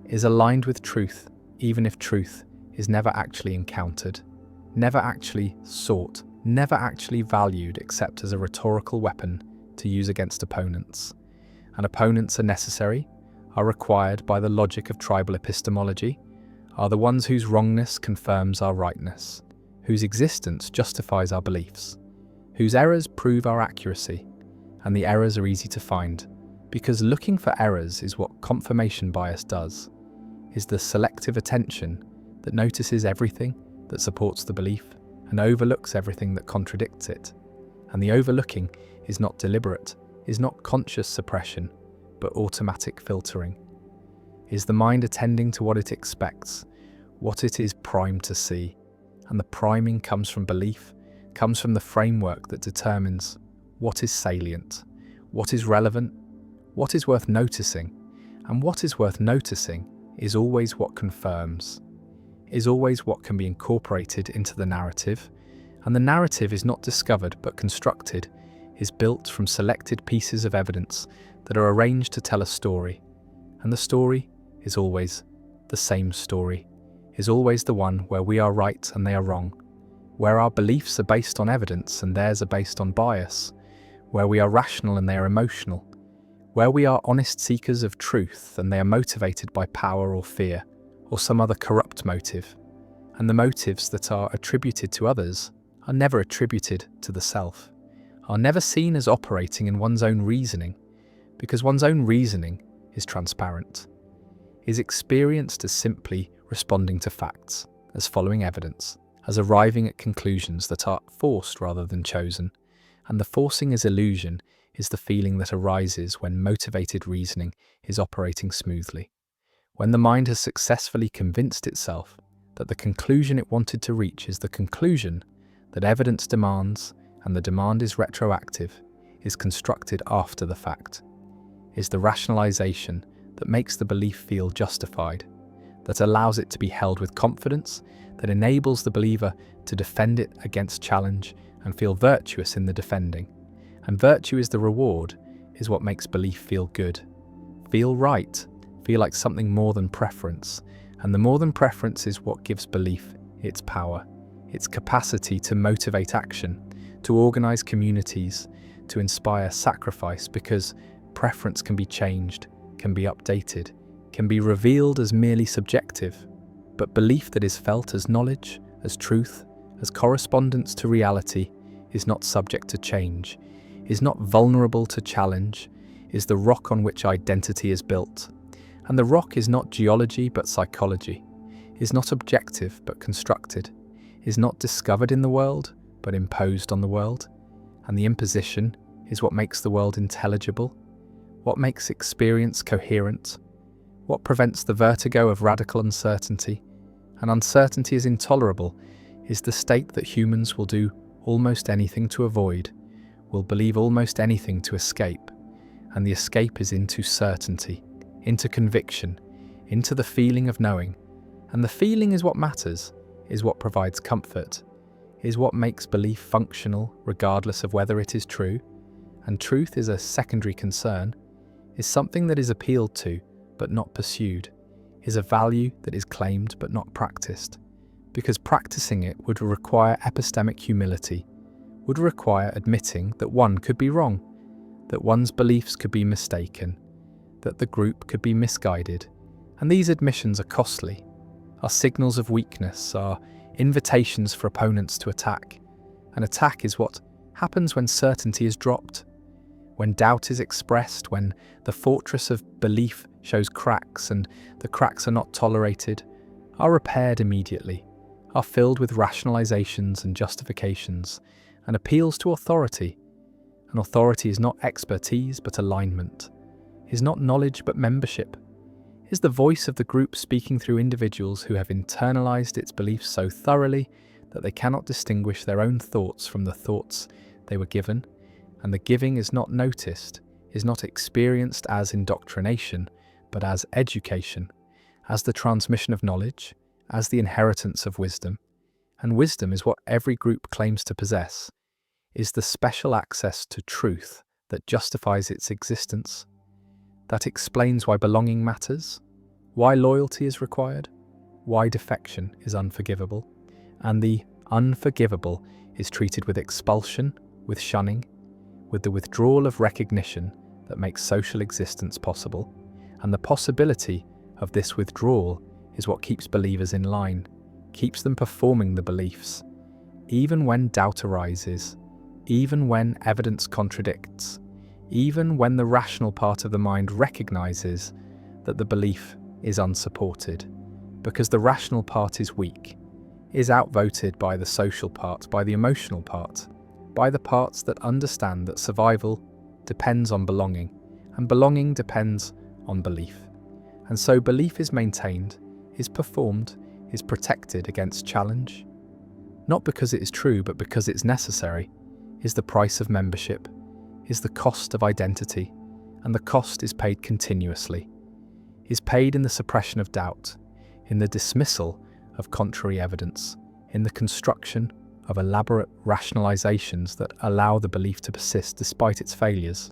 Speaker 1: is aligned with truth, even if truth is never actually encountered, never actually sought, never actually valued except as a rhetorical weapon to use against opponents. And opponents are necessary, are required by the logic of tribal epistemology, are the ones whose wrongness confirms our rightness, whose existence justifies our beliefs, whose errors prove our accuracy, and the errors are easy to find, because looking for errors is what confirmation bias does, is the selective attention that notices everything that supports the belief and overlooks everything that contradicts it. And the overlooking is not deliberate, is not conscious suppression, but automatic filtering. Is the mind attending to what it expects, what it is primed to see? And the priming comes from belief, comes from the framework that determines what is salient, what is relevant, what is worth noticing, and what is worth noticing is always what confirms, is always what can be incorporated into the narrative, and the narrative is not discovered but constructed, is built from selected pieces of evidence that are arranged to tell a story, and the story is always the same story, is always the one where we are right and they are wrong, where our beliefs are based on evidence and theirs are based on bias, where we are rational and they are emotional, where we are honest seekers of truth and they are motivated by power or fear, or some other corrupt motive, and the motives that are attributed to others are never attributed to the self, are never seen as operating in one's own reasoning, because one's own reasoning is transparent, is experienced as simply responding to facts, as following evidence, as arriving at conclusions that are forced rather than chosen, and the forcing as illusion is the feeling that arises when motivated reasoning is operating smoothly, when the mind has successfully convinced itself that the conclusion it wanted to reach is the conclusion that evidence demands, and the demand is retroactive, is constructed after the fact, is the rationalization that makes the belief feel justified, that allows it to be held with confidence, that enables the believer to defend it against challenge and feel virtuous in the defending. And virtue is the reward, is what makes belief feel good, feel right, feel like something more than preference, and the more than preference is what gives belief its power, its capacity to motivate action, to organize communities, to inspire sacrifice, because preference can be changed, can be updated, can be revealed as merely subjective, but belief that is felt as knowledge, as truth, as correspondence to reality, is not subject to change, is not vulnerable to challenge, is the rock on which identity is built. And the rock is not geology but psychology, is not objective but constructed, is not discovered in the world but imposed on the world. And the imposition is what makes the world intelligible, what makes experience coherent, what prevents the vertigo of radical uncertainty. And uncertainty is intolerable, is the state that humans will do almost anything to avoid, will believe almost anything to escape. And the escape is into certainty, into conviction, into the feeling of knowing. And the feeling is what matters, is what provides comfort, is what makes belief functional regardless of whether it is true. And truth is a secondary concern, is something that is appealed to but not pursued, is a value that is claimed but not practiced, because practicing it would require epistemic humility, would require admitting that one could be wrong, that one's beliefs could be mistaken, that the group could be misguided. And these admissions are costly, are signals of weakness, are invitations for opponents to attack. An attack is what happens when certainty is dropped, when doubt is expressed, when the fortress of belief shows cracks and the cracks are not tolerated, are repaired immediately, are filled with rationalizations and justifications, and appeals to authority. And authority is not expertise but alignment, is not knowledge but membership, is the voice of the group speaking through individuals who have internalized its beliefs so thoroughly that they cannot distinguish their own thoughts from the thoughts they were given. And the giving is not noticed, is not experienced as indoctrination, but as education, as the transmission of knowledge, as the inheritance of wisdom. And wisdom is what every group claims to possess, is the special access to truth that justifies its existence, that explains why belonging matters, why loyalty is required, why defection is unforgivable. And the unforgivable is treated with expulsion, with shunning, with the withdrawal of recognition that makes social existence possible. And the possibility of this withdrawal is what keeps believers in line, keeps them performing the beliefs, even when doubt arises, even when evidence contradicts, even when the rational part of the mind recognizes that the belief is unsupported, because the rational part is weak, is outvoted by the social part, by the emotional part, by the parts that understand that survival depends on belonging, and belonging depends on belief. And so belief is maintained, is performed, is protected against challenge, not because it is true, but because it's necessary, is the price of membership, is the cost of identity, and the cost is paid continuously, is paid in the suppression of doubt, in the dismissal of contrary evidence, in the construction of elaborate rationalizations that allow the belief to persist despite its failures,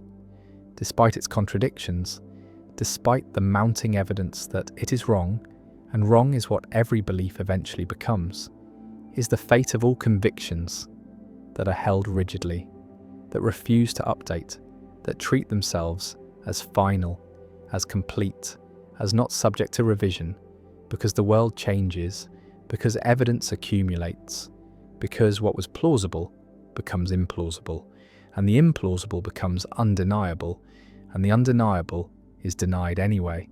Speaker 1: despite its contradictions, despite the mounting evidence that it is wrong, and wrong is what every belief eventually becomes, is the fate of all convictions that are held rigidly, that refuse to update, that treat themselves as final, as complete, as not subject to revision, because the world changes, because evidence accumulates, because what was plausible becomes implausible, and the implausible becomes undeniable, and the undeniable is denied anyway,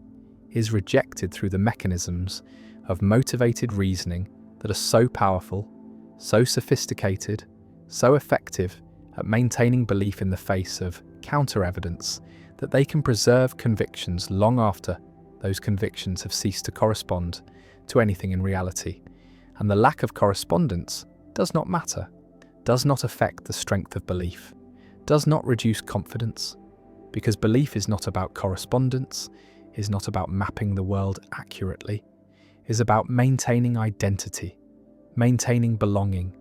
Speaker 1: is rejected through the mechanisms of motivated reasoning that are so powerful, so sophisticated, so effective at maintaining belief in the face of counter-evidence that they can preserve convictions long after those convictions have ceased to correspond to anything in reality. And the lack of correspondence does not matter, does not affect the strength of belief, does not reduce confidence, because belief is not about correspondence, is not about mapping the world accurately, is about maintaining identity, maintaining belonging,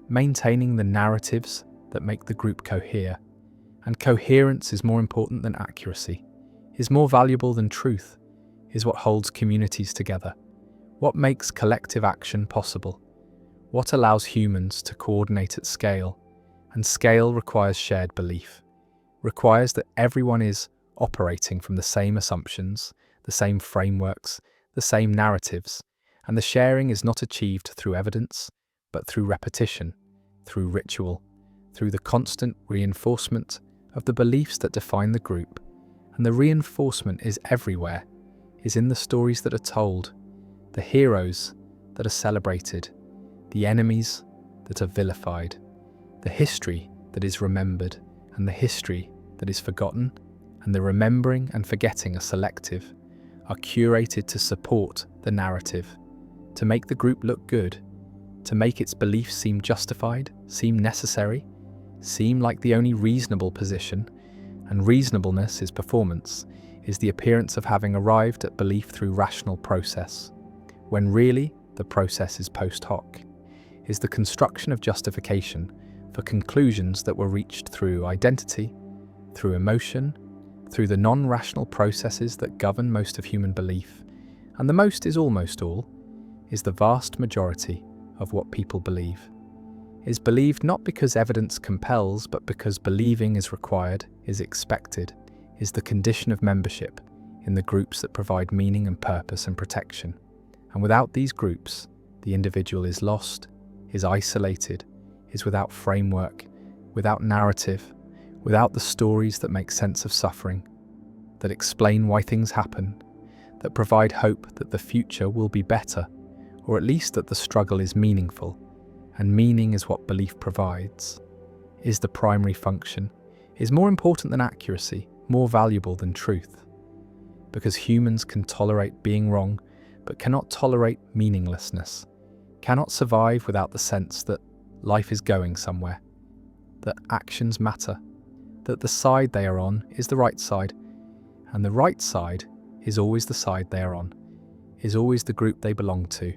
Speaker 1: maintaining the narratives that make the group cohere. And coherence is more important than accuracy, is more valuable than truth, is what holds communities together, what makes collective action possible, What allows humans to coordinate at scale? And scale requires shared belief, requires that everyone is operating from the same assumptions, the same frameworks, the same narratives, and the sharing is not achieved through evidence, but through repetition, through ritual, through the constant reinforcement of the beliefs that define the group. And the reinforcement is everywhere, is in the stories that are told, the heroes that are celebrated, the enemies that are vilified, the history that is remembered, and the history that is forgotten, and the remembering and forgetting are selective, are curated to support the narrative, to make the group look good, to make its beliefs seem justified, seem necessary, seem like the only reasonable position. And reasonableness is performance, is the appearance of having arrived at belief through rational process, when really the process is post hoc, is the construction of justification for conclusions that were reached through identity, through emotion, through the non-rational processes that govern most of human belief. And the most is almost all, is the vast majority of what people believe. Is believed not because evidence compels, but because believing is required, is expected, is the condition of membership in the groups that provide meaning and purpose and protection. And without these groups, the individual is lost, is isolated, is without framework, without narrative, without the stories that make sense of suffering, that explain why things happen, that provide hope that the future will be better, or at least that the struggle is meaningful. And meaning is what belief provides, is the primary function, is more important than accuracy, more valuable than truth. Because humans can tolerate being wrong, but cannot tolerate meaninglessness, cannot survive without the sense that life is going somewhere, that actions matter, that the side they are on is the right side, and the right side is always the side they are on, is always the group they belong to,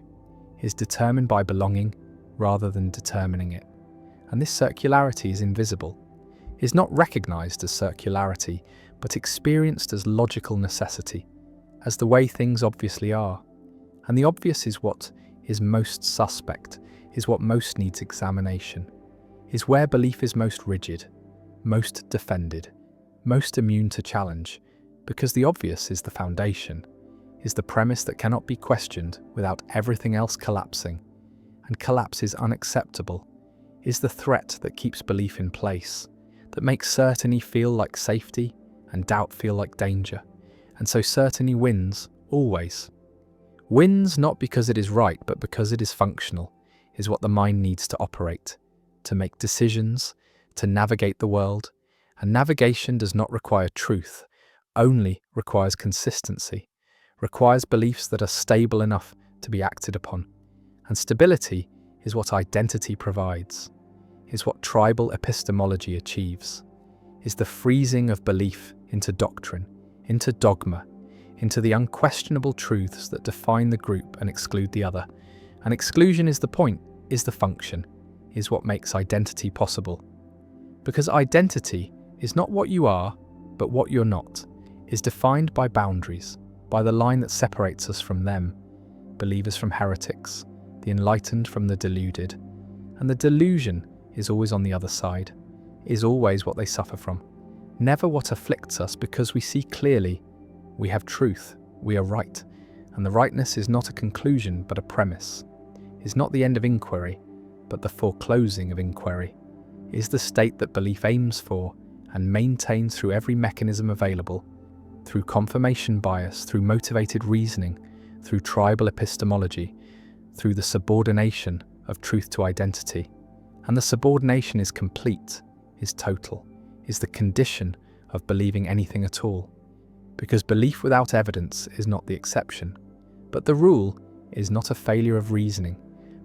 Speaker 1: is determined by belonging rather than determining it. And this circularity is invisible, is not recognized as circularity, but experienced as logical necessity, as the way things obviously are. And the obvious is what is most suspect, is what most needs examination, is where belief is most rigid, most defended, most immune to challenge, because the obvious is the foundation, is the premise that cannot be questioned without everything else collapsing. And collapse is unacceptable, is the threat that keeps belief in place, that makes certainty feel like safety and doubt feel like danger. And so certainty wins, always. Wins not because it is right, but because it is functional, is what the mind needs to operate, to make decisions, to navigate the world. And navigation does not require truth, only requires consistency, requires beliefs that are stable enough to be acted upon. And stability is what identity provides, is what tribal epistemology achieves, is the freezing of belief into doctrine, into dogma, into the unquestionable truths that define the group and exclude the other. And exclusion is the point, is the function, is what makes identity possible. Because identity is not what you are, but what you're not, is defined by boundaries, by the line that separates us from them, believers from heretics, the enlightened from the deluded. And the delusion is always on the other side, is always what they suffer from, never what afflicts us, because we see clearly we have truth, we are right, and the rightness is not a conclusion but a premise, is not the end of inquiry, but the foreclosing of inquiry, is the state that belief aims for and maintains through every mechanism available, through confirmation bias, through motivated reasoning, through tribal epistemology, through the subordination of truth to identity. And the subordination is complete, is total, is the condition of believing anything at all. Because belief without evidence is not the exception, but the rule is not a failure of reasoning,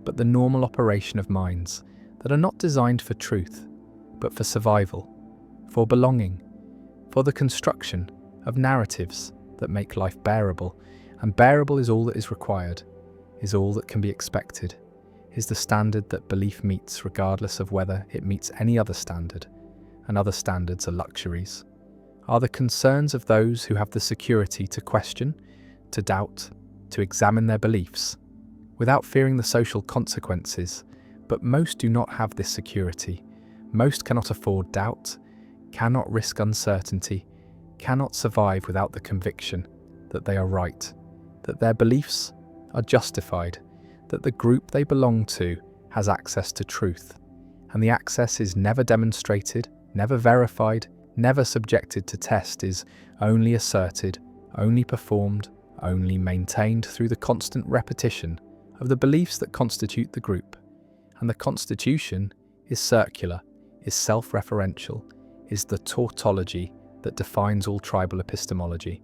Speaker 1: but the normal operation of minds that are not designed for truth, but for survival, for belonging, for the construction of narratives that make life bearable. And bearable is all that is required, is all that can be expected, is the standard that belief meets regardless of whether it meets any other standard, and other standards are luxuries, are the concerns of those who have the security to question, to doubt, to examine their beliefs, without fearing the social consequences But most do not have this security. Most cannot afford doubt, cannot risk uncertainty, cannot survive without the conviction that they are right, that their beliefs are justified, that the group they belong to has access to truth, and the access is never demonstrated, never verified, never subjected to test, is only asserted, only performed, only maintained through the constant repetition of the beliefs that constitute the group. And the constitution is circular, is self-referential, is the tautology that defines all tribal epistemology.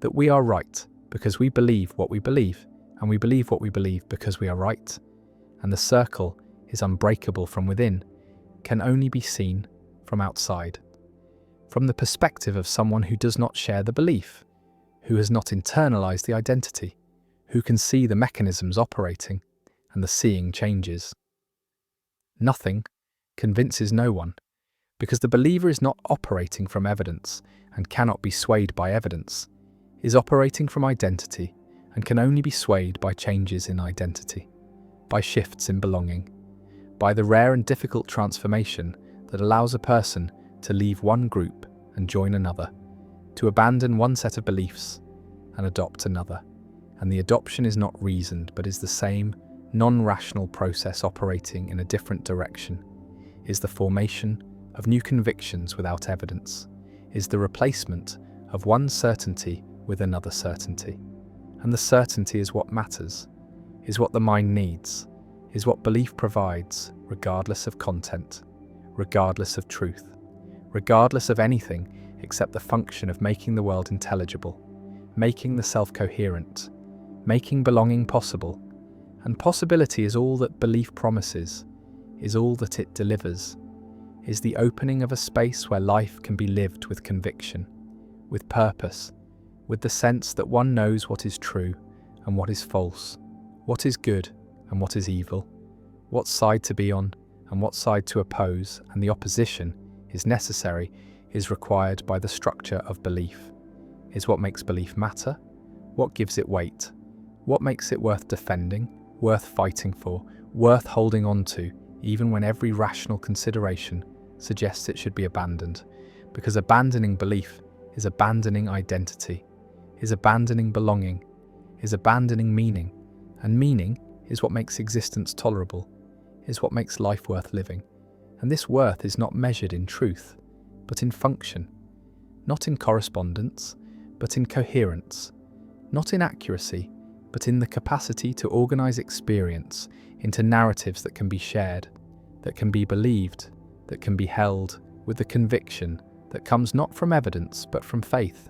Speaker 1: That we are right because we believe what we believe, and we believe what we believe because we are right. And the circle is unbreakable from within, can only be seen from outside. From the perspective of someone who does not share the belief, who has not internalized the identity, who can see the mechanisms operating, and the seeing changes. Nothing convinces no one, because the believer is not operating from evidence and cannot be swayed by evidence, is operating from identity and can only be swayed by changes in identity, by shifts in belonging, by the rare and difficult transformation that allows a person to leave one group and join another, to abandon one set of beliefs and adopt another. And the adoption is not reasoned, but is the same non-rational process operating in a different direction, is the formation of new convictions without evidence, is the replacement of one certainty with another certainty. And the certainty is what matters, is what the mind needs, is what belief provides, regardless of content, regardless of truth, regardless of anything except the function of making the world intelligible, making the self coherent, making belonging possible. And possibility is all that belief promises, is all that it delivers, is the opening of a space where life can be lived with conviction, with purpose, with the sense that one knows what is true and what is false, what is good and what is evil, what side to be on and what side to oppose, and the opposition is necessary, is required by the structure of belief, is what makes belief matter, what gives it weight, what makes it worth defending, worth fighting for, worth holding on to, even when every rational consideration suggests it should be abandoned, because abandoning belief is abandoning identity, is abandoning belonging, is abandoning meaning, and meaning is what makes existence tolerable, is what makes life worth living. And this worth is not measured in truth, but in function, not in correspondence, but in coherence, not in accuracy, but in the capacity to organize experience into narratives that can be shared, that can be believed, that can be held with the conviction that comes not from evidence but from faith.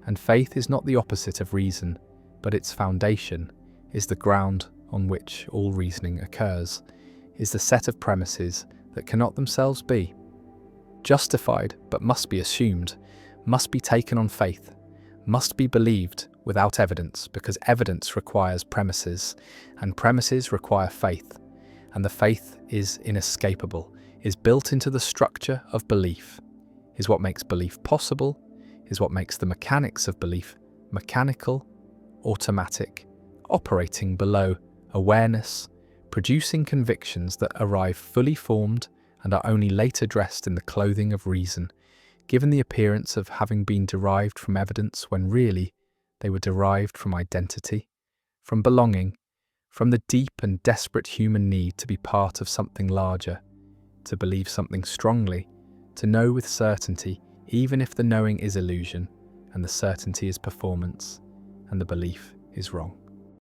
Speaker 1: And faith is not the opposite of reason, but its foundation is the ground on which all reasoning occurs, is the set of premises that cannot themselves be justified but must be assumed, must be taken on faith, must be believed without evidence, because evidence requires premises, and premises require faith, and the faith is inescapable, is built into the structure of belief, is what makes belief possible, is what makes the mechanics of belief mechanical, automatic, operating below awareness, producing convictions that arrive fully formed and are only later dressed in the clothing of reason, given the appearance of having been derived from evidence when really they were derived from identity, from belonging, from the deep and desperate human need to be part of something larger, to believe something strongly, to know with certainty, even if the knowing is illusion, and the certainty is performance, and the belief is wrong.